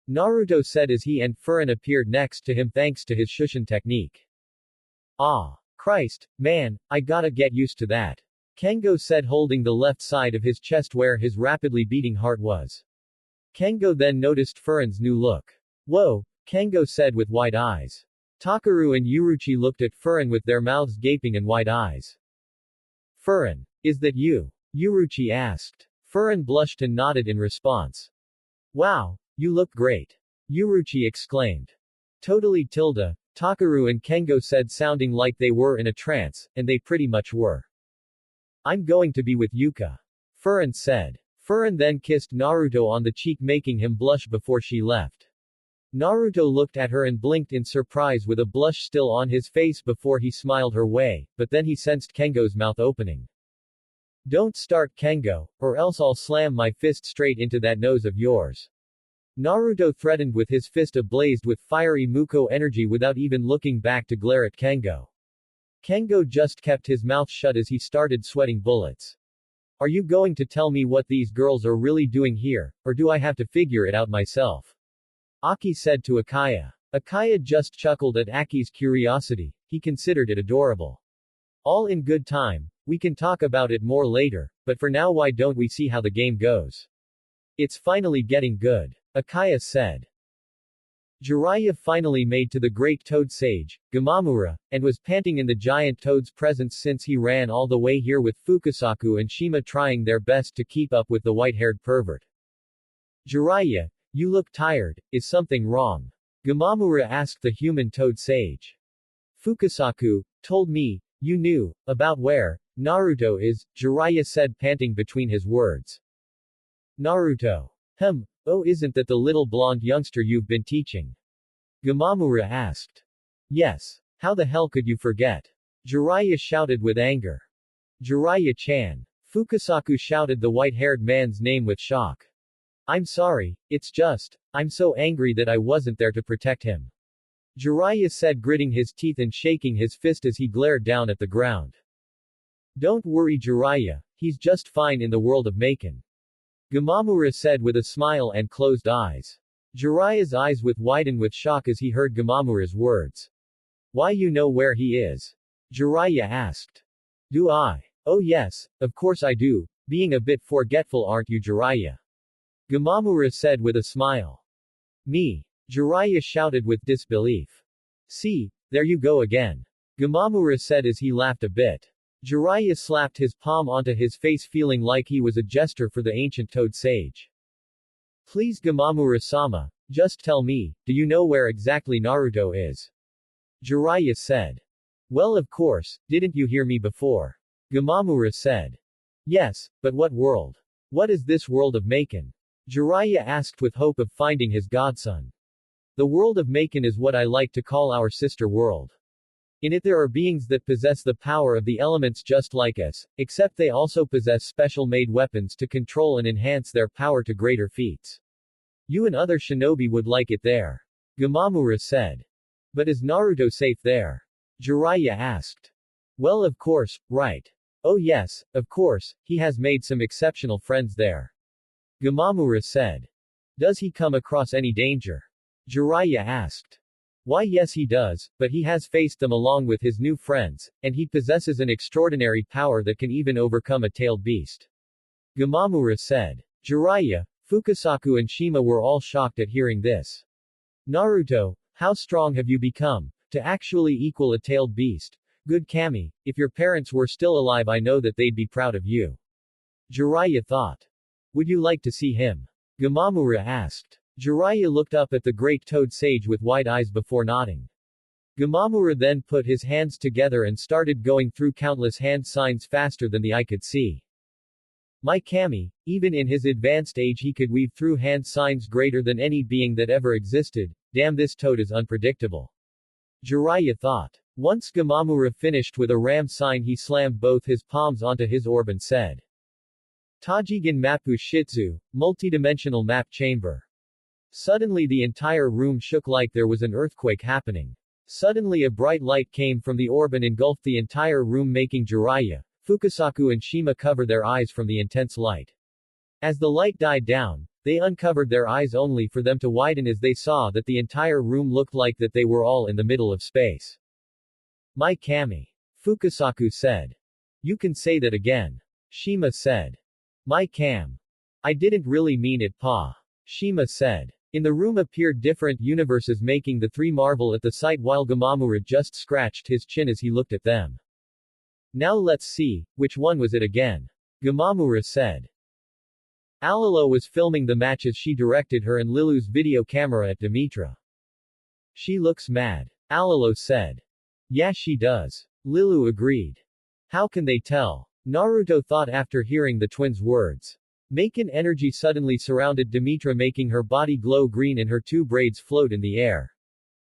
Naruto said as he and Furin appeared next to him thanks to his Shushin technique. Ah. Christ, man, I gotta get used to that. Kengo said, holding the left side of his chest where his rapidly beating heart was. Kengo then noticed Furin's new look. Whoa, Kengo said with wide eyes. Takuro and Uruchi looked at Furin with their mouths gaping and wide eyes. Furin, is that you? Uruchi asked. Furin blushed and nodded in response. Wow, you look great. Uruchi exclaimed. Totally tilde, Takuro and Kengo said, sounding like they were in a trance, and they pretty much were. I'm going to be with Yuka. Furin said. Furin then kissed Naruto on the cheek, making him blush before she left. Naruto looked at her and blinked in surprise with a blush still on his face before he smiled her way, but then he sensed Kengo's mouth opening. Don't start, Kengo, or else I'll slam my fist straight into that nose of yours. Naruto threatened with his fist ablaze with fiery Muko energy without even looking back to glare at Kengo. Kengo just kept his mouth shut as he started sweating bullets. Are you going to tell me what these girls are really doing here, or do I have to figure it out myself? Aki said to Akaya. Akaya just chuckled at Aki's curiosity, he considered it adorable. All in good time, we can talk about it more later, but for now why don't we see how the game goes? It's finally getting good. Akaya said. Jariah finally made to the great toad sage, Gamamura, and was panting in the giant toad's presence since he ran all the way here with Fukasaku and Shima trying their best to keep up with the white-haired pervert. Jariah, you look tired, is something wrong? Gamamura asked the human toad sage. Fukasaku told me, you knew, about where Naruto is, Jariah said panting between his words. Naruto. Oh, isn't that the little blonde youngster you've been teaching? Gamamura asked. Yes. How the hell could you forget? Jariah shouted with anger. Jiraiya-chan. Fukasaku shouted the white-haired man's name with shock. I'm sorry, it's just, I'm so angry that I wasn't there to protect him. Jariah said gritting his teeth and shaking his fist as he glared down at the ground. Don't worry Jariah, he's just fine in the world of Maken. Gamamura said with a smile and closed eyes. Jiraiya's eyes would widen with shock as he heard Gamamura's words. Why you know where he is? Jariah asked. Do I? Oh yes, of course I do, being a bit forgetful aren't you Jariah? Gamamura said with a smile. Me? Jariah shouted with disbelief. See, there you go again. Gamamura said as he laughed a bit. Jariah slapped his palm onto his face feeling like he was a jester for the ancient toad sage. Please Gamamura-sama, just tell me, do you know where exactly Naruto is? Jariah said. Well of course, didn't you hear me before? Gamamura said. Yes, but what world? What is this world of Maken? Jariah asked with hope of finding his godson. The world of Maken is what I like to call our sister world. In it there are beings that possess the power of the elements just like us, except they also possess special-made weapons to control and enhance their power to greater feats. You and other shinobi would like it there. Gamamura said. But is Naruto safe there? Jariah asked. Well of course, right. Oh yes, of course, he has made some exceptional friends there. Gamamura said. Does he come across any danger? Jariah asked. Why yes he does, but he has faced them along with his new friends, and he possesses an extraordinary power that can even overcome a tailed beast. Gamamura said. Jariah, Fukasaku and Shima were all shocked at hearing this. Naruto, how strong have you become, to actually equal a tailed beast? Good Kami, if your parents were still alive I know that they'd be proud of you. Jariah thought. Would you like to see him? Gamamura asked. Jariah looked up at the great toad sage with wide eyes before nodding. Gamamura then put his hands together and started going through countless hand signs faster than the eye could see. My Kami, even in his advanced age he could weave through hand signs greater than any being that ever existed, damn this toad is unpredictable. Jariah thought. Once Gamamura finished with a ram sign he slammed both his palms onto his orb and said. Tajigan Mappu Shitsu, multidimensional map chamber. Suddenly the entire room shook like there was an earthquake happening. Suddenly a bright light came from the orb and engulfed the entire room making Jariah, Fukasaku and Shima cover their eyes from the intense light. As the light died down, they uncovered their eyes only for them to widen as they saw that the entire room looked like that they were all in the middle of space. My Kami. Fukasaku said. You can say that again. Shima said. My Kam. I didn't really mean it pa. Shima said. In the room appeared different universes making the three marvel at the sight while Gamamura just scratched his chin as he looked at them. Now let's see, which one was it again? Gamamura said. Alilo was filming the match as she directed her and Lilu's video camera at Demetra. She looks mad. Alilo said. Yeah she does. Lilu agreed. How can they tell? Naruto thought after hearing the twins' words. Maken energy suddenly surrounded Demetra making her body glow green and her two braids float in the air.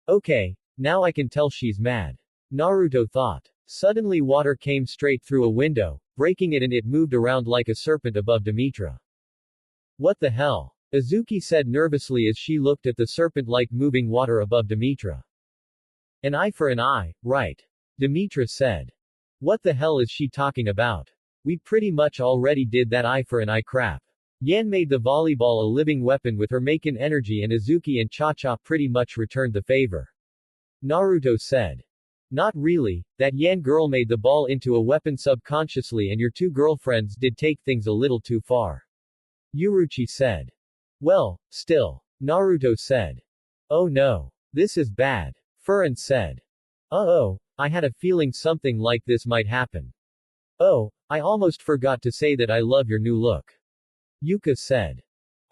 Okay, now I can tell she's mad. Naruto thought. Suddenly water came straight through a window, breaking it and it moved around like a serpent above Demetra. What the hell? Azuki said nervously as she looked at the serpent-like moving water above Demetra. An eye for an eye, right? Demetra said. What the hell is she talking about? We pretty much already did that eye for an eye crap. Yan made the volleyball a living weapon with her Maken energy and Azuki and Cha-Cha pretty much returned the favor. Naruto said. Not really, that Yan girl made the ball into a weapon subconsciously and your two girlfriends did take things a little too far. Uruchi said. Well, still. Naruto said. Oh no. This is bad. Furin said. Uh-oh, I had a feeling something like this might happen. Oh, I almost forgot to say that I love your new look. Yuka said.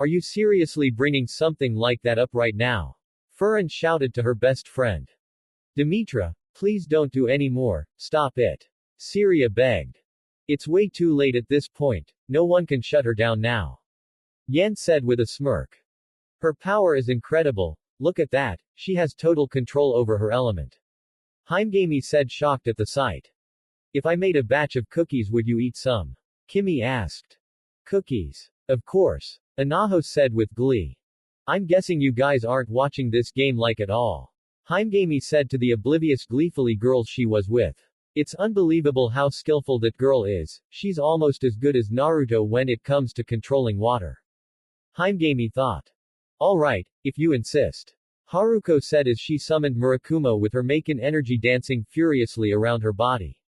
Are you seriously bringing something like that up right now? Furin shouted to her best friend. Demetra, please don't do any more, stop it. Syria begged. It's way too late at this point, no one can shut her down now. Yan said with a smirk. Her power is incredible, look at that, she has total control over her element. Heimgami said shocked at the sight. If I made a batch of cookies would you eat some? Kimi asked. Cookies. Of course. Anaho said with glee. I'm guessing you guys aren't watching this game like at all. Heimgami said to the oblivious gleefully girls she was with. It's unbelievable how skillful that girl is, she's almost as good as Naruto when it comes to controlling water. Heimgami thought. Alright, if you insist. Haruko said as she summoned Murakumo with her Maken energy dancing furiously around her body.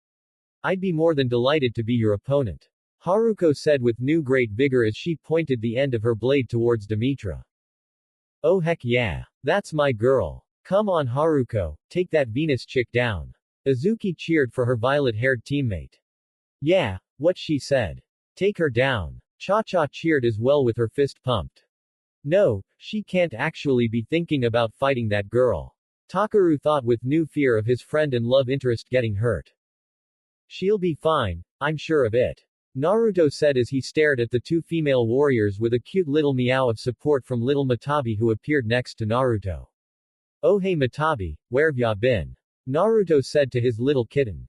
I'd be more than delighted to be your opponent. Haruko said with new great vigor as she pointed the end of her blade towards Demetra. Oh heck yeah. That's my girl. Come on Haruko, take that Venus chick down. Azuki cheered for her violet-haired teammate. Yeah, what she said. Take her down. Cha-Cha cheered as well with her fist pumped. No, she can't actually be thinking about fighting that girl. Takuro thought with new fear of his friend and love interest getting hurt. She'll be fine, I'm sure of it. Naruto said as he stared at the two female warriors with a cute little meow of support from little Matabi who appeared next to Naruto. Oh hey Matabi, where've ya been? Naruto said to his little kitten.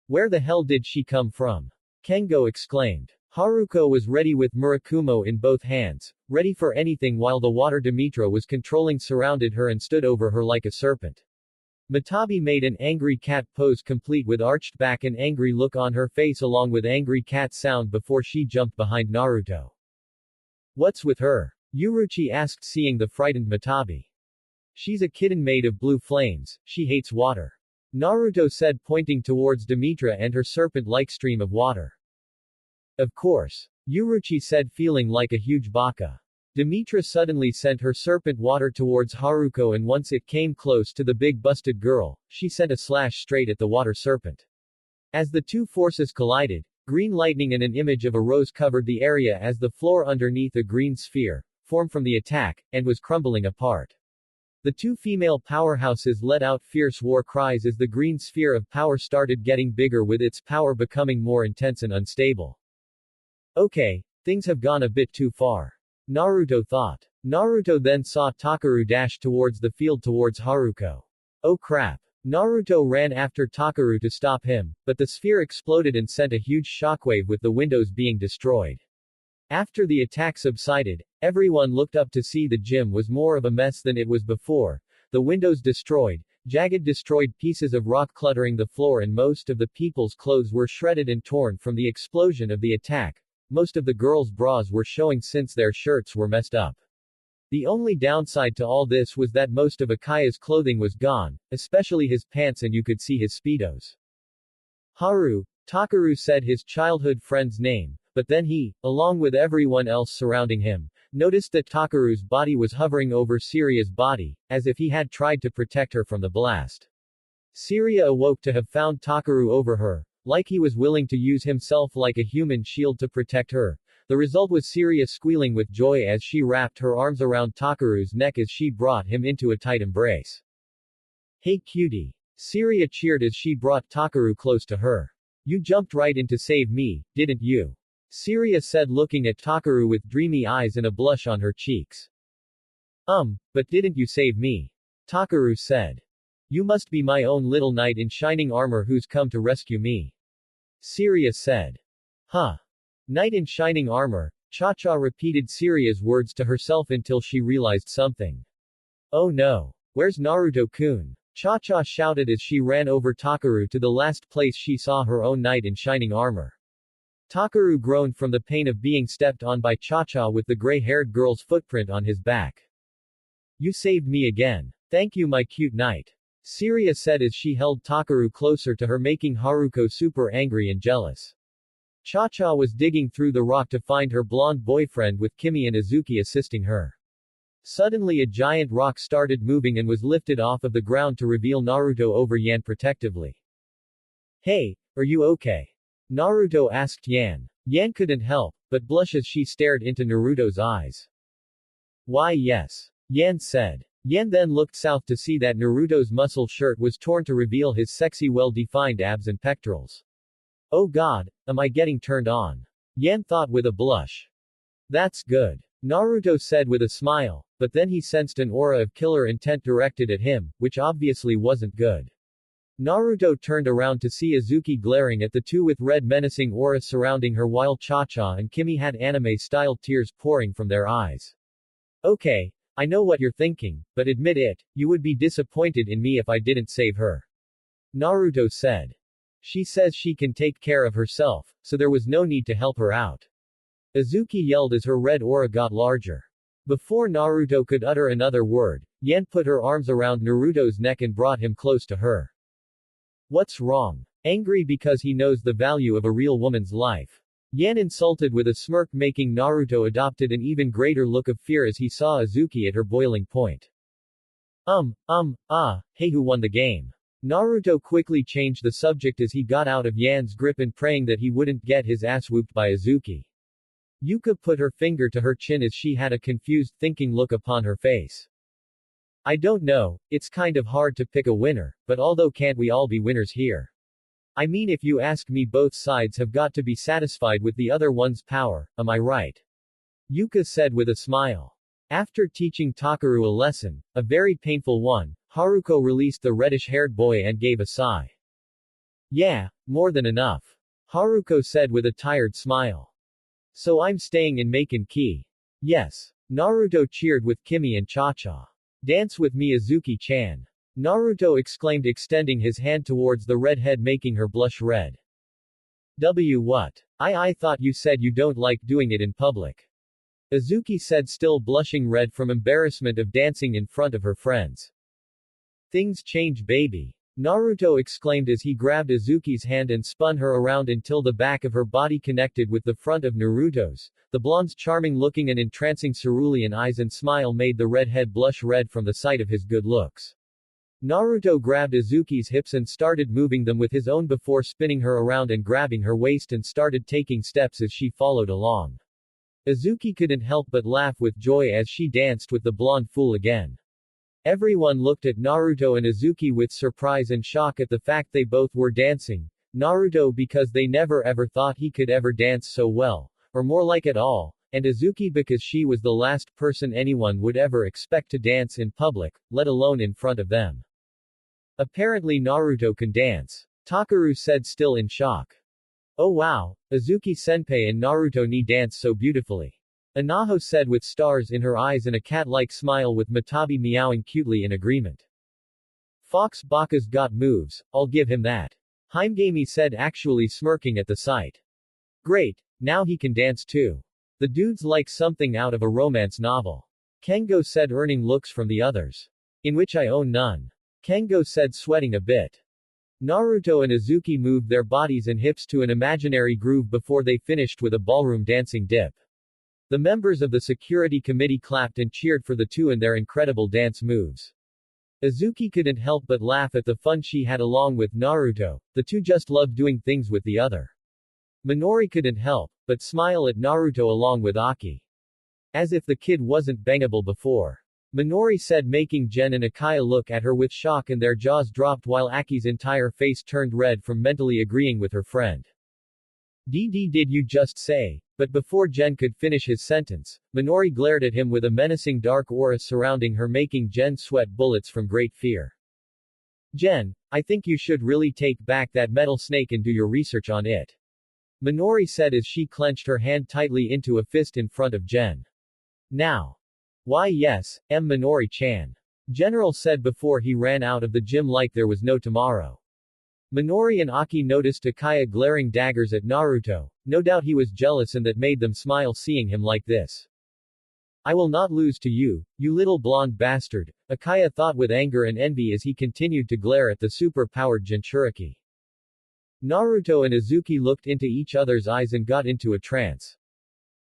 Where the hell did she come from? Kengo exclaimed. Haruko was ready with Murakumo in both hands, ready for anything while the water Demetra was controlling surrounded her and stood over her like a serpent. Matabi made an angry cat pose complete with arched back and angry look on her face along with angry cat sound before she jumped behind Naruto. What's with her? Uruchi asked seeing the frightened Matabi. She's a kitten made of blue flames, she hates water. Naruto said pointing towards Demetra and her serpent-like stream of water. Of course. Uruchi said feeling like a huge baka. Demetra suddenly sent her serpent water towards Haruko and once it came close to the big busted girl, she sent a slash straight at the water serpent. As the two forces collided, green lightning and an image of a rose covered the area as the floor underneath a green sphere, formed from the attack, and was crumbling apart. The two female powerhouses let out fierce war cries as the green sphere of power started getting bigger with its power becoming more intense and unstable. Okay, things have gone a bit too far. Naruto thought. Naruto then saw Takuro dash towards the field towards Haruko. Oh crap. Naruto ran after Takuro to stop him, but the sphere exploded and sent a huge shockwave with the windows being destroyed. After the attack subsided, everyone looked up to see the gym was more of a mess than it was before, the windows destroyed, jagged destroyed pieces of rock cluttering the floor and most of the people's clothes were shredded and torn from the explosion of the attack. Most of the girls' bras were showing since their shirts were messed up. The only downside to all this was that most of Akaya's clothing was gone, especially his pants and you could see his speedos. Takuro said his childhood friend's name, but then he, along with everyone else surrounding him, noticed that Takuro's body was hovering over Syria's body, as if he had tried to protect her from the blast. Syria awoke to have found Takuro over her, like he was willing to use himself like a human shield to protect her. The result was Syria squealing with joy as she wrapped her arms around Takuro's neck as she brought him into a tight embrace. Hey cutie. Syria cheered as she brought Takuro close to her. You jumped right in to save me, didn't you? Syria said looking at Takuro with dreamy eyes and a blush on her cheeks. But didn't you save me? Takuro said. You must be my own little knight in shining armor who's come to rescue me. Syria said. Huh. Knight in shining armor, Cha-Cha repeated Syria's words to herself until she realized something. Oh no. Where's Naruto-kun? Cha-Cha shouted as she ran over Takuro to the last place she saw her own knight in shining armor. Takuro groaned from the pain of being stepped on by Cha-Cha with the gray-haired girl's footprint on his back. You saved me again. Thank you, my cute knight. Jariah said as she held Takuro closer to her, making Haruko super angry and jealous. Cha-Cha was digging through the rock to find her blonde boyfriend with Kimi and Izuki assisting her. Suddenly a giant rock started moving and was lifted off of the ground to reveal Naruto over Yan protectively. Hey, are you okay? Naruto asked Yan. Yan couldn't help but blush as she stared into Naruto's eyes. Why yes. Yan said. Yan then looked south to see that Naruto's muscle shirt was torn to reveal his sexy well-defined abs and pectorals. Oh god, am I getting turned on? Yan thought with a blush. That's good. Naruto said with a smile, but then he sensed an aura of killer intent directed at him, which obviously wasn't good. Naruto turned around to see Izuki glaring at the two with red menacing aura surrounding her while Cha-Cha and Kimi had anime-style tears pouring from their eyes. Okay, I know what you're thinking, but admit it, you would be disappointed in me if I didn't save her. Naruto said. She says she can take care of herself, so there was no need to help her out. Izuki yelled as her red aura got larger. Before Naruto could utter another word, Yan put her arms around Naruto's neck and brought him close to her. What's wrong? Angry because he knows the value of a real woman's life. Yan insulted with a smirk, making Naruto adopted an even greater look of fear as he saw Izuki at her boiling point. Hey, who won the game? Naruto quickly changed the subject as he got out of Yan's grip and praying that he wouldn't get his ass whooped by Izuki. Yuka put her finger to her chin as she had a confused, thinking look upon her face. I don't know, it's kind of hard to pick a winner, but although can't we all be winners here? I mean, if you ask me, both sides have got to be satisfied with the other one's power, am I right? Yuka said with a smile. After teaching Takuro a lesson, a very painful one, Haruko released the reddish-haired boy and gave a sigh. Yeah, more than enough. Haruko said with a tired smile. So I'm staying in Maken Key. Yes. Naruto cheered with Kimi and Cha-Cha. Dance with me, Izuki-chan. Naruto exclaimed, extending his hand towards the redhead, making her blush red. What? I thought you said you don't like doing it in public. Izuki said, still blushing red from embarrassment of dancing in front of her friends. Things change, baby. Naruto exclaimed as he grabbed Izuki's hand and spun her around until the back of her body connected with the front of Naruto's. The blonde's charming-looking and entrancing cerulean eyes and smile made the redhead blush red from the sight of his good looks. Naruto grabbed Izuki's hips and started moving them with his own before spinning her around and grabbing her waist and started taking steps as she followed along. Izuki couldn't help but laugh with joy as she danced with the blonde fool again. Everyone looked at Naruto and Izuki with surprise and shock at the fact they both were dancing. Naruto because they never ever thought he could ever dance so well, or more like at all, and Izuki because she was the last person anyone would ever expect to dance in public, let alone in front of them. Apparently Naruto can dance. Takuro said, still in shock. Oh wow, Izuki-senpai and Naruto ni dance so beautifully. Anaho said with stars in her eyes and a cat-like smile with Matabi meowing cutely in agreement. Fox Baka's got moves, I'll give him that. Himegami said, actually smirking at the sight. Great, now he can dance too. The dude's like something out of a romance novel. Kengo said, earning looks from the others. In which I own none. Kengo said, sweating a bit. Naruto and Izuki moved their bodies and hips to an imaginary groove before they finished with a ballroom dancing dip. The members of the security committee clapped and cheered for the two and their incredible dance moves. Izuki couldn't help but laugh at the fun she had along with Naruto. The two just loved doing things with the other. Minori couldn't help but smile at Naruto along with Aki. As if the kid wasn't bangable before. Minori said, making Jen and Akaya look at her with shock and their jaws dropped while Aki's entire face turned red from mentally agreeing with her friend. Did you just say? But before Jen could finish his sentence, Minori glared at him with a menacing dark aura surrounding her, making Jen sweat bullets from great fear. Jen, I think you should really take back that metal snake and do your research on it. Minori said as she clenched her hand tightly into a fist in front of Jen. Now. Why yes, Minori-chan. General said before he ran out of the gym like there was no tomorrow. Minori and Aki noticed Akaya glaring daggers at Naruto, No doubt he was jealous and that made them smile seeing him like this. I will not lose to you, you little blonde bastard, Akaya thought with anger and envy as he continued to glare at the super-powered Jinchuriki. Naruto and Azuki looked into each other's eyes and got into a trance.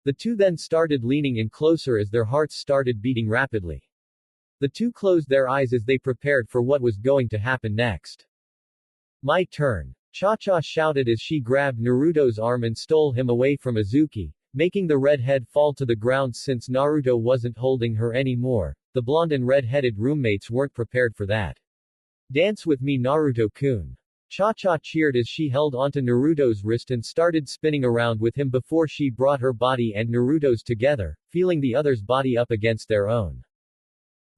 The two then started leaning in closer as their hearts started beating rapidly. The two closed their eyes as they prepared for what was going to happen next. My turn. Cha-Cha shouted as she grabbed Naruto's arm and stole him away from Azuki, making the redhead fall to the ground since Naruto wasn't holding her anymore. The blonde and red-headed roommates weren't prepared for that. Dance with me Naruto-kun. Cha-Cha cheered as she held onto Naruto's wrist and started spinning around with him before she brought her body and Naruto's together, feeling the other's body up against their own.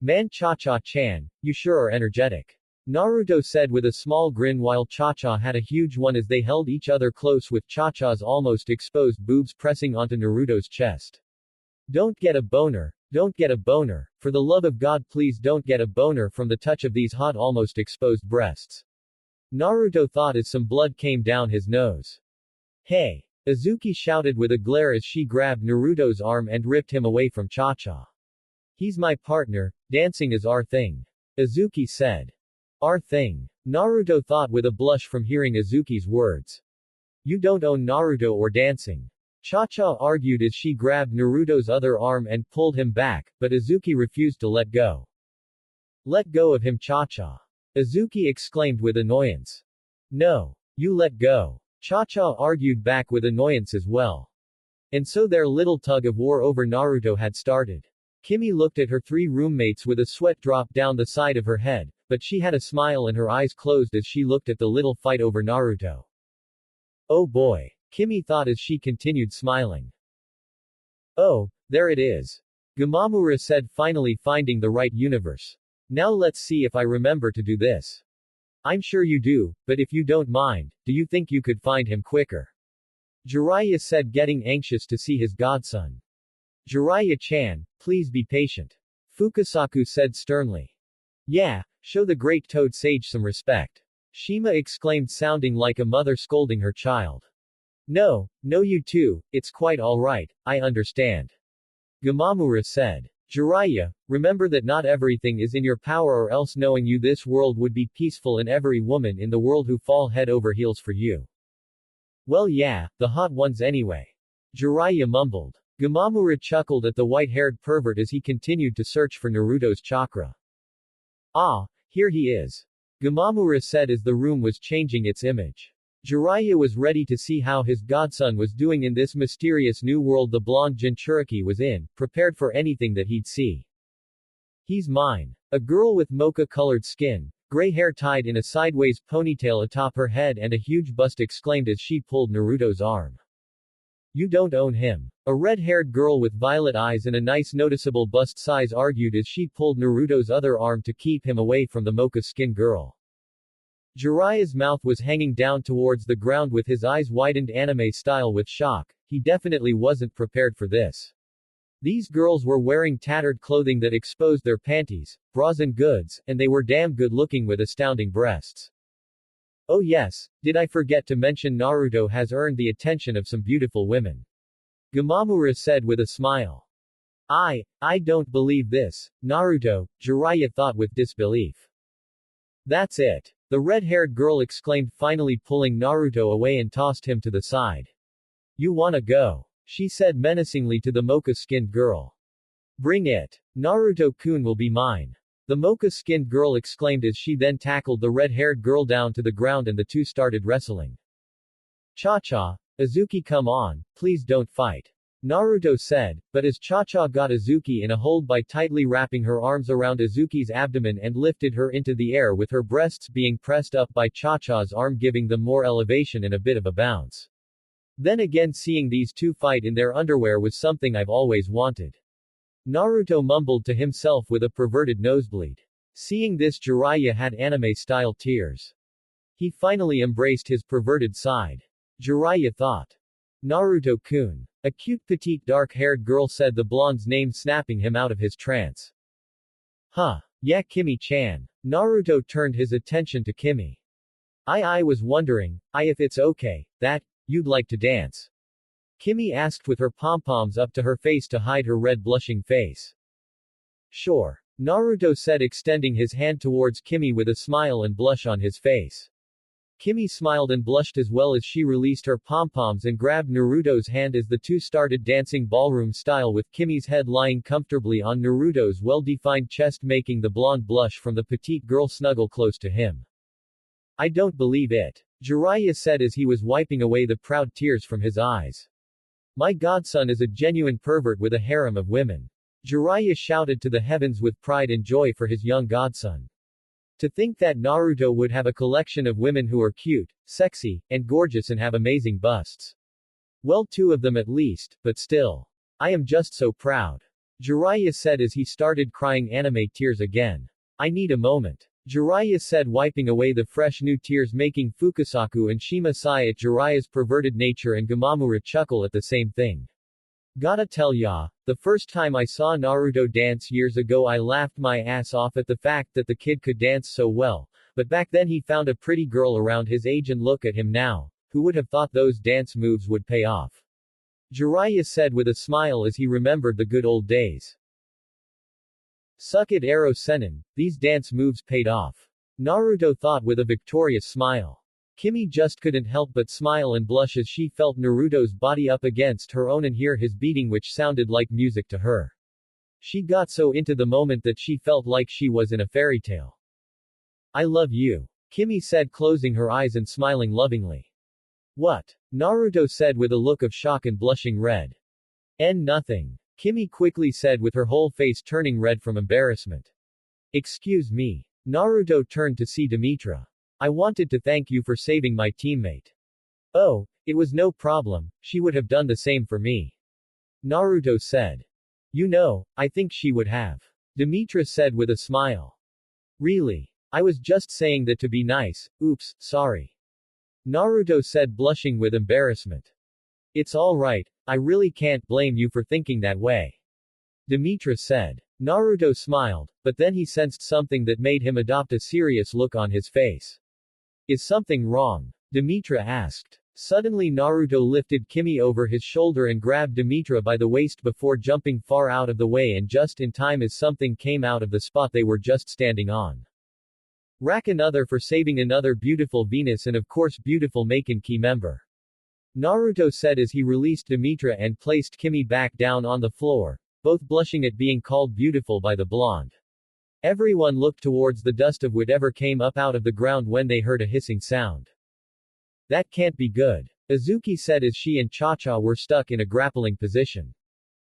Man Cha-Cha-chan, you sure are energetic. Naruto said with a small grin while Cha-Cha had a huge one as they held each other close with Cha-Cha's almost exposed boobs pressing onto Naruto's chest. Don't get a boner. Don't get a boner. For the love of God please don't get a boner from the touch of these hot almost exposed breasts. Naruto thought as some blood came down his nose. Hey! Azuki shouted with a glare as she grabbed Naruto's arm and ripped him away from Cha-Cha. He's my partner, dancing is our thing. Azuki said. Our thing. Naruto thought with a blush from hearing Azuki's words. You don't own Naruto or dancing. Cha-Cha argued as she grabbed Naruto's other arm and pulled him back, but Azuki refused to let go. Let go of him Cha-Cha. Azuki exclaimed with annoyance. No. You let go. Cha-Cha argued back with annoyance as well. And so their little tug of war over Naruto had started. Kimi looked at her three roommates with a sweat drop down the side of her head, but she had a smile and her eyes closed as she looked at the little fight over Naruto. Oh boy. Kimi thought as she continued smiling. Oh, there it is. Gamamura said finally finding the right universe. Now let's see if I remember to do this. I'm sure you do, but if you don't mind, do you think you could find him quicker? Jariah said getting anxious to see his godson. Jariah-chan, please be patient. Fukasaku said sternly. Yeah, show the great toad sage some respect. Shima exclaimed sounding like a mother scolding her child. No, you too, it's quite alright, I understand. Gamamura said. Jariah, remember that not everything is in your power or else knowing you this world would be peaceful and every woman in the world who fall head over heels for you. Well yeah, the hot ones anyway. Jariah mumbled. Gamamura chuckled at the white-haired pervert as he continued to search for Naruto's chakra. Ah, here he is. Gamamura said as the room was changing its image. Jariah was ready to see how his godson was doing in this mysterious new world the blonde Jinchuriki was in, prepared for anything that he'd see. He's mine. A girl with mocha-colored skin, gray hair tied in a sideways ponytail atop her head and a huge bust exclaimed as she pulled Naruto's arm. You don't own him. A red-haired girl with violet eyes and a nice noticeable bust size argued as she pulled Naruto's other arm to keep him away from the mocha-skin girl. Jariah's mouth was hanging down towards the ground with his eyes widened anime-style with shock. He definitely wasn't prepared for this. These girls were wearing tattered clothing that exposed their panties, bras and goods, and they were damn good looking with astounding breasts. Oh yes, did I forget to mention Naruto has earned the attention of some beautiful women. Gamamura said with a smile. I don't believe this, Naruto, Jariah thought with disbelief. That's it. The red-haired girl exclaimed finally pulling Naruto away and tossed him to the side. You wanna go? She said menacingly to the mocha-skinned girl. Bring it. Naruto-kun will be mine. The mocha-skinned girl exclaimed as she then tackled the red-haired girl down to the ground and the two started wrestling. Cha-Cha, Azuki come on, please don't fight. Naruto said, but as Cha-Cha got Azuki in a hold by tightly wrapping her arms around Azuki's abdomen and lifted her into the air with her breasts being pressed up by Cha-Cha's arm giving them more elevation and a bit of a bounce. Then again seeing these two fight in their underwear was something I've always wanted. Naruto mumbled to himself with a perverted nosebleed. Seeing this Jariah had anime-style tears. He finally embraced his perverted side. Jariah thought. Naruto-kun. A cute petite dark-haired girl said the blonde's name snapping him out of his trance. Huh. Yeah Kimi-chan. Naruto turned his attention to Kimi. I was wondering, if it's okay, that, you'd like to dance. Kimi asked with her pom-poms up to her face to hide her red blushing face. Sure. Naruto said, extending his hand towards Kimi with a smile and blush on his face. Kimi smiled and blushed as well as she released her pom-poms and grabbed Naruto's hand as the two started dancing ballroom style, with Kimi's head lying comfortably on Naruto's well-defined chest, making the blonde blush from the petite girl snuggle close to him. I don't believe it. Jariah said as he was wiping away the proud tears from his eyes. My godson is a genuine pervert with a harem of women. Jariah shouted to the heavens with pride and joy for his young godson. To think that Naruto would have a collection of women who are cute, sexy, and gorgeous and have amazing busts. Well, 2 of them at least, but still. I am just so proud. Jariah said as he started crying anime tears again. I need a moment. Jariah said, wiping away the fresh new tears, making Fukasaku and Shima sigh at Jariah's perverted nature and Gamamura chuckle at the same thing. Gotta tell ya, the first time I saw Naruto dance years ago I laughed my ass off at the fact that the kid could dance so well, but back then he found a pretty girl around his age, and look at him now. Who would have thought those dance moves would pay off? Jariah said with a smile as he remembered the good old days. Suck it, Ero Sennin, these dance moves paid off. Naruto thought with a victorious smile. Kimi just couldn't help but smile and blush as she felt Naruto's body up against her own and hear his beating, which sounded like music to her. She got so into the moment that she felt like she was in a fairy tale. I love you. Kimi said, closing her eyes and smiling lovingly. What? Naruto said with a look of shock and blushing red. Nothing. Kimi quickly said with her whole face turning red from embarrassment. Excuse me. Naruto turned to see Demetra. I wanted to thank you for saving my teammate. Oh, it was no problem, she would have done the same for me. Naruto said. You know, I think she would have. Demetra said with a smile. Really? I was just saying that to be nice, oops, sorry. Naruto said, blushing with embarrassment. It's alright, I really can't blame you for thinking that way. Demetra said. Naruto smiled, but then he sensed something that made him adopt a serious look on his face. Is something wrong? Demetra asked. Suddenly Naruto lifted Kimi over his shoulder and grabbed Demetra by the waist before jumping far out of the way, and just in time as something came out of the spot they were just standing on. Rack another for saving another beautiful Venus and of course beautiful Maken key member. Naruto said as he released Demetra and placed Kimi back down on the floor, both blushing at being called beautiful by the blonde. Everyone looked towards the dust of whatever came up out of the ground when they heard a hissing sound. That can't be good. Azuki said as she and Cha-Cha were stuck in a grappling position.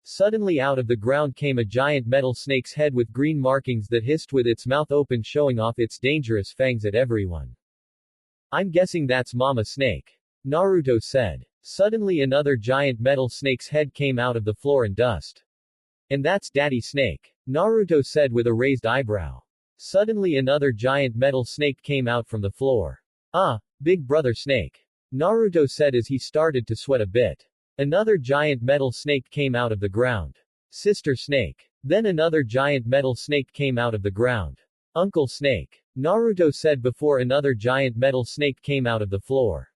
Suddenly out of the ground came a giant metal snake's head with green markings that hissed with its mouth open, showing off its dangerous fangs at everyone. I'm guessing that's Mama Snake. Naruto said. Suddenly another giant metal snake's head came out of the floor and dust. And that's Daddy Snake. Naruto said with a raised eyebrow. Suddenly another giant metal snake came out from the floor. Ah, Big Brother Snake. Naruto said as he started to sweat a bit. Another giant metal snake came out of the ground. Sister Snake. Then another giant metal snake came out of the ground. Uncle Snake. Naruto said before another giant metal snake came out of the floor.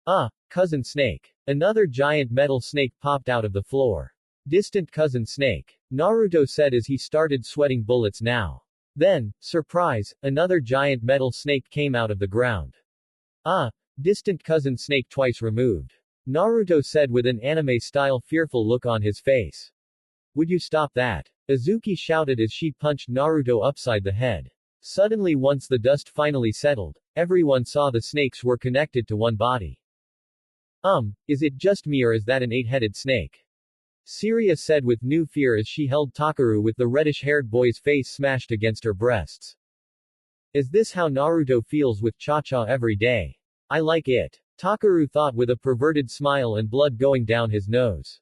Ah, Cousin Snake. Another giant metal snake popped out of the floor. Distant Cousin Snake. Naruto said as he started sweating bullets now. Then, surprise, another giant metal snake came out of the ground. Ah, Distant Cousin Snake twice removed. Naruto said with an anime-style fearful look on his face. Would you stop that? Azuki shouted as she punched Naruto upside the head. Suddenly, once the dust finally settled, everyone saw the snakes were connected to one body. Is it just me or is that an 8-headed snake? Jariah said with new fear as she held Takuro with the reddish-haired boy's face smashed against her breasts. Is this how Naruto feels with Cha-Cha every day? I like it. Takuro thought with a perverted smile and blood going down his nose.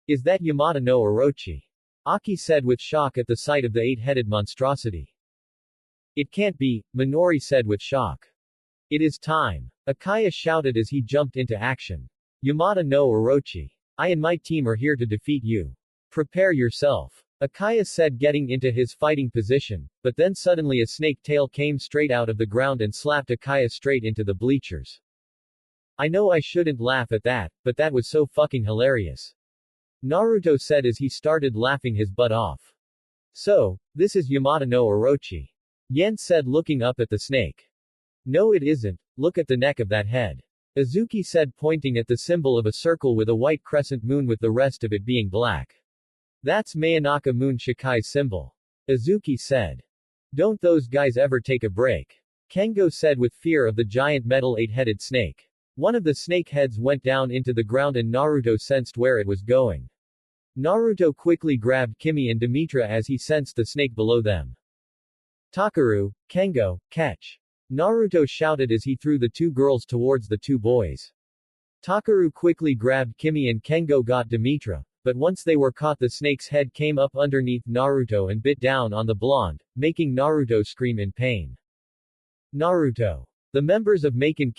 Is that Yamada no Orochi? Aki said with shock at the sight of the 8-headed monstrosity. It can't be, Minori said with shock. It is time. Akaya shouted as he jumped into action. Yamada no Orochi. I and my team are here to defeat you. Prepare yourself. Akaya said, getting into his fighting position, but then suddenly a snake tail came straight out of the ground and slapped Akaya straight into the bleachers. I know I shouldn't laugh at that, but that was so fucking hilarious. Naruto said as he started laughing his butt off. So, this is Yamata no Orochi. Yen said looking up at the snake. No it isn't, look at the neck of that head. Azuki said pointing at the symbol of a circle with a white crescent moon with the rest of it being black. That's Mayanaka Moon Shikai's symbol. Azuki said. Don't those guys ever take a break? Kengo said with fear of the giant metal eight-headed snake. One of the snake heads went down into the ground and Naruto sensed where it was going. Naruto quickly grabbed Kimi and Demetra as he sensed the snake below them. Takuro, Kengo, catch. Naruto shouted as he threw the two girls towards the two boys. Takuro quickly grabbed Kimi and Kengo got Demetra, but once they were caught the snake's head came up underneath Naruto and bit down on the blonde, making Naruto scream in pain. Naruto. The members of Maken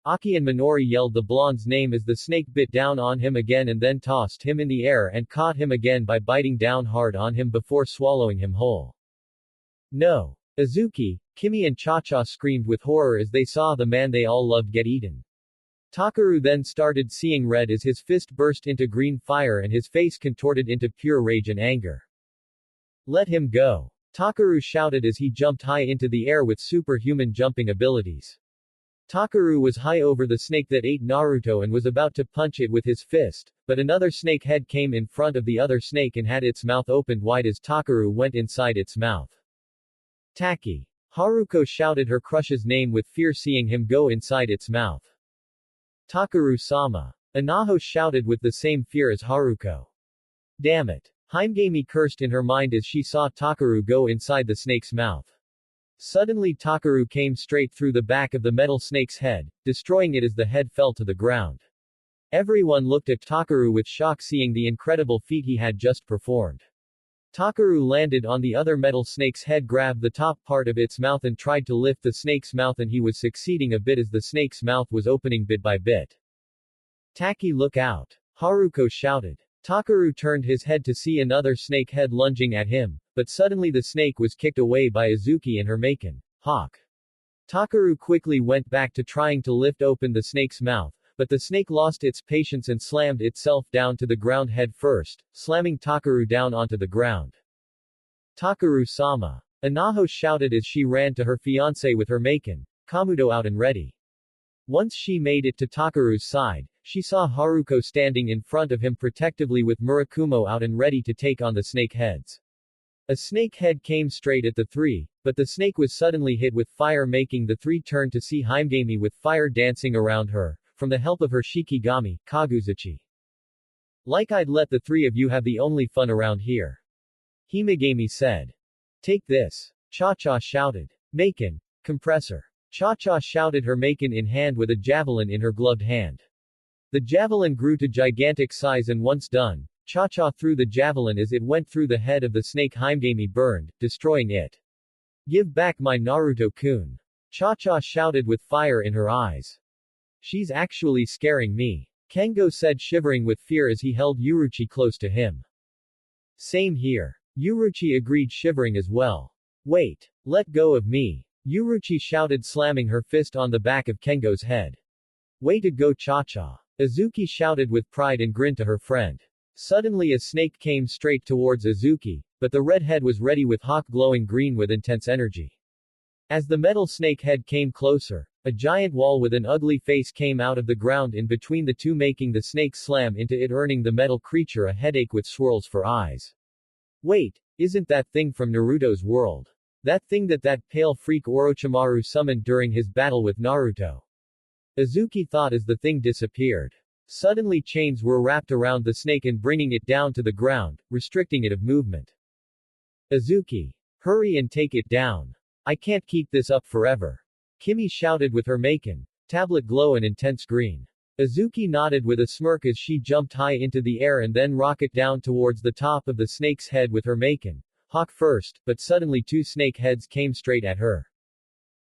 Aki and Minori yelled the blonde's name as the snake bit down on him again and then tossed him in the air and caught him again by biting down hard on him before swallowing him whole. No. Azuki, Kimi and Cha-Cha screamed with horror as they saw the man they all loved get eaten. Takuro then started seeing red as his fist burst into green fire and his face contorted into pure rage and anger. Let him go. Takuro shouted as he jumped high into the air with superhuman jumping abilities. Takuro was high over the snake that ate Naruto and was about to punch it with his fist, but another snake head came in front of the other snake and had its mouth opened wide as Takuro went inside its mouth. Taki. Haruko shouted her crush's name with fear seeing him go inside its mouth. Takuru-sama. Anaho shouted with the same fear as Haruko. Damn it. Himegami cursed in her mind as she saw Takuro go inside the snake's mouth. Suddenly Takuro came straight through the back of the metal snake's head, destroying it as the head fell to the ground. Everyone looked at Takuro with shock seeing the incredible feat he had just performed. Takuro landed on the other metal snake's head, grabbed the top part of its mouth and tried to lift the snake's mouth, and he was succeeding a bit as the snake's mouth was opening bit by bit. Taki, look out! Haruko shouted. Takuro turned his head to see another snake head lunging at him, but suddenly the snake was kicked away by Azuki and her Maken, Hawk. Takuro quickly went back to trying to lift open the snake's mouth, but the snake lost its patience and slammed itself down to the ground head first, slamming Takuro down onto the ground. Takuru-sama. Anaho shouted as she ran to her fiancé with her Maken, Kamuto out and ready. Once she made it to Takuru's side, she saw Haruko standing in front of him protectively with Murakumo out and ready to take on the snake heads. A snake head came straight at the three, but the snake was suddenly hit with fire making the three turn to see Himegami with fire dancing around her, from the help of her Shikigami, Kaguzuchi. Like I'd let the three of you have the only fun around here. Himegami said. Take this. Cha-Cha shouted. Maken. Compressor. Cha-Cha shouted her Maken in hand with a javelin in her gloved hand. The javelin grew to gigantic size and once done, Cha-Cha threw the javelin as it went through the head of the snake Himegami burned, destroying it. Give back my Naruto-kun. Cha-Cha shouted with fire in her eyes. She's actually scaring me. Kengo said shivering with fear as he held Uruchi close to him. Same here. Uruchi agreed shivering as well. Wait. Let go of me. Uruchi shouted slamming her fist on the back of Kengo's head. Way to go Cha-Cha. Azuki shouted with pride and grin to her friend. Suddenly a snake came straight towards Azuki, but the red head was ready with hawk glowing green with intense energy. As the metal snake head came closer, a giant wall with an ugly face came out of the ground in between the two, making the snake slam into it, earning the metal creature a headache with swirls for eyes. Wait, isn't that thing from Naruto's world? That thing that pale freak Orochimaru summoned during his battle with Naruto. Azuki thought as the thing disappeared. Suddenly chains were wrapped around the snake and bringing it down to the ground, restricting it of movement. Azuki. Hurry and take it down. I can't keep this up forever. Kimi shouted with her Maken, tablet glow and intense green. Azuki nodded with a smirk as she jumped high into the air and then rocket down towards the top of the snake's head with her Maken, Hawk first, but suddenly two snake heads came straight at her.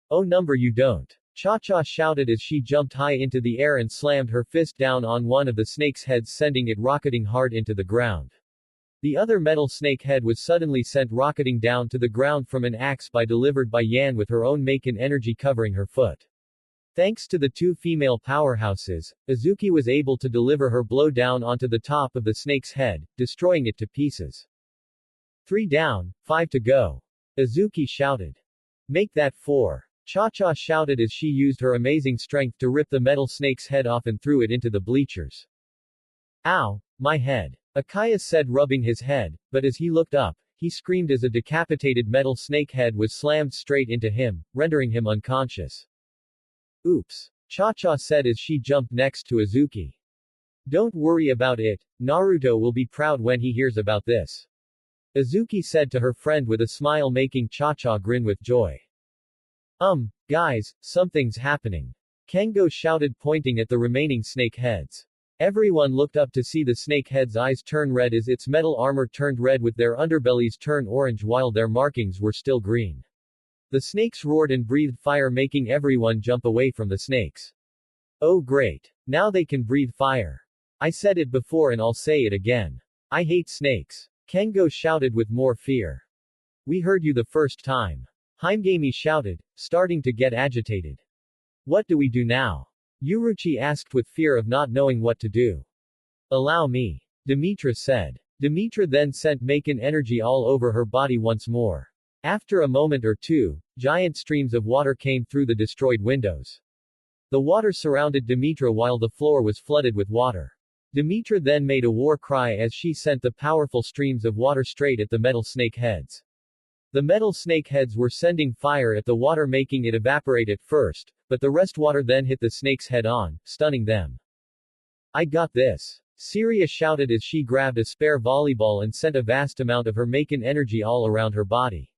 Oh number you don't. Cha-Cha shouted as she jumped high into the air and slammed her fist down on one of the snake's heads, sending it rocketing hard into the ground. The other metal snake head was suddenly sent rocketing down to the ground from an axe delivered by Yan with her own Maken energy covering her foot. Thanks to the two female powerhouses, Azuki was able to deliver her blow down onto the top of the snake's head, destroying it to pieces. 3 down, 5 to go. Azuki shouted. Make that 4. Cha-Cha shouted as she used her amazing strength to rip the metal snake's head off and threw it into the bleachers. Ow, my head. Akaya said, rubbing his head, but as he looked up, he screamed as a decapitated metal snake head was slammed straight into him, rendering him unconscious. Oops. Cha-Cha said as she jumped next to Azuki. Don't worry about it, Naruto will be proud when he hears about this. Azuki said to her friend with a smile, making Cha-Cha grin with joy. Guys, something's happening. Kengo shouted, pointing at the remaining snake heads. Everyone looked up to see the snake head's eyes turn red as its metal armor turned red with their underbellies turn orange while their markings were still green. The snakes roared and breathed fire, making everyone jump away from the snakes. Oh great. Now they can breathe fire. I said it before and I'll say it again. I hate snakes. Kengo shouted with more fear. We heard you the first time. Himegami shouted, starting to get agitated. What do we do now? Yuruchi asked with fear of not knowing what to do. Allow me. Demetra said. Demetra then sent Maken energy all over her body once more. After a moment or two, giant streams of water came through the destroyed windows. The water surrounded Demetra while the floor was flooded with water. Demetra then made a war cry as she sent the powerful streams of water straight at the metal snake heads. The metal snake heads were sending fire at the water, making it evaporate at first, but the rest water then hit the snake's head on, stunning them. I got this. Jariah shouted as she grabbed a spare volleyball and sent a vast amount of her Maken energy all around her body.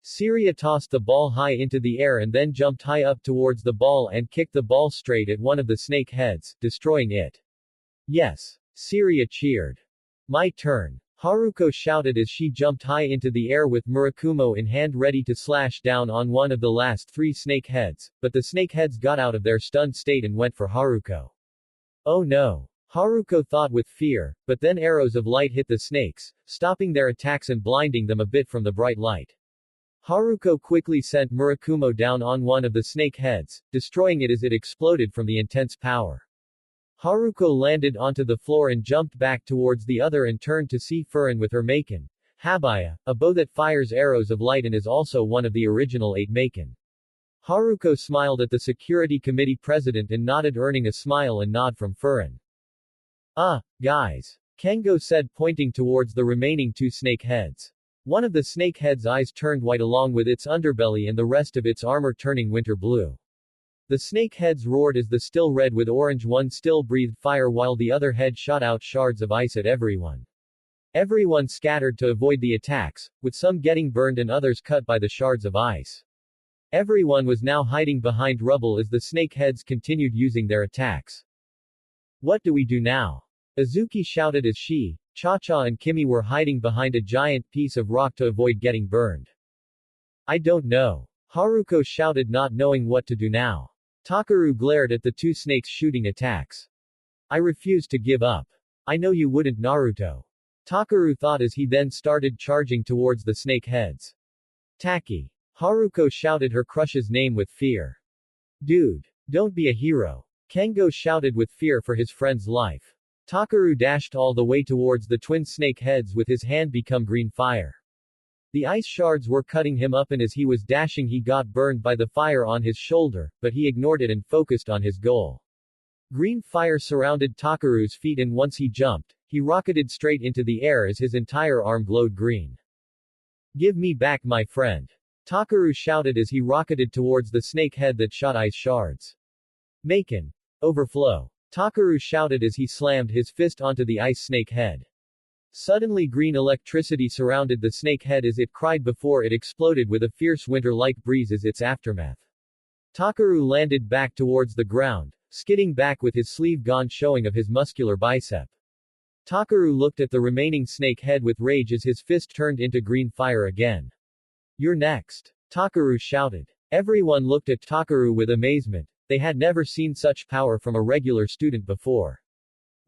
Jariah tossed the ball high into the air and then jumped high up towards the ball and kicked the ball straight at one of the snake heads, destroying it. Yes. Jariah cheered. My turn. Haruko shouted as she jumped high into the air with Murakumo in hand, ready to slash down on one of the last 3 snake heads, but the snake heads got out of their stunned state and went for Haruko. Oh no. Haruko thought with fear, but then arrows of light hit the snakes, stopping their attacks and blinding them a bit from the bright light. Haruko quickly sent Murakumo down on one of the snake heads, destroying it as it exploded from the intense power. Haruko landed onto the floor and jumped back towards the other and turned to see Furin with her Maken. Habaya, a bow that fires arrows of light and is also one of the original 8 Maken. Haruko smiled at the security committee president and nodded, earning a smile and nod from Furin. Guys. Kengo said, pointing towards the remaining 2 snake heads. One of the snake head's eyes turned white along with its underbelly and the rest of its armor turning winter blue. The snake heads roared as the still red with orange one still breathed fire while the other head shot out shards of ice at everyone. Everyone scattered to avoid the attacks, with some getting burned and others cut by the shards of ice. Everyone was now hiding behind rubble as the snake heads continued using their attacks. What do we do now? Azuki shouted as she, Cha-Cha and Kimi were hiding behind a giant piece of rock to avoid getting burned. I don't know. Haruko shouted, not knowing what to do now. Takuro glared at the 2 snakes shooting attacks. I refuse to give up. I know you wouldn't, Naruto. Takuro thought as he then started charging towards the snake heads. Taki. Haruko shouted her crush's name with fear. Dude. Don't be a hero. Kengo shouted with fear for his friend's life. Takuro dashed all the way towards the twin snake heads with his hand become green fire. The ice shards were cutting him up and as he was dashing he got burned by the fire on his shoulder, but he ignored it and focused on his goal. Green fire surrounded Takuro's feet and once he jumped, he rocketed straight into the air as his entire arm glowed green. Give me back my friend. Takuro shouted as he rocketed towards the snake head that shot ice shards. Maken. Overflow. Takuro shouted as he slammed his fist onto the ice snake head. Suddenly green electricity surrounded the snake head as it cried before it exploded with a fierce winter-like breeze as its aftermath. Takuro landed back towards the ground, skidding back with his sleeve gone, showing of his muscular bicep. Takuro looked at the remaining snake head with rage as his fist turned into green fire again. You're next. Takuro shouted. Everyone looked at Takuro with amazement. They had never seen such power from a regular student before.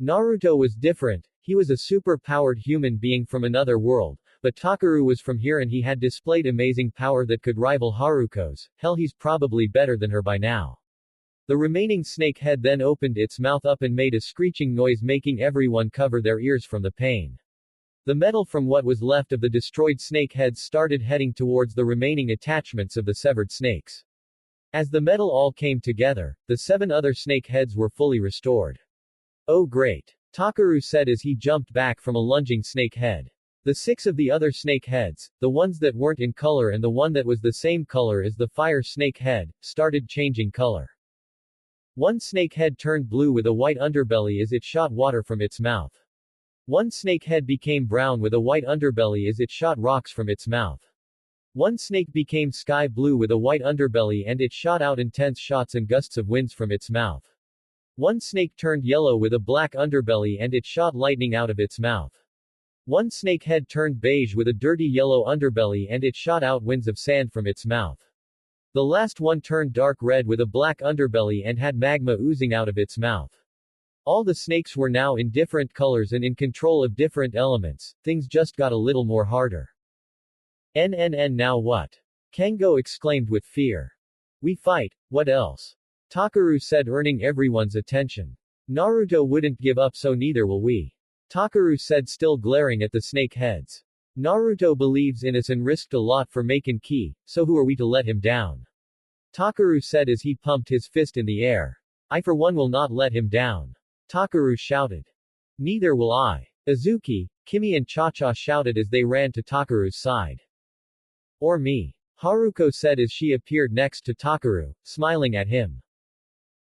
Naruto was different, he was a super-powered human being from another world, but Takuro was from here and he had displayed amazing power that could rival Haruko's. Hell, he's probably better than her by now. The remaining snake head then opened its mouth up and made a screeching noise, making everyone cover their ears from the pain. The metal from what was left of the destroyed snake heads started heading towards the remaining attachments of the severed snakes. As the metal all came together, the 7 other snake heads were fully restored. Oh great! Takuro said as he jumped back from a lunging snake head. The 6 of the other snake heads, the ones that weren't in color and the one that was the same color as the fire snake head, started changing color. One snake head turned blue with a white underbelly as it shot water from its mouth. One snake head became brown with a white underbelly as it shot rocks from its mouth. One snake became sky blue with a white underbelly and it shot out intense shots and gusts of winds from its mouth. One snake turned yellow with a black underbelly and it shot lightning out of its mouth. One snake head turned beige with a dirty yellow underbelly and it shot out winds of sand from its mouth. The last one turned dark red with a black underbelly and had magma oozing out of its mouth. All the snakes were now in different colors and in control of different elements. Things just got a little more harder. Now what? Kengo exclaimed with fear. We fight, what else? Takuro said, earning everyone's attention. Naruto wouldn't give up, so neither will we. Takuro said, still glaring at the snake heads. Naruto believes in us and risked a lot for Maken Ki, so who are we to let him down? Takuro said as he pumped his fist in the air. I for one will not let him down. Takuro shouted. Neither will I. Izuki, Kimi and Cha-Cha shouted as they ran to Takuro's side. Or me. Haruko said as she appeared next to Takuro, smiling at him.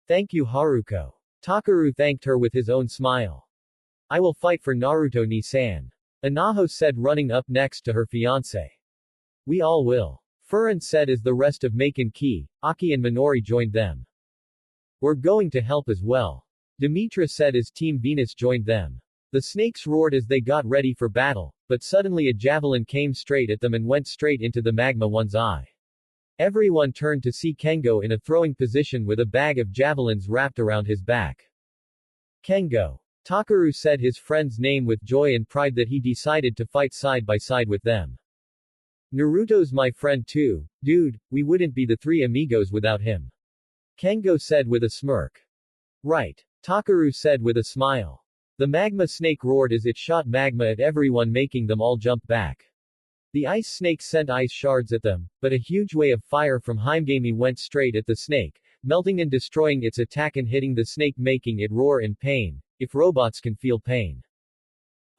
Thank you, Haruko. Takuro thanked her with his own smile. I will fight for Naruto ni-san. Anaho said, running up next to her fiancé. We all will. Furan said as the rest of Maken Ki, Aki and Minori joined them. We're going to help as well. Demetra said as Team Venus joined them. The snakes roared as they got ready for battle, but suddenly a javelin came straight at them and went straight into the magma one's eye. Everyone turned to see Kengo in a throwing position with a bag of javelins wrapped around his back. Kengo. Takuro said his friend's name with joy and pride that he decided to fight side by side with them. Naruto's my friend too, dude, we wouldn't be the 3 amigos without him. Kengo said with a smirk. Right. Takuro said with a smile. The magma snake roared as it shot magma at everyone, making them all jump back. The ice snakes sent ice shards at them, but a huge wave of fire from Himegami went straight at the snake, melting and destroying its attack and hitting the snake, making it roar in pain, if robots can feel pain.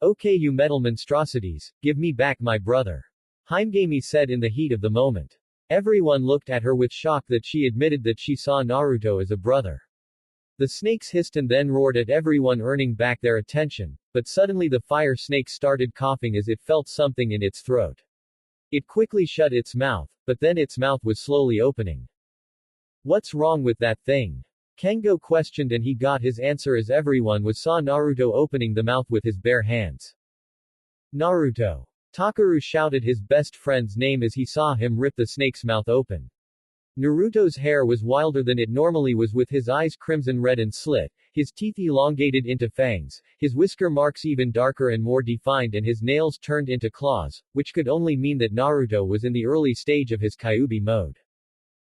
Okay, you metal monstrosities, give me back my brother. Himegami said in the heat of the moment. Everyone looked at her with shock that she admitted that she saw Naruto as a brother. The snakes hissed and then roared at everyone, earning back their attention, but suddenly the fire snake started coughing as it felt something in its throat. It quickly shut its mouth, but then its mouth was slowly opening. What's wrong with that thing? Kengo questioned, and he got his answer as everyone saw Naruto opening the mouth with his bare hands. Naruto. Takuro shouted his best friend's name as he saw him rip the snake's mouth open. Naruto's hair was wilder than it normally was, with his eyes crimson red and slit, his teeth elongated into fangs, his whisker marks even darker and more defined, and his nails turned into claws, which could only mean that Naruto was in the early stage of his Kyuubi mode.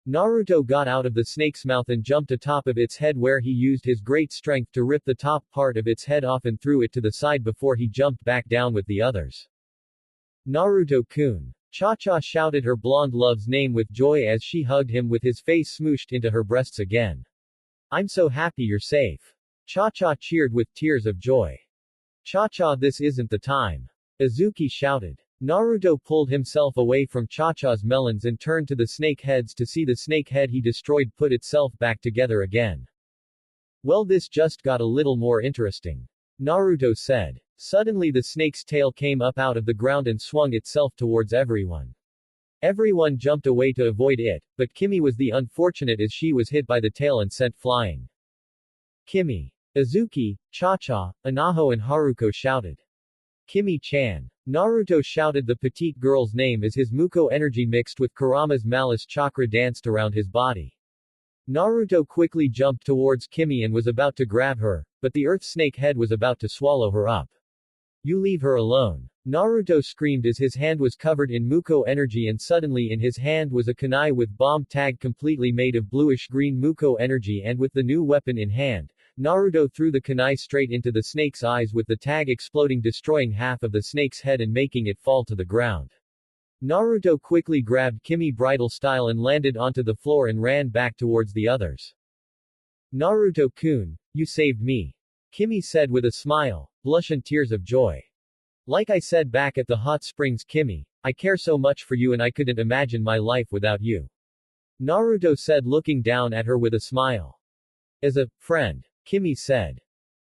Naruto got out of the snake's mouth and jumped atop of its head, where he used his great strength to rip the top part of its head off and threw it to the side before he jumped back down with the others. Naruto-kun. Cha-Cha shouted her blonde love's name with joy as she hugged him with his face smooshed into her breasts again. I'm so happy you're safe. Cha-Cha cheered with tears of joy. Cha-Cha, this isn't the time. Izuki shouted. Naruto pulled himself away from Cha-Cha's melons and turned to the snake heads to see the snake head he destroyed put itself back together again. Well, this just got a little more interesting. Naruto said. Suddenly the snake's tail came up out of the ground and swung itself towards everyone. Everyone jumped away to avoid it, but Kimi was the unfortunate as she was hit by the tail and sent flying. Kimi. Izuki, Cha-Cha, Anaho and Haruko shouted. Kimi-chan. Naruto shouted the petite girl's name as his Muko energy mixed with Kurama's malice chakra danced around his body. Naruto quickly jumped towards Kimi and was about to grab her, but the earth snake head was about to swallow her up. You leave her alone. Naruto screamed as his hand was covered in Muko energy and suddenly in his hand was a kunai with bomb tag completely made of bluish-green Muko energy and with the new weapon in hand, Naruto threw the kunai straight into the snake's eyes with the tag exploding destroying half of the snake's head and making it fall to the ground. Naruto quickly grabbed Kimi bridal style and landed onto the floor and ran back towards the others. Naruto-kun, you saved me. Kimi said with a smile, blush and tears of joy. Like I said back at the hot springs Kimi, I care so much for you and I couldn't imagine my life without you. Naruto said looking down at her with a smile. As a friend, Kimi said.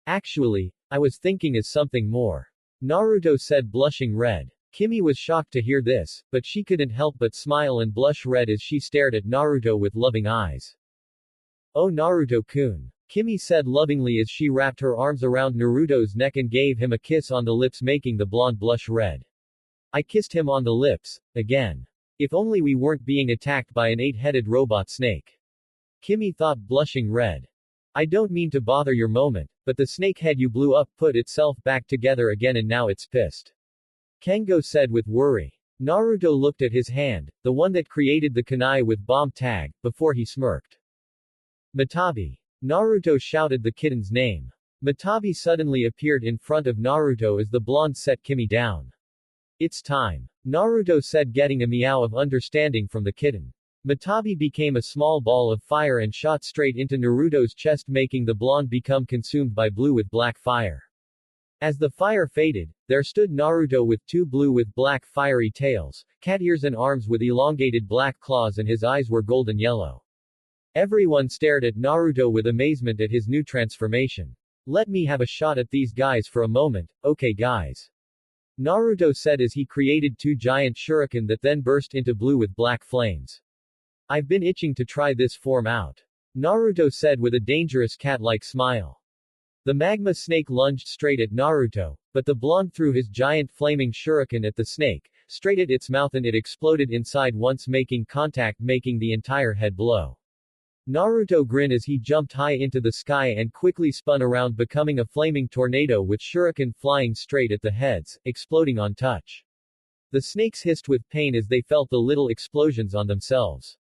Actually, I was thinking as something more. Naruto said blushing red. Kimi was shocked to hear this, but she couldn't help but smile and blush red as she stared at Naruto with loving eyes. Oh Naruto-kun. Kimi said lovingly as she wrapped her arms around Naruto's neck and gave him a kiss on the lips making the blonde blush red. I kissed him on the lips, again. If only we weren't being attacked by an 8-headed robot snake. Kimi thought blushing red. I don't mean to bother your moment, but the snake head you blew up put itself back together again and now it's pissed. Kengo said with worry. Naruto looked at his hand, the one that created the kunai with bomb tag, before he smirked. Matabi. Naruto shouted the kitten's name. Matabi suddenly appeared in front of Naruto as the blonde set Kimi down. It's time. Naruto said getting a meow of understanding from the kitten. Matabi became a small ball of fire and shot straight into Naruto's chest making the blonde become consumed by blue with black fire. As the fire faded, there stood Naruto with two blue with black fiery tails, cat ears and arms with elongated black claws and his eyes were golden yellow. Everyone stared at Naruto with amazement at his new transformation. Let me have a shot at these guys for a moment, okay guys. Naruto said as he created two giant shuriken that then burst into blue with black flames. I've been itching to try this form out. Naruto said with a dangerous cat-like smile. The magma snake lunged straight at Naruto, but the blonde threw his giant flaming shuriken at the snake, straight at its mouth and it exploded inside once making contact making the entire head blow. Naruto grinned as he jumped high into the sky and quickly spun around becoming a flaming tornado with shuriken flying straight at the heads, exploding on touch. The snakes hissed with pain as they felt the little explosions on themselves.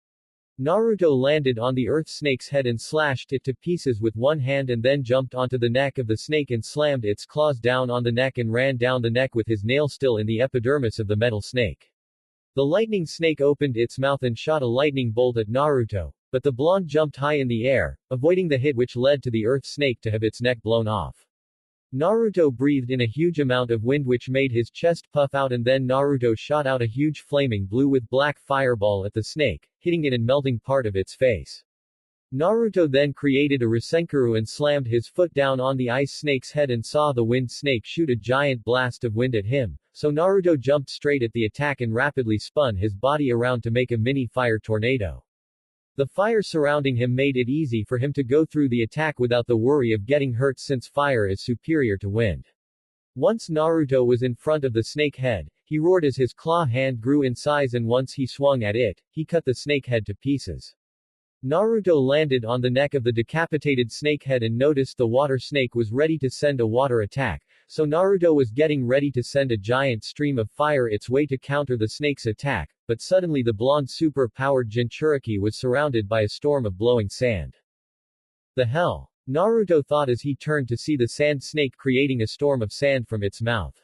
Naruto landed on the earth snake's head and slashed it to pieces with one hand and then jumped onto the neck of the snake and slammed its claws down on the neck and ran down the neck with his nail still in the epidermis of the metal snake. The lightning snake opened its mouth and shot a lightning bolt at Naruto, but the blonde jumped high in the air, avoiding the hit which led to the earth snake to have its neck blown off. Naruto breathed in a huge amount of wind which made his chest puff out and then Naruto shot out a huge flaming blue with black fireball at the snake, hitting it and melting part of its face. Naruto then created a Rasenkaru and slammed his foot down on the ice snake's head and saw the wind snake shoot a giant blast of wind at him, so Naruto jumped straight at the attack and rapidly spun his body around to make a mini fire tornado. The fire surrounding him made it easy for him to go through the attack without the worry of getting hurt since fire is superior to wind. Once Naruto was in front of the snake head, he roared as his claw hand grew in size and once he swung at it, he cut the snake head to pieces. Naruto landed on the neck of the decapitated snake head and noticed the water snake was ready to send a water attack, so Naruto was getting ready to send a giant stream of fire its way to counter the snake's attack, but suddenly the blonde super-powered Jinchuriki was surrounded by a storm of blowing sand. The hell? Naruto thought as he turned to see the sand snake creating a storm of sand from its mouth.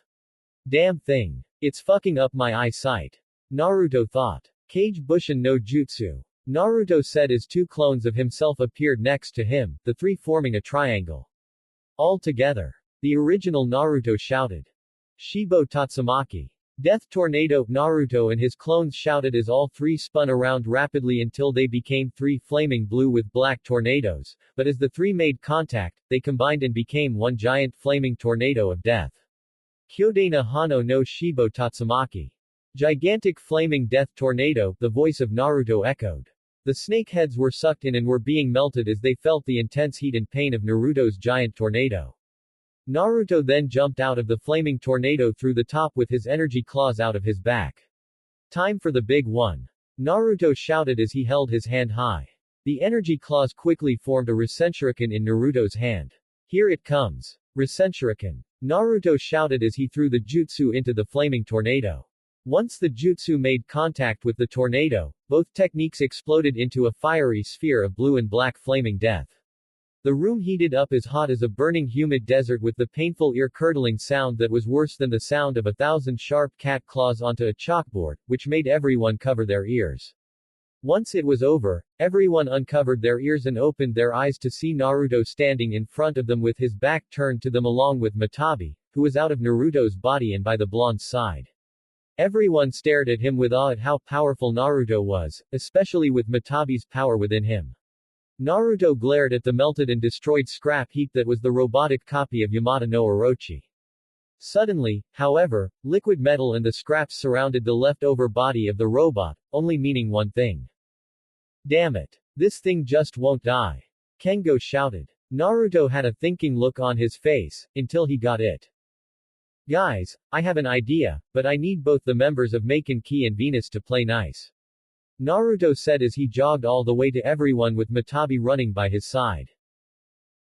Damn thing. It's fucking up my eyesight. Naruto thought. Kage Bushin no Jutsu. Naruto said as two clones of himself appeared next to him, the three forming a triangle. All together. The original Naruto shouted. Shibo Tatsumaki. Death Tornado. Naruto and his clones shouted as all three spun around rapidly until they became three flaming blue with black tornadoes, but as the three made contact, they combined and became one giant flaming tornado of death. Kyodana Hano no Shibo Tatsumaki. Gigantic flaming death tornado, the voice of Naruto echoed. The snake heads were sucked in and were being melted as they felt the intense heat and pain of Naruto's giant tornado. Naruto then jumped out of the flaming tornado through the top with his energy claws out of his back. Time for the big one. Naruto shouted as he held his hand high. The energy claws quickly formed a Rasenshuriken in Naruto's hand. Here it comes. Rasenshuriken. Naruto shouted as he threw the jutsu into the flaming tornado. Once the jutsu made contact with the tornado, both techniques exploded into a fiery sphere of blue and black flaming death. The room heated up as hot as a burning humid desert with the painful ear-curdling sound that was worse than the sound of 1,000 sharp cat claws onto a chalkboard, which made everyone cover their ears. Once it was over, everyone uncovered their ears and opened their eyes to see Naruto standing in front of them with his back turned to them along with Matabi, who was out of Naruto's body and by the blonde's side. Everyone stared at him with awe at how powerful Naruto was, especially with Matabi's power within him. Naruto glared at the melted and destroyed scrap heap that was the robotic copy of Yamata no Orochi. Suddenly, however, liquid metal and the scraps surrounded the leftover body of the robot, only meaning one thing. Damn it. This thing just won't die. Kengo shouted. Naruto had a thinking look on his face, until he got it. Guys, I have an idea, but I need both the members of Maken Ki and Venus to play nice. Naruto said as he jogged all the way to everyone with Matabi running by his side.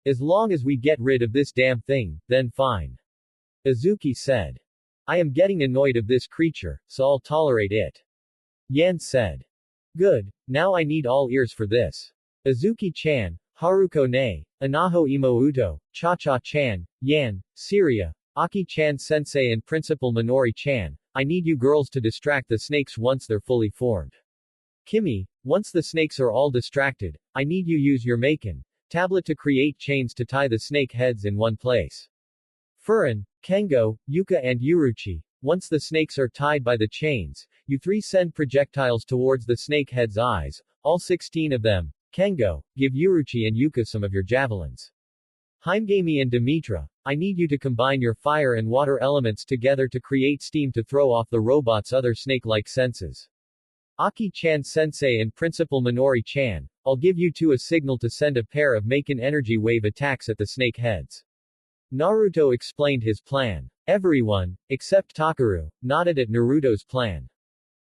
As long as we get rid of this damn thing, then fine. Izuki said. I am getting annoyed of this creature, so I'll tolerate it. Yan said. Good, now I need all ears for this. Izuki-chan, Haruko-ne, Anaho Imouto, Cha-cha-chan, Yan, Syria, Aki-chan sensei and Principal Minori-chan, I need you girls to distract the snakes once they're fully formed. Kimi, once the snakes are all distracted, I need you use your Maken tablet to create chains to tie the snake heads in one place. Furin, Kengo, Yuka and Uruchi, once the snakes are tied by the chains, you three send projectiles towards the snake head's eyes, all 16 of them. Kengo, give Uruchi and Yuka some of your javelins. Himegami and Demetra, I need you to combine your fire and water elements together to create steam to throw off the robot's other snake-like senses. Aki-chan sensei and Principal Minori-chan, I'll give you two a signal to send a pair of Maken energy wave attacks at the snake heads. Naruto explained his plan. Everyone, except Takuro, nodded at Naruto's plan.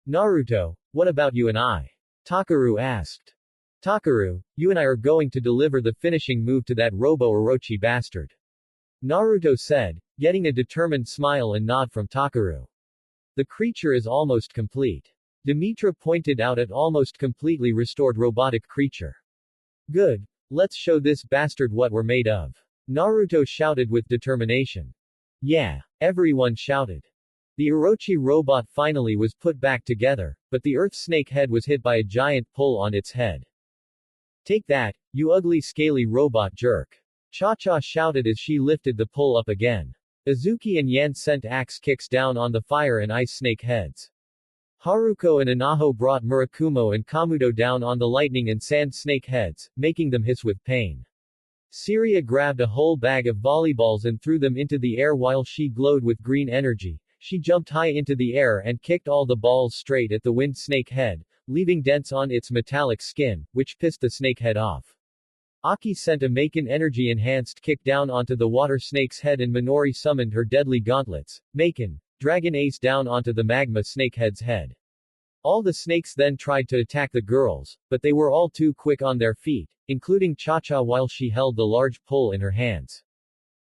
Naruto, what about you and I? Takuro asked. Takuro, you and I are going to deliver the finishing move to that Robo-Orochi bastard. Naruto said, getting a determined smile and nod from Takuro. The creature is almost complete. Demetra pointed out at almost completely restored robotic creature. Good. Let's show this bastard what we're made of. Naruto shouted with determination. Yeah. Everyone shouted. The Orochi robot finally was put back together, but the earth snake head was hit by a giant pull on its head. Take that, you ugly scaly robot jerk. Cha-cha shouted as she lifted the pull up again. Izuki and Yan sent axe kicks down on the fire and ice snake heads. Haruko and Anaho brought Murakumo and Kamuto down on the lightning and sand snake heads, making them hiss with pain. Syria grabbed a whole bag of volleyballs and threw them into the air while she glowed with green energy. She jumped high into the air and kicked all the balls straight at the wind snake head, leaving dents on its metallic skin, which pissed the snake head off. Aki sent a Maken energy-enhanced kick down onto the water snake's head and Minori summoned her deadly gauntlets, Maken, Dragon Ace down onto the magma snakehead's head. All the snakes then tried to attack the girls, but they were all too quick on their feet, including Cha-cha while she held the large pole in her hands.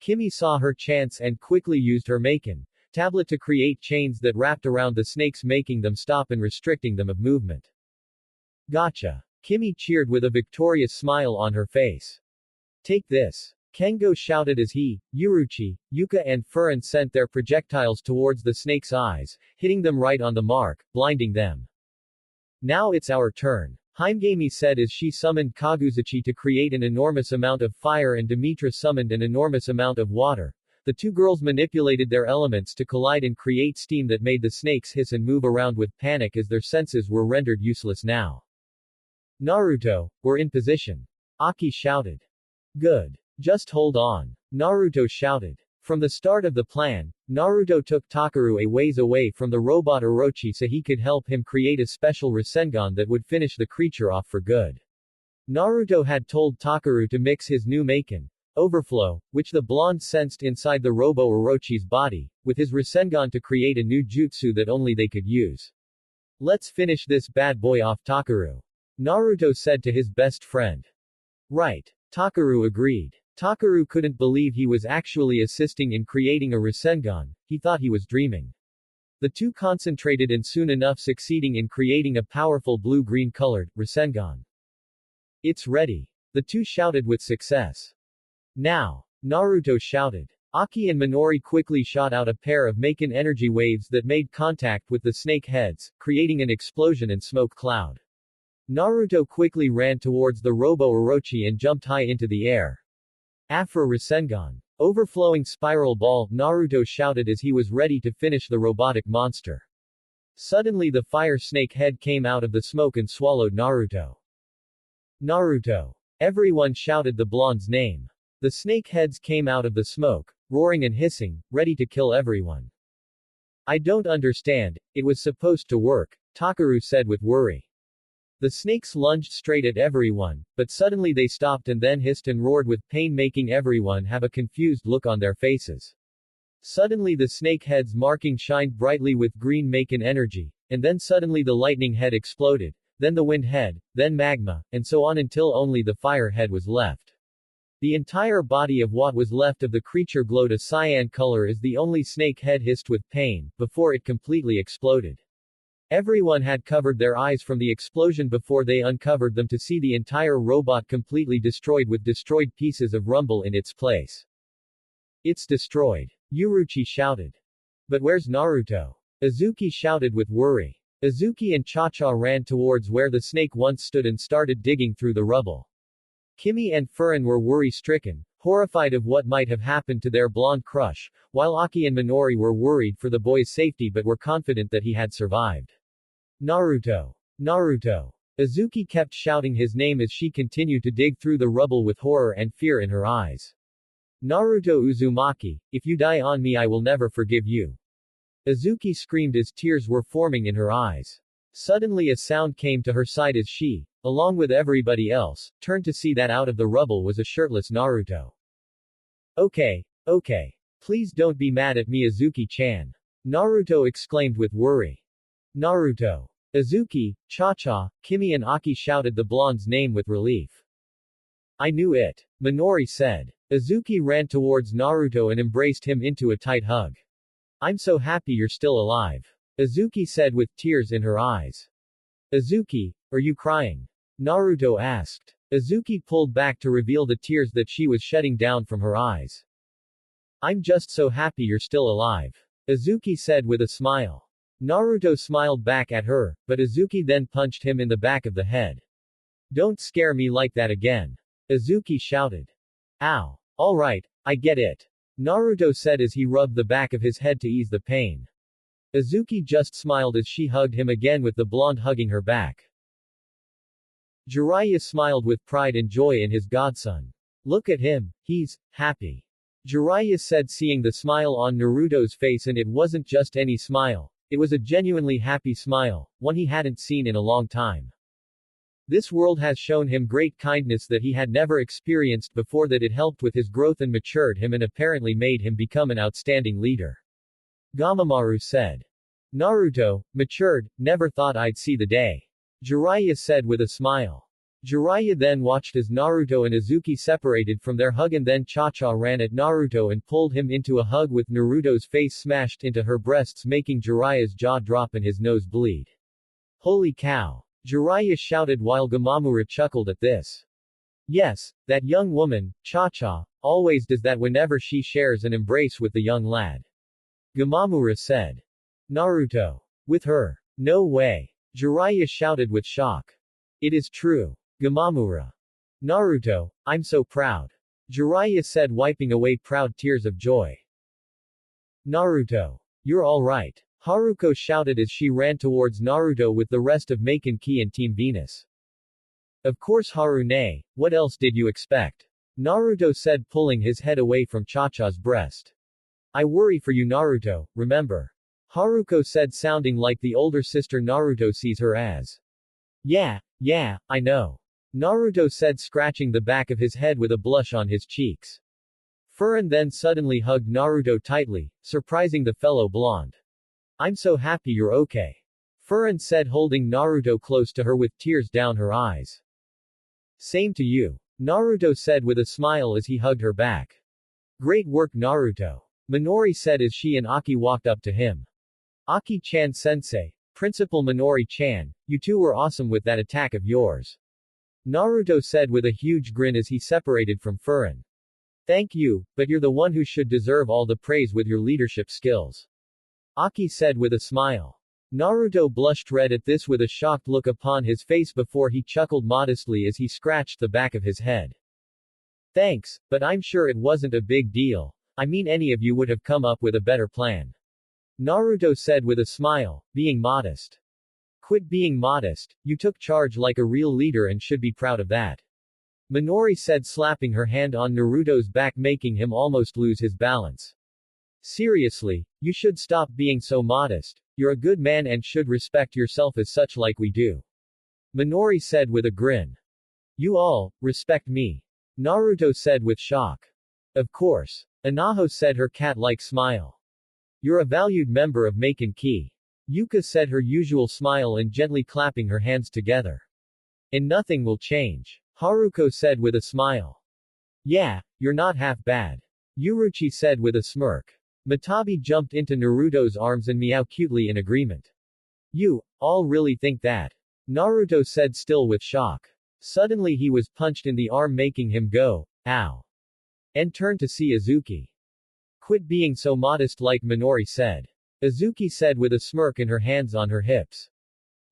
Kimi saw her chance and quickly used her Maken tablet to create chains that wrapped around the snakes, making them stop and restricting them of movement. Gotcha. Kimi cheered with a victorious smile on her face. Take this. Kengo shouted as he, Uruchi, Yuka and Furin sent their projectiles towards the snake's eyes, hitting them right on the mark, blinding them. Now it's our turn. Himegami said as she summoned Kaguzuchi to create an enormous amount of fire and Demetra summoned an enormous amount of water. The two girls manipulated their elements to collide and create steam that made the snakes hiss and move around with panic as their senses were rendered useless now. Naruto, we're in position. Aki shouted. Good. Just hold on. Naruto shouted. From the start of the plan, Naruto took Takuro a ways away from the robot Orochi so he could help him create a special Rasengan that would finish the creature off for good. Naruto had told Takuro to mix his new Maken Overflow, which the blonde sensed inside the Robo Orochi's body, with his Rasengan to create a new jutsu that only they could use. Let's finish this bad boy off, Takuro. Naruto said to his best friend. Right. Takuro agreed. Takuro couldn't believe he was actually assisting in creating a Rasengan, he thought he was dreaming. The two concentrated and soon enough succeeding in creating a powerful blue-green colored Rasengan. It's ready. The two shouted with success. Now! Naruto shouted. Aki and Minori quickly shot out a pair of Maken energy waves that made contact with the snake heads, creating an explosion and smoke cloud. Naruto quickly ran towards the Robo Orochi and jumped high into the air. Afro Rasengan. Overflowing spiral ball, Naruto shouted as he was ready to finish the robotic monster. Suddenly the fire snake head came out of the smoke and swallowed Naruto. Naruto. Everyone shouted the blonde's name. The snake heads came out of the smoke, roaring and hissing, ready to kill everyone. I don't understand, it was supposed to work, Takuro said with worry. The snakes lunged straight at everyone, but suddenly they stopped and then hissed and roared with pain, making everyone have a confused look on their faces. Suddenly the snake head's marking shined brightly with green Maken energy, and then suddenly the lightning head exploded, then the wind head, then magma, and so on until only the fire head was left. The entire body of what was left of the creature glowed a cyan color as the only snake head hissed with pain, before it completely exploded. Everyone had covered their eyes from the explosion before they uncovered them to see the entire robot completely destroyed with destroyed pieces of rumble in its place. It's destroyed. Uruchi shouted. But where's Naruto? Izuki shouted with worry. Izuki and Cha-Cha ran towards where the snake once stood and started digging through the rubble. Kimi and Furin were worry-stricken, horrified of what might have happened to their blonde crush, while Aki and Minori were worried for the boy's safety but were confident that he had survived. Naruto! Naruto! Izuki kept shouting his name as she continued to dig through the rubble with horror and fear in her eyes. Naruto Uzumaki, if you die on me I will never forgive you. Izuki screamed as tears were forming in her eyes. Suddenly a sound came to her side as she, along with everybody else, turned to see that out of the rubble was a shirtless Naruto. Okay. Please don't be mad at me Izuki-chan. Naruto exclaimed with worry. Naruto. Izuki, Cha-Cha, Kimi and Aki shouted the blonde's name with relief. I knew it. Minori said. Izuki ran towards Naruto and embraced him into a tight hug. I'm so happy you're still alive. Izuki said with tears in her eyes. Izuki, are you crying? Naruto asked. Izuki pulled back to reveal the tears that she was shedding down from her eyes. I'm just so happy you're still alive. Izuki said with a smile. Naruto smiled back at her, but Izuki then punched him in the back of the head. Don't scare me like that again. Izuki shouted. Ow. Alright, I get it. Naruto said as he rubbed the back of his head to ease the pain. Izuki just smiled as she hugged him again with the blonde hugging her back. Jariah smiled with pride and joy in his godson. Look at him, he's happy. Jariah said seeing the smile on Naruto's face, and it wasn't just any smile. It was a genuinely happy smile, one he hadn't seen in a long time. This world has shown him great kindness that he had never experienced before, that it helped with his growth and matured him and apparently made him become an outstanding leader. Gamamaru said. Naruto, matured, never thought I'd see the day. Jariah said with a smile. Jariah then watched as Naruto and Izuki separated from their hug, and then Cha-Cha ran at Naruto and pulled him into a hug with Naruto's face smashed into her breasts, making Jiraiya's jaw drop and his nose bleed. Holy cow! Jariah shouted while Gamamura chuckled at this. Yes, that young woman, Cha-Cha, always does that whenever she shares an embrace with the young lad. Gamamura said. Naruto. With her. No way. Jariah shouted with shock. It is true. Gamamura. Naruto, I'm so proud. Jariah said, wiping away proud tears of joy. Naruto. You're alright. Haruko shouted as she ran towards Naruto with the rest of Maken Ki and Team Venus. Of course Harune, what else did you expect? Naruto said, pulling his head away from Cha-Cha's breast. I worry for you Naruto, remember? Haruko said, sounding like the older sister Naruto sees her as. Yeah, I know. Naruto said, scratching the back of his head with a blush on his cheeks. Furin then suddenly hugged Naruto tightly, surprising the fellow blonde. I'm so happy you're okay. Furin said, holding Naruto close to her with tears down her eyes. Same to you. Naruto said with a smile as he hugged her back. Great work Naruto. Minori said as she and Aki walked up to him. Aki-chan sensei, Principal Minori-chan, you two were awesome with that attack of yours. Naruto said with a huge grin as he separated from Furin. Thank you, but you're the one who should deserve all the praise with your leadership skills. Aki said with a smile. Naruto blushed red at this with a shocked look upon his face before he chuckled modestly as he scratched the back of his head. Thanks, but I'm sure it wasn't a big deal. I mean any of you would have come up with a better plan. Naruto said with a smile, being modest. Quit being modest, you took charge like a real leader and should be proud of that. Minori said slapping her hand on Naruto's back making him almost lose his balance. Seriously, you should stop being so modest, you're a good man and should respect yourself as such like we do. Minori said with a grin. You all, respect me. Naruto said with shock. Of course. Anaho said her cat-like smile. You're a valued member of Maken Ki. Yuka said her usual smile and gently clapping her hands together. And nothing will change. Haruko said with a smile. Yeah, you're not half bad. Yuruchi said with a smirk. Matabi jumped into Naruto's arms and meowed cutely in agreement. You all really think that? Naruto said still with shock. Suddenly he was punched in the arm making him go, ow. And turned to see Azuki. Quit being so modest like Minori said. Azuki said with a smirk and her hands on her hips.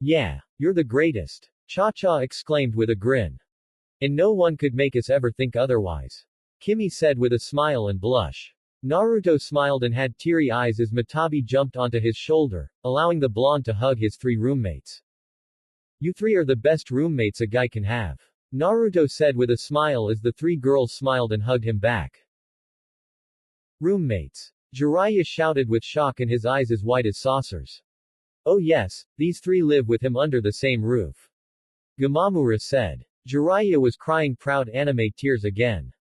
Yeah, you're the greatest. Cha-cha exclaimed with a grin. And no one could make us ever think otherwise. Kimi said with a smile and blush. Naruto smiled and had teary eyes as Matabi jumped onto his shoulder, allowing the blonde to hug his three roommates. You three are the best roommates a guy can have. Naruto said with a smile as the three girls smiled and hugged him back. Roommates. Jariah shouted with shock and his eyes as wide as saucers. Oh yes, these three live with him under the same roof. Gamamura said. Jariah was crying proud anime tears again.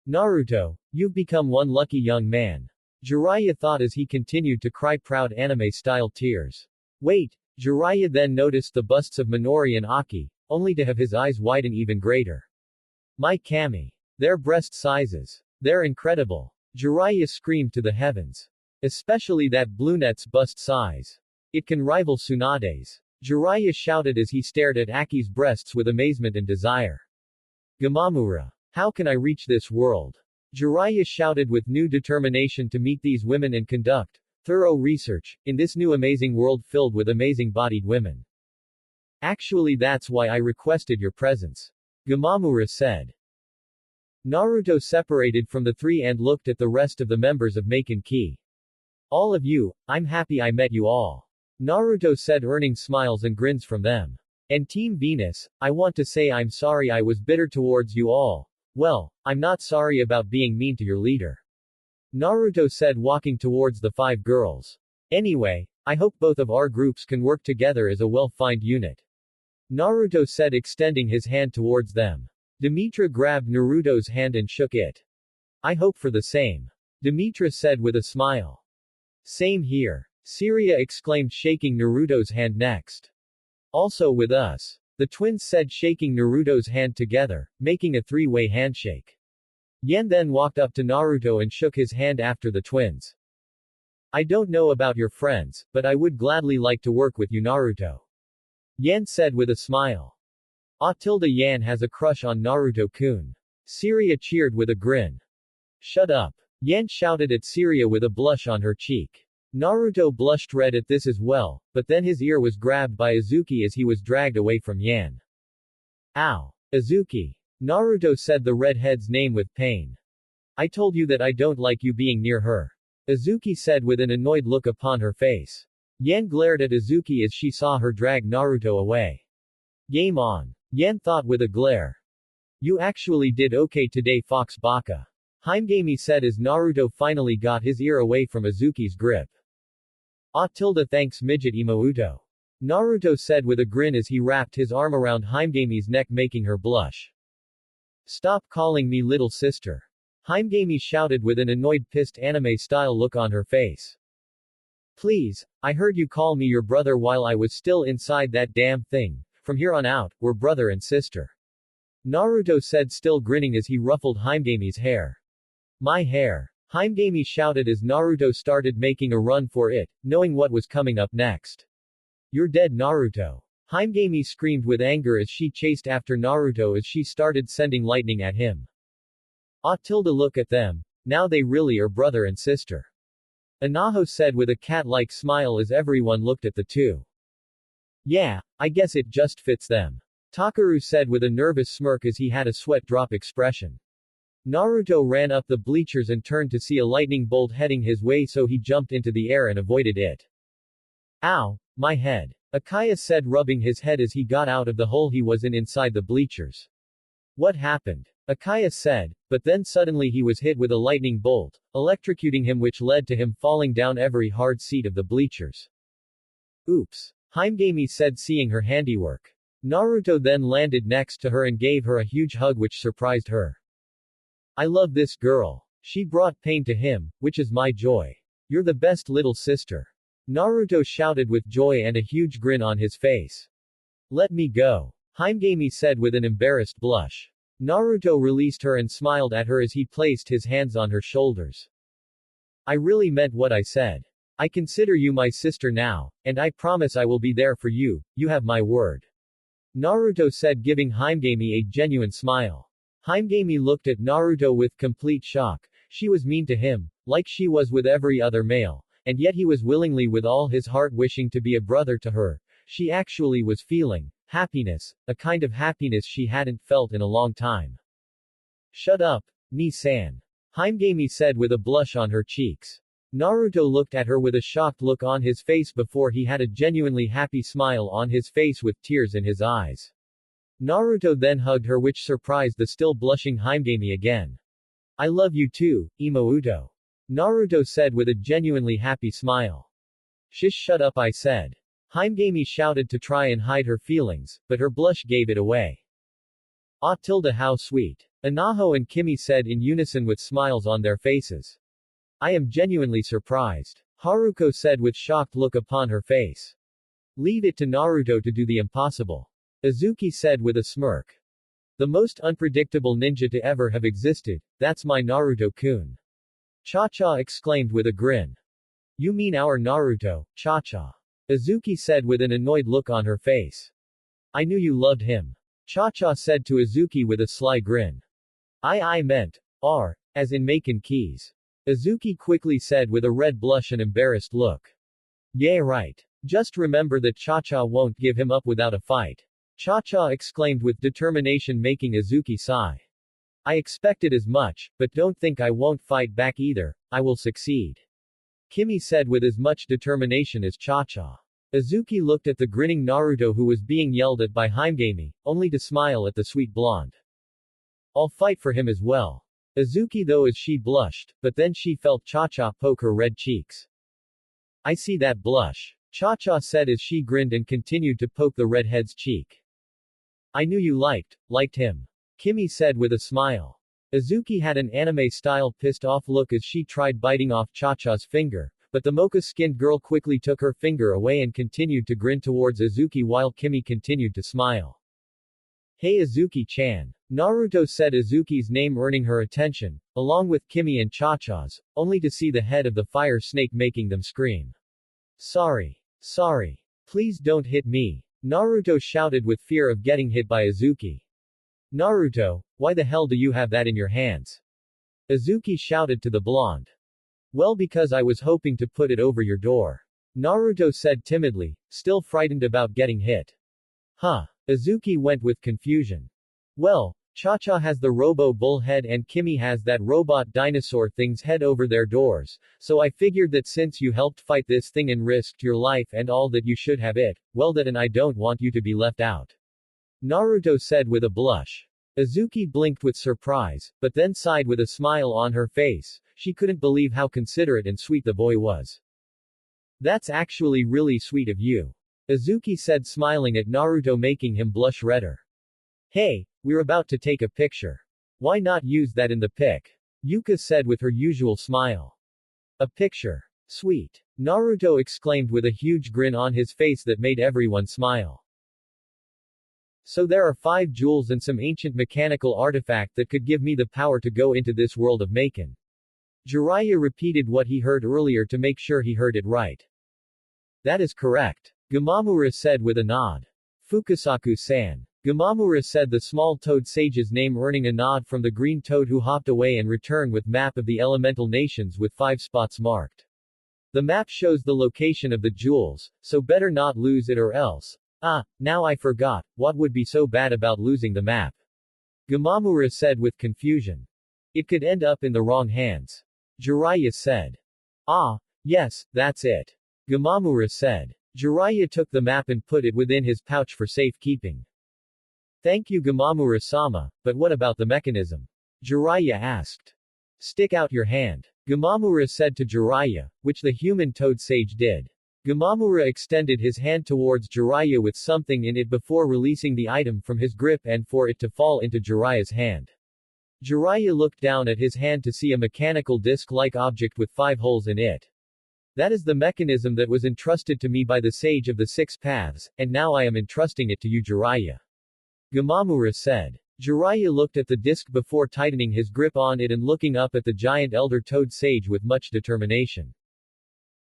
Naruto, you've become one lucky young man. Jariah thought as he continued to cry proud anime-style tears. Wait, Jariah then noticed the busts of Minori and Aki, only to have his eyes widen even greater. My Kami. Their breast sizes. They're incredible. Jariah screamed to the heavens. Especially that brunette's bust size. It can rival Tsunade's. Jariah shouted as he stared at Aki's breasts with amazement and desire. Gamamura. How can I reach this world? Jariah shouted with new determination to meet these women and conduct thorough research in this new amazing world filled with amazing-bodied women. Actually that's why I requested your presence. Gamamura said. Naruto separated from the three and looked at the rest of the members of Maken Ki. All of you, I'm happy I met you all. Naruto said earning smiles and grins from them. And Team Venus, I want to say I'm sorry I was bitter towards you all. Well, I'm not sorry about being mean to your leader. Naruto said walking towards the five girls. Anyway, I hope both of our groups can work together as a well-defined unit. Naruto said extending his hand towards them. Demetra grabbed Naruto's hand and shook it. I hope for the same. Demetra said with a smile. Same here. Jariah exclaimed shaking Naruto's hand next. Also with us. The twins said shaking Naruto's hand together, making a three-way handshake. Yen then walked up to Naruto and shook his hand after the twins. I don't know about your friends, but I would gladly like to work with you Naruto. Yen said with a smile. Yan has a crush on Naruto-kun. Jariah cheered with a grin. Shut up. Yen shouted at Jariah with a blush on her cheek. Naruto blushed red at this as well, but then his ear was grabbed by Azuki as he was dragged away from Yen. Ow. Azuki. Naruto said the redhead's name with pain. I told you that I don't like you being near her. Azuki said with an annoyed look upon her face. Yen glared at Azuki as she saw her drag Naruto away. Game on. Yen thought with a glare. You actually did okay today Fox Baka. Himegami said as Naruto finally got his ear away from Azuki's grip. Thanks midget Imouto. Naruto said with a grin as he wrapped his arm around Himegami's neck making her blush. Stop calling me little sister. Himegami shouted with an annoyed pissed anime-style look on her face. Please, I heard you call me your brother while I was still inside that damn thing. From here on out, we're brother and sister. Naruto said, still grinning as he ruffled Himegami's hair. My hair. Himegami shouted as Naruto started making a run for it, knowing what was coming up next. You're dead, Naruto. Himegami screamed with anger as she chased after Naruto as she started sending lightning at him. Ah, look at them. Now they really are brother and sister. Anaho said with a cat-like smile as everyone looked at the two. Yeah, I guess it just fits them. Takuro said with a nervous smirk as he had a sweat drop expression. Naruto ran up the bleachers and turned to see a lightning bolt heading his way, so he jumped into the air and avoided it. Ow, my head. Akaya said, rubbing his head as he got out of the hole he was in inside the bleachers. What happened? Akaya said, but then suddenly he was hit with a lightning bolt, electrocuting him, which led to him falling down every hard seat of the bleachers. Oops. Himegami said, seeing her handiwork. Naruto then landed next to her and gave her a huge hug, which surprised her. I love this girl. She brought pain to him, which is my joy. You're the best little sister. Naruto shouted with joy and a huge grin on his face. Let me go. Himegami said with an embarrassed blush. Naruto released her and smiled at her as he placed his hands on her shoulders. I really meant what I said. I consider you my sister now, and I promise I will be there for you, you have my word. Naruto said, giving Himegami a genuine smile. Himegami looked at Naruto with complete shock. She was mean to him, like she was with every other male, and yet he was willingly with all his heart wishing to be a brother to her. She actually was feeling happiness, a kind of happiness she hadn't felt in a long time. Shut up, Ni-san. Himegami said with a blush on her cheeks. Naruto looked at her with a shocked look on his face before he had a genuinely happy smile on his face with tears in his eyes. Naruto then hugged her, which surprised the still blushing Himegami again. I love you too, Imouto. Naruto said with a genuinely happy smile. Shut up, I said. Himegami shouted to try and hide her feelings, but her blush gave it away. Ah, how sweet. Anaho and Kimi said in unison with smiles on their faces. I am genuinely surprised. Haruko said with shocked look upon her face. Leave it to Naruto to do the impossible. Izuki said with a smirk. The most unpredictable ninja to ever have existed, that's my Naruto-kun. Cha-cha exclaimed with a grin. You mean our Naruto, Cha-cha. Izuki said with an annoyed look on her face. I knew you loved him. Cha-cha said to Izuki with a sly grin. I meant, as in Maken keys. Izuki quickly said with a red blush and embarrassed look. Yeah, right. Just remember that Cha-cha won't give him up without a fight. Cha-cha exclaimed with determination, making Izuki sigh. I expected as much, but don't think I won't fight back either, I will succeed. Kimi said with as much determination as Cha-cha. Izuki looked at the grinning Naruto, who was being yelled at by Himegami, only to smile at the sweet blonde. I'll fight for him as well. Izuki though as she blushed, but then she felt Cha-cha poke her red cheeks. I see that blush. Cha-cha said as she grinned and continued to poke the redhead's cheek. I knew you liked him. Kimi said with a smile. Izuki had an anime-style pissed-off look as she tried biting off Cha-cha's finger, but the mocha-skinned girl quickly took her finger away and continued to grin towards Izuki while Kimi continued to smile. Hey Izuki-chan. Naruto said Izuki's name, earning her attention, along with Kimi and Cha-cha's, only to see the head of the fire snake making them scream. Sorry. Please don't hit me. Naruto shouted with fear of getting hit by Izuki. Naruto, why the hell do you have that in your hands? Izuki shouted to the blonde. Well, because I was hoping to put it over your door. Naruto said timidly, still frightened about getting hit. Huh. Izuki went with confusion. Well, Cha-cha has the robo-bull head and Kimi has that robot dinosaur thing's head over their doors, so I figured that since you helped fight this thing and risked your life and all, that you should have it, well, that, and I don't want you to be left out. Naruto said with a blush. Izuki blinked with surprise, but then sighed with a smile on her face. She couldn't believe how considerate and sweet the boy was. That's actually really sweet of you. Izuki said, smiling at Naruto, making him blush redder. Hey, we're about to take a picture. Why not use that in the pic? Yuka said with her usual smile. A picture. Sweet. Naruto exclaimed with a huge grin on his face that made everyone smile. So there are 5 jewels and some ancient mechanical artifact that could give me the power to go into this world of Maken. Jariah repeated what he heard earlier to make sure he heard it right. That is correct. Gamamura said with a nod. Fukasaku-san. Gamamura said the small toad sage's name, earning a nod from the green toad who hopped away and returned with map of the elemental nations with 5 spots marked. The map shows the location of the jewels, so better not lose it or else. Ah, now I forgot, what would be so bad about losing the map? Gamamura said with confusion. It could end up in the wrong hands. Jariah said. Ah, yes, that's it. Gamamura said. Jariah took the map and put it within his pouch for safekeeping. Thank you Gamamura-sama, but what about the mechanism? Jariah asked. Stick out your hand. Gamamura said to Jariah, which the human toad sage did. Gamamura extended his hand towards Jariah with something in it before releasing the item from his grip and for it to fall into Jariah's hand. Jariah looked down at his hand to see a mechanical disc-like object with 5 holes in it. That is the mechanism that was entrusted to me by the Sage of the 6 Paths, and now I am entrusting it to you Jariah. Gamamura said. Jariah looked at the disc before tightening his grip on it and looking up at the giant elder toad sage with much determination.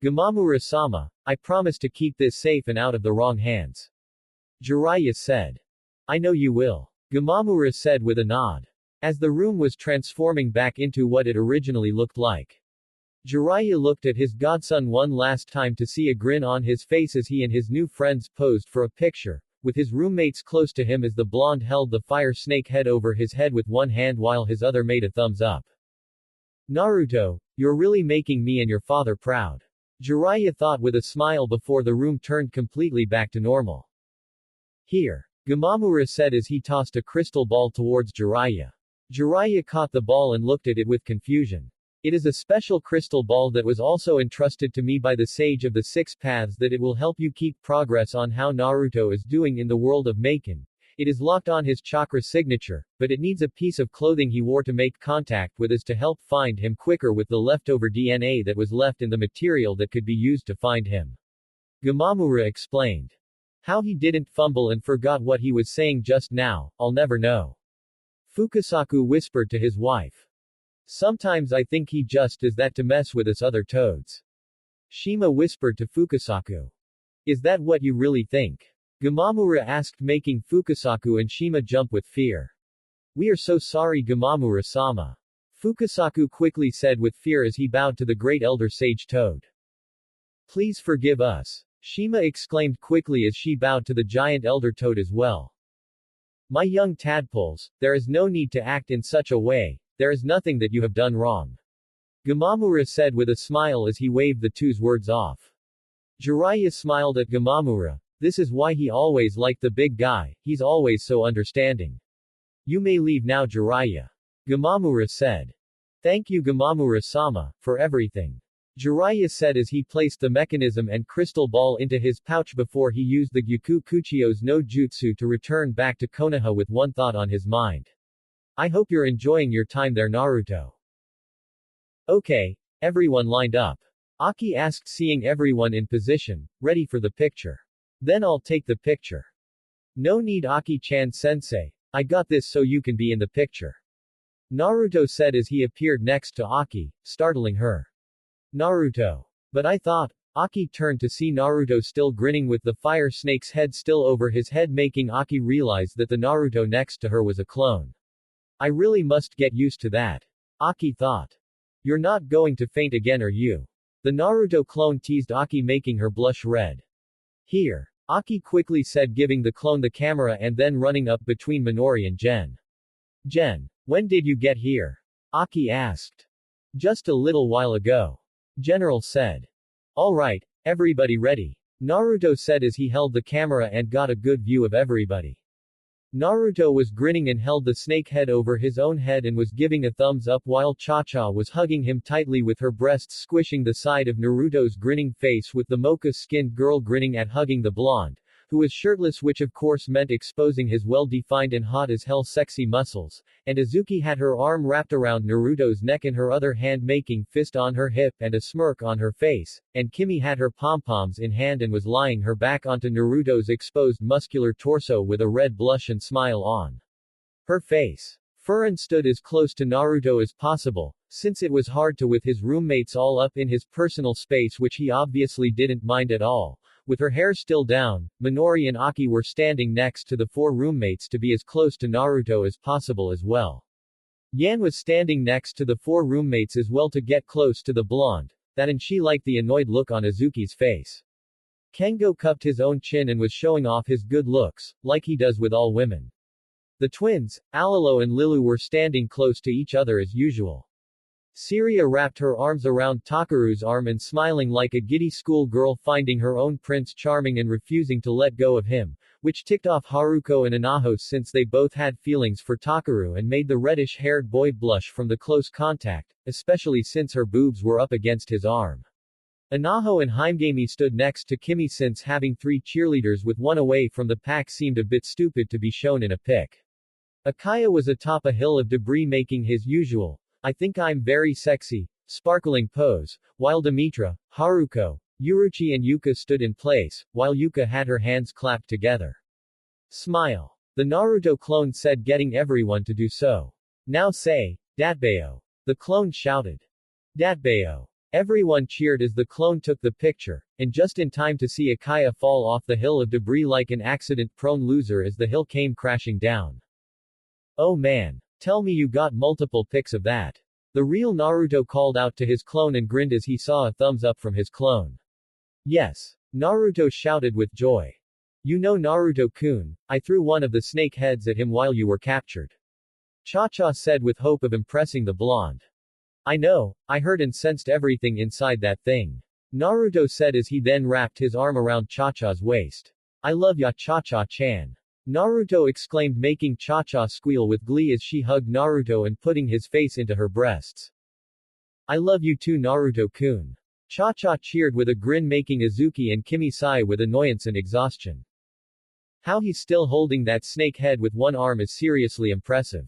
Gamamura-sama, I promise to keep this safe and out of the wrong hands. Jariah said. I know you will. Gamamura said with a nod. As the room was transforming back into what it originally looked like. Jariah looked at his godson one last time to see a grin on his face as he and his new friends posed for a picture, with his roommates close to him as the blonde held the fire snake head over his head with one hand while his other made a thumbs up. Naruto, you're really making me and your father proud. Jariah thought with a smile before the room turned completely back to normal. Here. Gamamura said as he tossed a crystal ball towards Jariah. Jariah caught the ball and looked at it with confusion. It is a special crystal ball that was also entrusted to me by the Sage of the 6 Paths that it will help you keep progress on how Naruto is doing in the world of Maken. It is locked on his chakra signature, but it needs a piece of clothing he wore to make contact with us to help find him quicker with the leftover DNA that was left in the material that could be used to find him. Gamamura explained. How he didn't fumble and forgot what he was saying just now, I'll never know. Fukasaku whispered to his wife. Sometimes I think he just is that to mess with us other toads. Shima whispered to Fukasaku. Is that what you really think? Gamamura asked, making Fukasaku and Shima jump with fear. We are so sorry Gamamura-sama. Fukasaku quickly said with fear as he bowed to the great elder sage toad. Please forgive us. Shima exclaimed quickly as she bowed to the giant elder toad as well. My young tadpoles, there is no need to act in such a way, there is nothing that you have done wrong. Gamamura said with a smile as he waved the two's words off. Jariah smiled at Gamamura. This is why he always liked the big guy, he's always so understanding. You may leave now Jariah. Gamamura said. Thank you Gamamura-sama, for everything. Jariah said as he placed the mechanism and crystal ball into his pouch before he used the Gyuku Kuchio's no jutsu to return back to Konoha with one thought on his mind. I hope you're enjoying your time there Naruto. Okay, everyone lined up. Aki asked seeing everyone in position, ready for the picture. Then I'll take the picture. No need Aki-chan sensei, I got this so you can be in the picture. Naruto said as he appeared next to Aki, startling her. Naruto. But I thought, Aki turned to see Naruto still grinning with the fire snake's head still over his head making Aki realize that the Naruto next to her was a clone. I really must get used to that. Aki thought. You're not going to faint again are you? The Naruto clone teased Aki making her blush red. Here. Aki quickly said giving the clone the camera and then running up between Minori and Gen. Gen. When did you get here? Aki asked. Just a little while ago. General said. Alright, everybody ready? Naruto said as he held the camera and got a good view of everybody. Naruto was grinning and held the snake head over his own head and was giving a thumbs up while Cha-Cha was hugging him tightly with her breasts squishing the side of Naruto's grinning face with the mocha-skinned girl grinning at hugging the blonde, who was shirtless, which of course meant exposing his well-defined and hot-as-hell sexy muscles, and Azuki had her arm wrapped around Naruto's neck and her other hand making fist on her hip and a smirk on her face, and Kimi had her pom-poms in hand and was lying her back onto Naruto's exposed muscular torso with a red blush and smile on her face. Furin stood as close to Naruto as possible, since it was hard to with his roommates all up in his personal space, which he obviously didn't mind at all. With her hair still down, Minori and Aki were standing next to the four roommates to be as close to Naruto as possible as well. Yan was standing next to the four roommates as well to get close to the blonde, and she liked the annoyed look on Azuki's face. Kengo cupped his own chin and was showing off his good looks, like he does with all women. The twins, Alalo and Lilu, were standing close to each other as usual. Syria wrapped her arms around Takuro's arm and smiling like a giddy school girl, finding her own prince charming and refusing to let go of him, which ticked off Haruko and Anaho since they both had feelings for Takuro and made the reddish-haired boy blush from the close contact, especially since her boobs were up against his arm. Anaho and Himegami stood next to Kimi since having three cheerleaders with one away from the pack seemed a bit stupid to be shown in a pic. Akaya was atop a hill of debris making his usual, "I think I'm very sexy," sparkling pose, while Demetra, Haruko, Yuruchi and Yuka stood in place, while Yuka had her hands clapped together. Smile. The Naruto clone said, getting everyone to do so. Now say, Datbeo. The clone shouted. Datbeo. Everyone cheered as the clone took the picture, and just in time to see Akaya fall off the hill of debris like an accident-prone loser as the hill came crashing down. "Oh man. Tell me you got multiple pics of that." The real Naruto called out to his clone and grinned as he saw a thumbs up from his clone. "Yes." Naruto shouted with joy. "You know Naruto-kun, I threw one of the snake heads at him while you were captured." Cha-Cha said with hope of impressing the blonde. "I know, I heard and sensed everything inside that thing," Naruto said as he then wrapped his arm around Cha-Cha's waist. "I love ya, Cha-Cha-chan," Naruto exclaimed, making Cha-Cha squeal with glee as she hugged Naruto and putting his face into her breasts. "I love you too, Naruto-kun." Cha-Cha cheered with a grin, making Azuki and Kimi sigh with annoyance and exhaustion. "How he's still holding that snake head with one arm is seriously impressive,"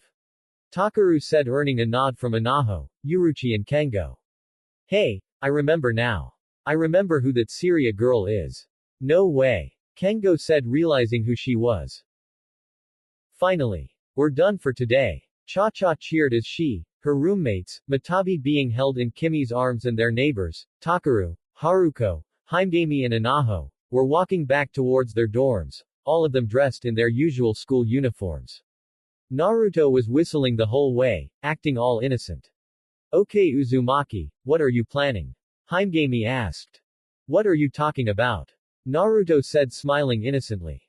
Takuro said, earning a nod from Anaho, Yuruchi and Kengo. "Hey, I remember now. I remember who that Syria girl is." "No way," Kengo said, realizing who she was. "Finally. We're done for today." Cha-Cha cheered as she, her roommates, Matabi being held in Kimi's arms, and their neighbors, Takuro, Haruko, Himegami and Anaho, were walking back towards their dorms, all of them dressed in their usual school uniforms. Naruto was whistling the whole way, acting all innocent. "Okay Uzumaki, what are you planning?" Himegami asked. "What are you talking about?" Naruto said, smiling innocently.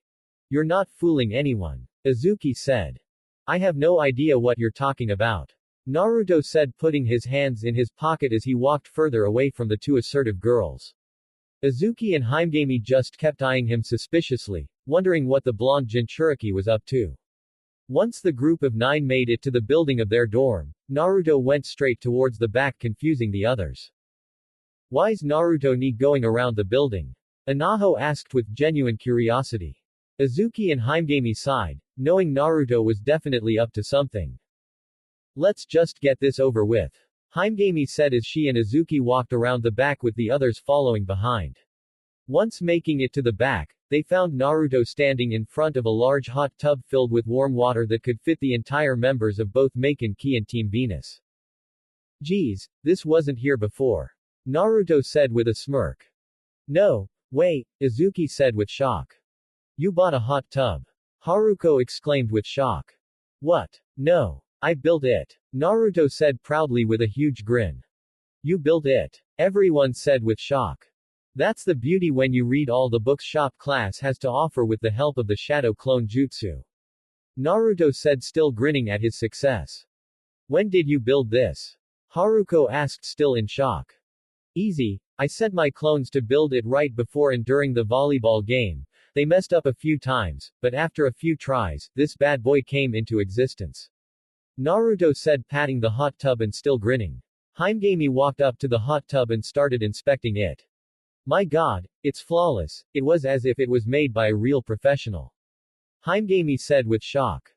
"You're not fooling anyone," Azuki said. "I have no idea what you're talking about," Naruto said, putting his hands in his pocket as he walked further away from the two assertive girls. Azuki and Himegami just kept eyeing him suspiciously, wondering what the blonde Jinchuriki was up to. Once the group of 9 made it to the building of their dorm, Naruto went straight towards the back, confusing the others. "Why's Naruto need going around the building?" Anaho asked with genuine curiosity. Azuki and Himegami sighed, knowing Naruto was definitely up to something. "Let's just get this over with," Himegami said as she and Azuki walked around the back with the others following behind. Once making it to the back, they found Naruto standing in front of a large hot tub filled with warm water that could fit the entire members of both Maken Ki and Team Venus. "Geez, this wasn't here before," Naruto said with a smirk. "No way," Azuki said with shock. "You bought a hot tub?" Haruko exclaimed with shock. "What? No. I built it," Naruto said proudly with a huge grin. "You built it?" everyone said with shock. "That's the beauty when you read all the books shop class has to offer with the help of the shadow clone jutsu," Naruto said, still grinning at his success. "When did you build this?" Haruko asked, still in shock. "Easy. I sent my clones to build it right before and during the volleyball game. They messed up a few times, but after a few tries, this bad boy came into existence," Naruto said, patting the hot tub and still grinning. Himegami walked up to the hot tub and started inspecting it. My god, it's flawless. It was as if it was made by a real professional. Himegami said with shock.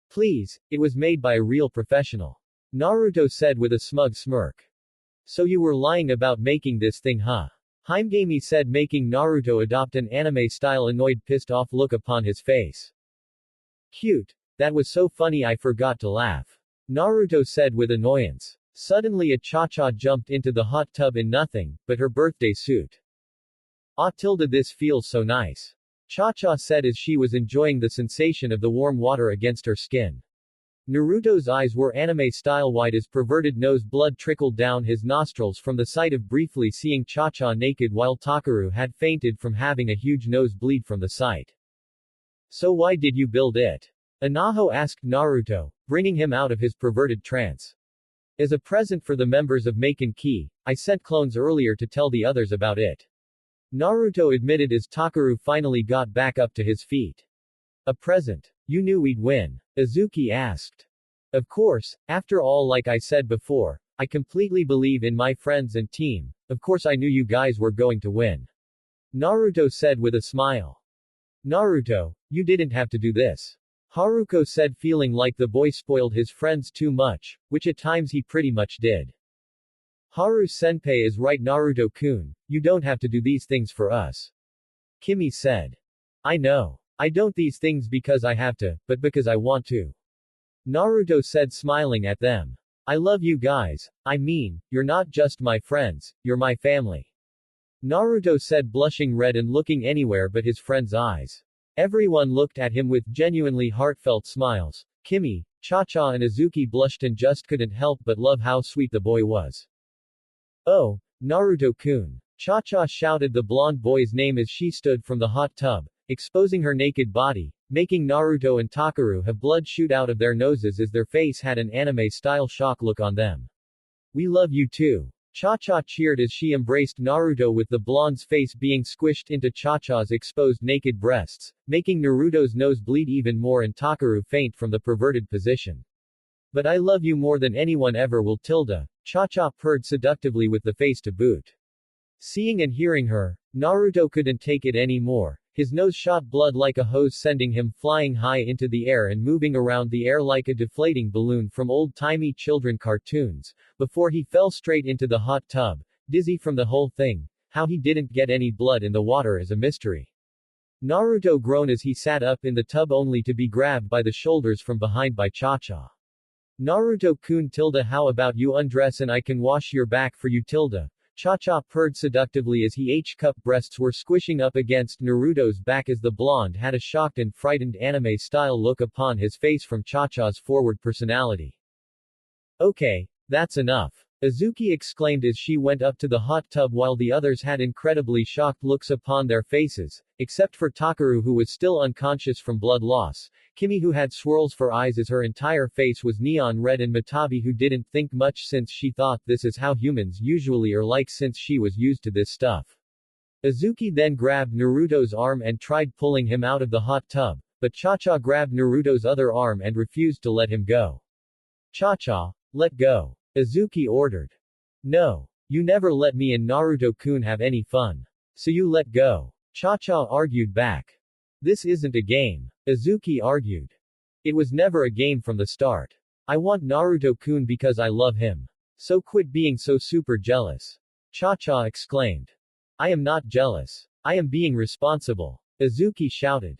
Please, it was made by a real professional. Naruto said with a smug smirk. So you were lying about making this thing, huh? Himegami said, making Naruto adopt an anime-style annoyed pissed-off look upon his face. Cute. That was so funny I forgot to laugh. Naruto said with annoyance. Suddenly a Cha-Cha jumped into the hot tub in nothing but her birthday suit. Ah tilde, this feels so nice. Cha-Cha said as she was enjoying the sensation of the warm water against her skin. Naruto's eyes were anime-style wide as perverted nose blood trickled down his nostrils from the sight of briefly seeing Cha-Cha naked while Takuro had fainted from having a huge nosebleed from the sight. So why did you build it? Anaho asked Naruto, bringing him out of his perverted trance. As a present for the members of Maken, I sent clones earlier to tell the others about it. Naruto admitted as Takuro finally got back up to his feet. A present? You knew we'd win? Azuki asked. Of course, after all, like I said before, I completely believe in my friends and team. Of course I knew you guys were going to win. Naruto said with a smile. Naruto, you didn't have to do this. Haruko said, feeling like the boy spoiled his friends too much, which at times he pretty much did. Haru-senpai is right, Naruto-kun, you don't have to do these things for us. Kimi said. I know. I don't these things because I have to, but because I want to. Naruto said, smiling at them. I love you guys. I mean, you're not just my friends, you're my family. Naruto said, blushing red and looking anywhere but his friend's eyes. Everyone looked at him with genuinely heartfelt smiles. Kimi, Cha-Cha and Azuki blushed and just couldn't help but love how sweet the boy was. Oh, Naruto-kun. Cha-Cha shouted the blonde boy's name as she stood from the hot tub, exposing her naked body, making Naruto and Takuro have blood shoot out of their noses as their face had an anime-style shock look on them. We love you too. Cha-Cha cheered as she embraced Naruto with the blonde's face being squished into Cha-Cha's exposed naked breasts, making Naruto's nose bleed even more and Takuro faint from the perverted position. But I love you more than anyone ever will, tilde. Cha-Cha purred seductively with the face to boot. Seeing and hearing her, Naruto couldn't take it anymore. His nose shot blood like a hose, sending him flying high into the air and moving around the air like a deflating balloon from old-timey children cartoons, before he fell straight into the hot tub, dizzy from the whole thing. How he didn't get any blood in the water is a mystery. Naruto groaned as he sat up in the tub only to be grabbed by the shoulders from behind by Cha-Cha. Naruto-kun, tilde, how about you undress and I can wash your back for you, tilde. Cha-Cha purred seductively as he H-cup breasts were squishing up against Naruto's back as the blonde had a shocked and frightened anime-style look upon his face from Cha-Cha's forward personality. Okay, that's enough. Azuki exclaimed as she went up to the hot tub while the others had incredibly shocked looks upon their faces, except for Takuro, who was still unconscious from blood loss, Kimi, who had swirls for eyes as her entire face was neon red, and Matabi, who didn't think much since she thought this is how humans usually are like since she was used to this stuff. Azuki then grabbed Naruto's arm and tried pulling him out of the hot tub, but Cha-Cha grabbed Naruto's other arm and refused to let him go. Cha-Cha, let go. Azuki ordered. No. You never let me and Naruto-kun have any fun. So you let go. Cha-Cha argued back. This isn't a game. Azuki argued. It was never a game from the start. I want Naruto-kun because I love him. So quit being so super jealous. Cha-Cha exclaimed. I am not jealous. I am being responsible. Azuki shouted.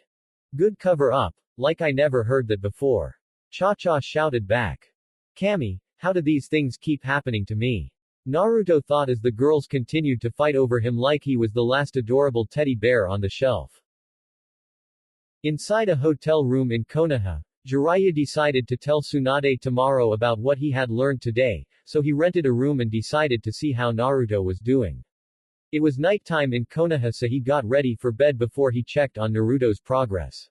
Good cover up, like I never heard that before. Cha-Cha shouted back. Kami, how do these things keep happening to me? Naruto thought as the girls continued to fight over him like he was the last adorable teddy bear on the shelf. Inside a hotel room in Konoha, Jariah decided to tell Tsunade tomorrow about what he had learned today, so he rented a room and decided to see how Naruto was doing. It was nighttime in Konoha, so he got ready for bed before he checked on Naruto's progress.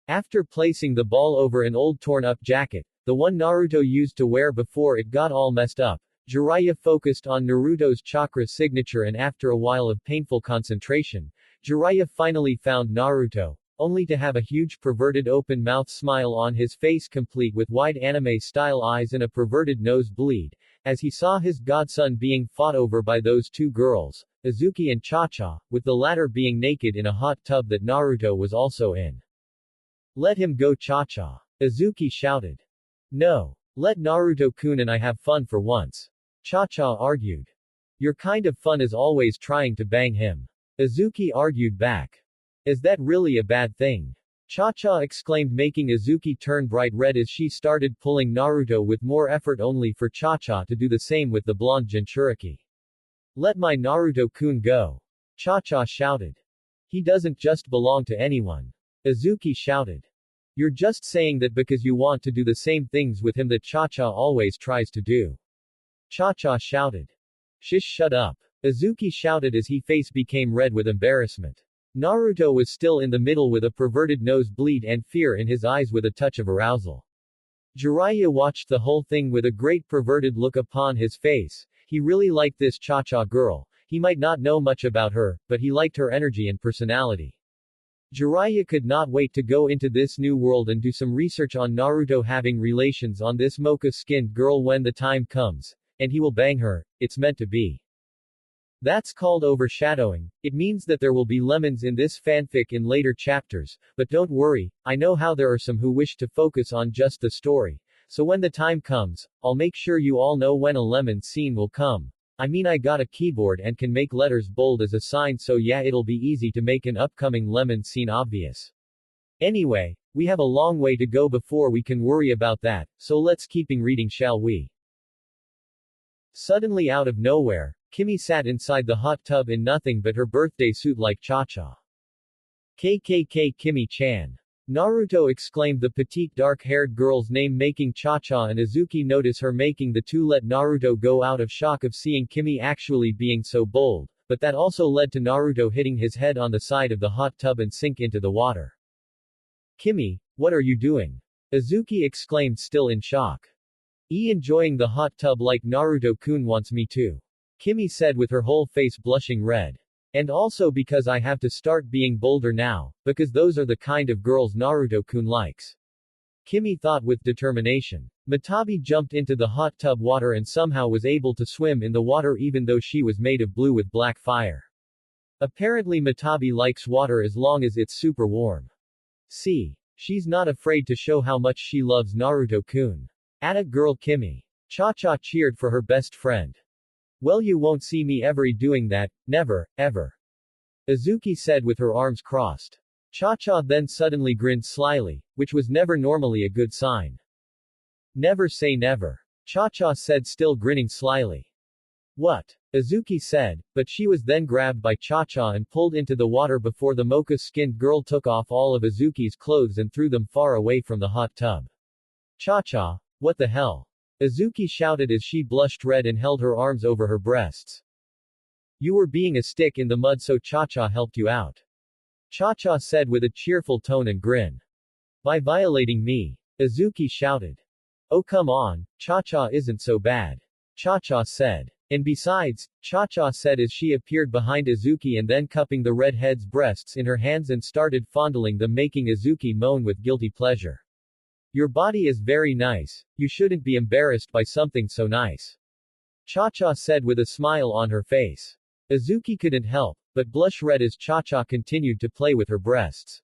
After placing the ball over an old torn-up jacket, the one Naruto used to wear before it got all messed up, Jariah focused on Naruto's chakra signature, and after a while of painful concentration, Jariah finally found Naruto, only to have a huge perverted open-mouth smile on his face complete with wide anime-style eyes and a perverted nose bleed, as he saw his godson being fought over by those two girls. Azuki and Cha-Cha, with the latter being naked in a hot tub that Naruto was also in. Let him go, Cha-Cha. Azuki shouted. No. Let Naruto-kun and I have fun for once. Cha-Cha argued. Your kind of fun is always trying to bang him. Azuki argued back. Is that really a bad thing? Cha-Cha exclaimed, making Azuki turn bright red as she started pulling Naruto with more effort, only for Cha-Cha to do the same with the blonde Jinchuriki. Let my Naruto-kun go. Cha-Cha shouted. He doesn't just belong to anyone. Azuki shouted. You're just saying that because you want to do the same things with him that Cha-Cha always tries to do. Cha-Cha shouted. Shut up. Azuki shouted as his face became red with embarrassment. Naruto was still in the middle with a perverted nosebleed and fear in his eyes with a touch of arousal. Jariah watched the whole thing with a great perverted look upon his face. He really liked this Cha-Cha girl. He might not know much about her, but he liked her energy and personality. Jariah could not wait to go into this new world and do some research on Naruto having relations on this mocha-skinned girl when the time comes. And he will bang her. It's meant to be. That's called overshadowing. It means that there will be lemons in this fanfic in later chapters, but don't worry, I know how there are some who wish to focus on just the story. So when the time comes, I'll make sure you all know when a lemon scene will come. I mean, I got a keyboard and can make letters bold as a sign, so yeah, it'll be easy to make an upcoming lemon scene obvious. Anyway, we have a long way to go before we can worry about that, so let's keeping reading, shall we? Suddenly out of nowhere, Kimi sat inside the hot tub in nothing but her birthday suit like Cha-Cha. KKK Kimi-chan. Naruto exclaimed the petite dark-haired girl's name, making Cha-Cha and Azuki notice her, making the two let Naruto go out of shock of seeing Kimi actually being so bold, but that also led to Naruto hitting his head on the side of the hot tub and sink into the water. Kimi, what are you doing? Azuki exclaimed, still in shock. Enjoying the hot tub like Naruto-kun wants me to. Kimi said with her whole face blushing red. And also because I have to start being bolder now, because those are the kind of girls Naruto-kun likes. Kimi thought with determination. Matabi jumped into the hot tub water and somehow was able to swim in the water even though she was made of blue with black fire. Apparently Matabi likes water as long as it's super warm. See. She's not afraid to show how much she loves Naruto-kun. Atta girl Kimi. Cha-Cha cheered for her best friend. Well, you won't see me ever doing that, never, ever. Azuki said with her arms crossed. Cha-Cha then suddenly grinned slyly, which was never normally a good sign. Never say never. Cha-Cha said, still grinning slyly. What? Azuki said, but she was then grabbed by Cha-Cha and pulled into the water before the mocha-skinned girl took off all of Azuki's clothes and threw them far away from the hot tub. Cha-Cha, what the hell? Azuki shouted as she blushed red and held her arms over her breasts. You were being a stick in the mud, so Cha-Cha helped you out. Cha-Cha said with a cheerful tone and grin. By violating me. Azuki shouted. Oh come on, Cha-Cha isn't so bad. Cha-Cha said. And besides, Cha-Cha said as she appeared behind Azuki and then cupping the redhead's breasts in her hands and started fondling them, making Azuki moan with guilty pleasure. Your body is very nice, you shouldn't be embarrassed by something so nice. Cha-Cha said with a smile on her face. Azuki couldn't help but blush red as Cha-Cha continued to play with her breasts.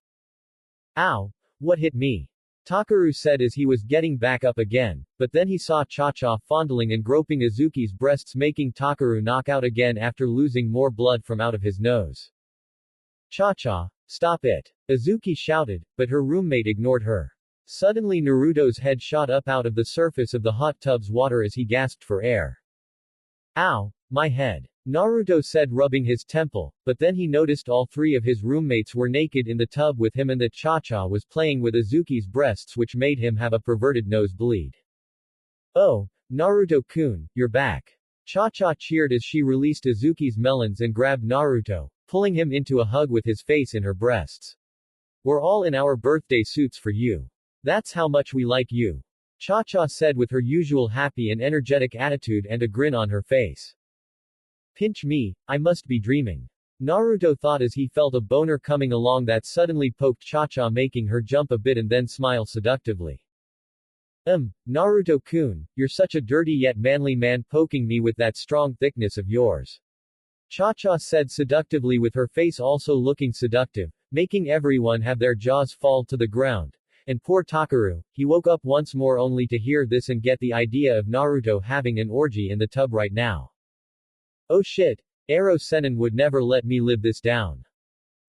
Ow! What hit me? Takuro said as he was getting back up again, but then he saw Cha-Cha fondling and groping Azuki's breasts, making Takuro knock out again after losing more blood from out of his nose. Cha-Cha, stop it! Azuki shouted, but her roommate ignored her. Suddenly Naruto's head shot up out of the surface of the hot tub's water as he gasped for air. Ow! My head! Naruto said, rubbing his temple, but then he noticed all three of his roommates were naked in the tub with him and that Cha-Cha was playing with Azuki's breasts, which made him have a perverted nosebleed. Oh, Naruto-kun, you're back. Cha-Cha cheered as she released Azuki's melons and grabbed Naruto, pulling him into a hug with his face in her breasts. We're all in our birthday suits for you. That's how much we like you. Cha-Cha said with her usual happy and energetic attitude and a grin on her face. Pinch me, I must be dreaming. Naruto thought as he felt a boner coming along that suddenly poked Cha-Cha, making her jump a bit and then smile seductively. Naruto-kun, you're such a dirty yet manly man, poking me with that strong thickness of yours. Cha-Cha said seductively with her face also looking seductive, making everyone have their jaws fall to the ground. And poor Takuro, he woke up once more only to hear this and get the idea of Naruto having an orgy in the tub right now. Oh shit, Ero Sennin would never let me live this down.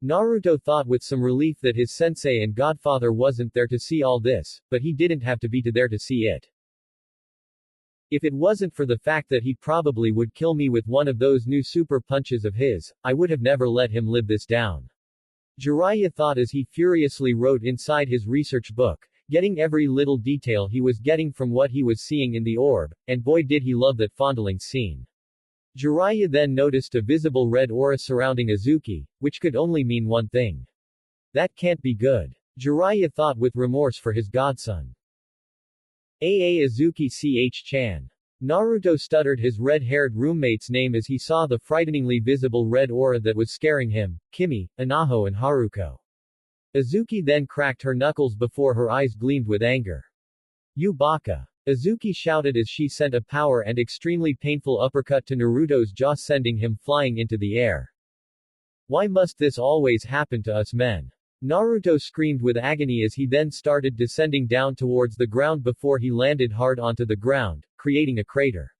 Naruto thought with some relief that his sensei and godfather wasn't there to see all this, but he didn't have to be there to see it. If it wasn't for the fact that he probably would kill me with one of those new super punches of his, I would have never let him live this down. Jariah thought as he furiously wrote inside his research book, getting every little detail he was getting from what he was seeing in the orb, and boy did he love that fondling scene. Jariah then noticed a visible red aura surrounding Azuki, which could only mean one thing. That can't be good. Jariah thought with remorse for his godson. Azuki Ch-chan. Naruto stuttered his red-haired roommate's name as he saw the frighteningly visible red aura that was scaring him, Kimi, Anaho and Haruko. Azuki then cracked her knuckles before her eyes gleamed with anger. You baka! Azuki shouted as she sent a power and extremely painful uppercut to Naruto's jaw sending him flying into the air. Why must this always happen to us men? Naruto screamed with agony as he then started descending down towards the ground before he landed hard onto the ground, creating a crater.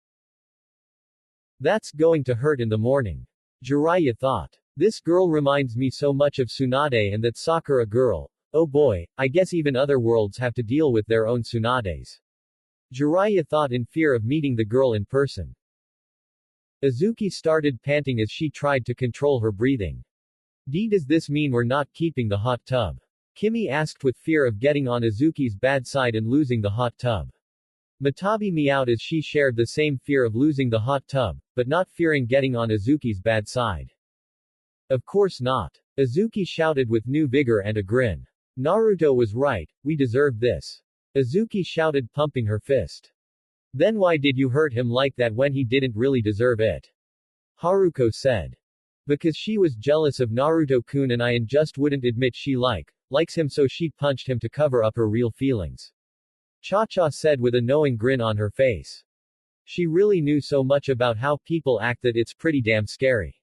That's going to hurt in the morning. Jariah thought. This girl reminds me so much of Tsunade and that Sakura girl. Oh boy, I guess even other worlds have to deal with their own Tsunades. Jariah thought in fear of meeting the girl in person. Azuki started panting as she tried to control her breathing. Does this mean we're not keeping the hot tub? Kimi asked with fear of getting on Azuki's bad side and losing the hot tub. Matabi meowed as she shared the same fear of losing the hot tub, but not fearing getting on Azuki's bad side. Of course not. Azuki shouted with new vigor and a grin. Naruto was right, we deserve this. Azuki shouted pumping her fist. Then why did you hurt him like that when he didn't really deserve it? Haruko said. Because she was jealous of Naruto-kun and just wouldn't admit she likes him so she punched him to cover up her real feelings. Cha-Cha said with a knowing grin on her face. She really knew so much about how people act that it's pretty damn scary.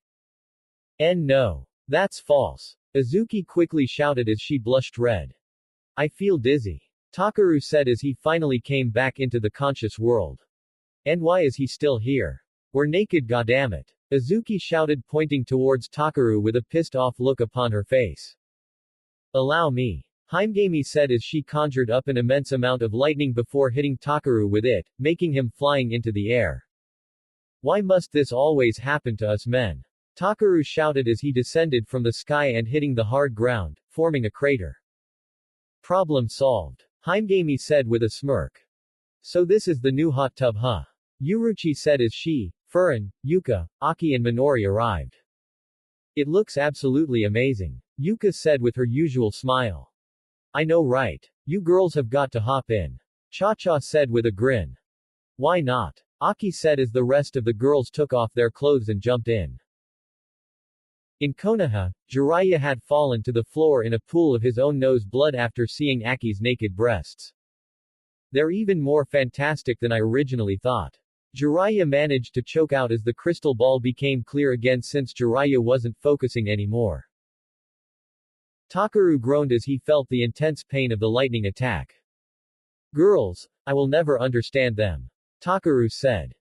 No. That's false. Azuki quickly shouted as she blushed red. I feel dizzy. Takuro said as he finally came back into the conscious world. And why is he still here? We're naked goddammit. Azuki shouted pointing towards Takuro with a pissed-off look upon her face. Allow me. Himegami said as she conjured up an immense amount of lightning before hitting Takuro with it, making him flying into the air. Why must this always happen to us men? Takuro shouted as he descended from the sky and hitting the hard ground, forming a crater. Problem solved. Himegami said with a smirk. So this is the new hot tub huh? Uruchi said as she, Furin, Yuka, Aki and Minori arrived. It looks absolutely amazing. Yuka said with her usual smile. I know right. You girls have got to hop in. Cha-Cha said with a grin. Why not? Aki said as the rest of the girls took off their clothes and jumped in. In Konoha, Jariah had fallen to the floor in a pool of his own nose blood after seeing Aki's naked breasts. They're even more fantastic than I originally thought. Jariah managed to choke out as the crystal ball became clear again since Jariah wasn't focusing anymore. Takuro groaned as he felt the intense pain of the lightning attack. Girls, I will never understand them. Takuro said.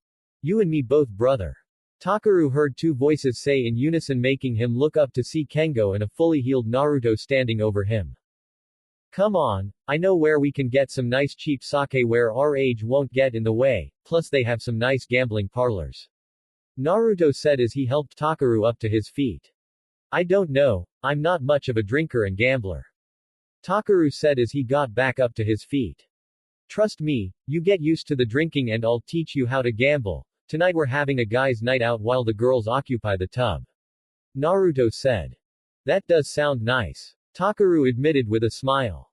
You and me both brother. Takuro heard two voices say in unison making him look up to see Kengo and a fully healed Naruto standing over him. Come on, I know where we can get some nice cheap sake where our age won't get in the way, plus they have some nice gambling parlors. Naruto said as he helped Takuro up to his feet. I don't know, I'm not much of a drinker and gambler. Takuro said as he got back up to his feet. Trust me, you get used to the drinking and I'll teach you how to gamble. Tonight we're having a guys' night out while the girls occupy the tub. Naruto said. That does sound nice. Takuro admitted with a smile.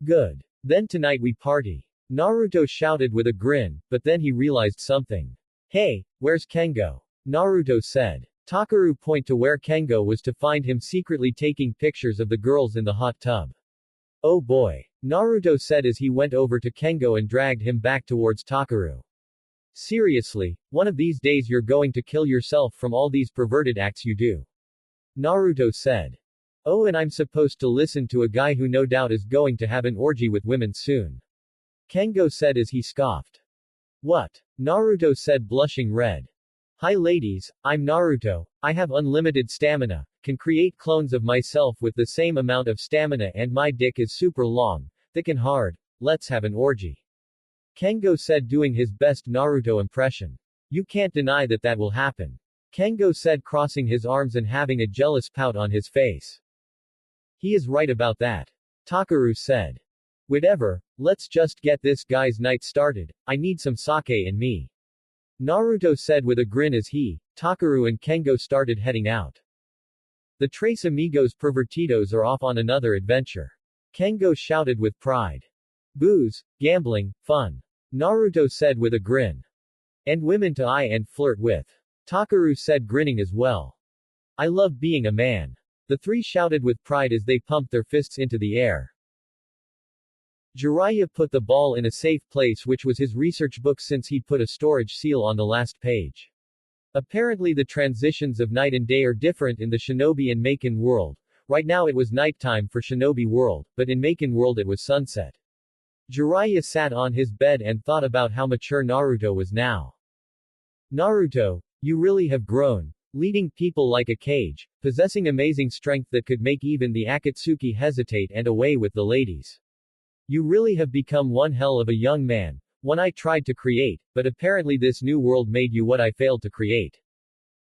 Good. Then tonight we party. Naruto shouted with a grin, but then he realized something. Hey, where's Kengo? Naruto said. Takuro pointed to where Kengo was to find him secretly taking pictures of the girls in the hot tub. Oh boy. Naruto said as he went over to Kengo and dragged him back towards Takuro. Seriously, one of these days you're going to kill yourself from all these perverted acts you do. Naruto said. Oh, and I'm supposed to listen to a guy who no doubt is going to have an orgy with women soon. Kengo said as he scoffed. What? Naruto said blushing red. Hi ladies, I'm Naruto, I have unlimited stamina, can create clones of myself with the same amount of stamina and my dick is super long, thick and hard, let's have an orgy. Kengo said doing his best Naruto impression. You can't deny that that will happen. Kengo said crossing his arms and having a jealous pout on his face. He is right about that. Takuro said. Whatever, let's just get this guy's night started, I need some sake in me. Naruto said with a grin as he, Takuro and Kengo started heading out. The Tres Amigos Pervertidos are off on another adventure. Kengo shouted with pride. Booze, gambling, fun. Naruto said with a grin. And women to eye and flirt with. Takuro said grinning as well. I love being a man. The three shouted with pride as they pumped their fists into the air. Jariah put the ball in a safe place, which was his research book since he'd put a storage seal on the last page. Apparently the transitions of night and day are different in the Shinobi and Maken world. Right now it was nighttime for Shinobi world, but in Maken world it was sunset. Jariah sat on his bed and thought about how mature Naruto was now. Naruto, you really have grown. Leading people like a cage, possessing amazing strength that could make even the Akatsuki hesitate and away with the ladies. You really have become one hell of a young man, one I tried to create, but apparently this new world made you what I failed to create.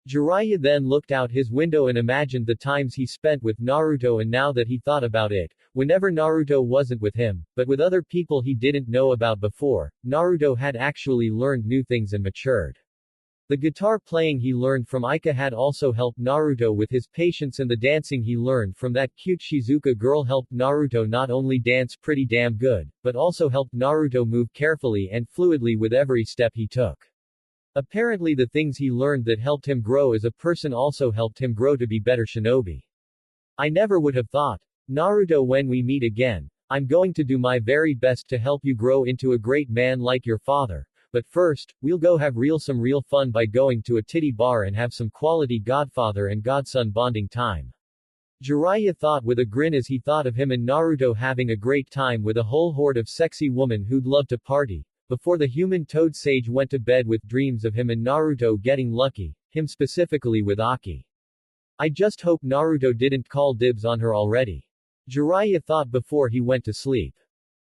Jariah then looked out his window and imagined the times he spent with Naruto, and now that he thought about it, whenever Naruto wasn't with him, but with other people he didn't know about before, Naruto had actually learned new things and matured. The guitar playing he learned from Ika had also helped Naruto with his patience, and the dancing he learned from that cute Shizuka girl helped Naruto not only dance pretty damn good, but also helped Naruto move carefully and fluidly with every step he took. Apparently the things he learned that helped him grow as a person also helped him grow to be better shinobi. I never would have thought. Naruto, when we meet again, I'm going to do my very best to help you grow into a great man like your father. But first, we'll go have some real fun by going to a titty bar and have some quality godfather and godson bonding time. Jariah thought with a grin as he thought of him and Naruto having a great time with a whole horde of sexy women who'd love to party, before the human toad sage went to bed with dreams of him and Naruto getting lucky, him specifically with Aki. I just hope Naruto didn't call dibs on her already. Jariah thought before he went to sleep.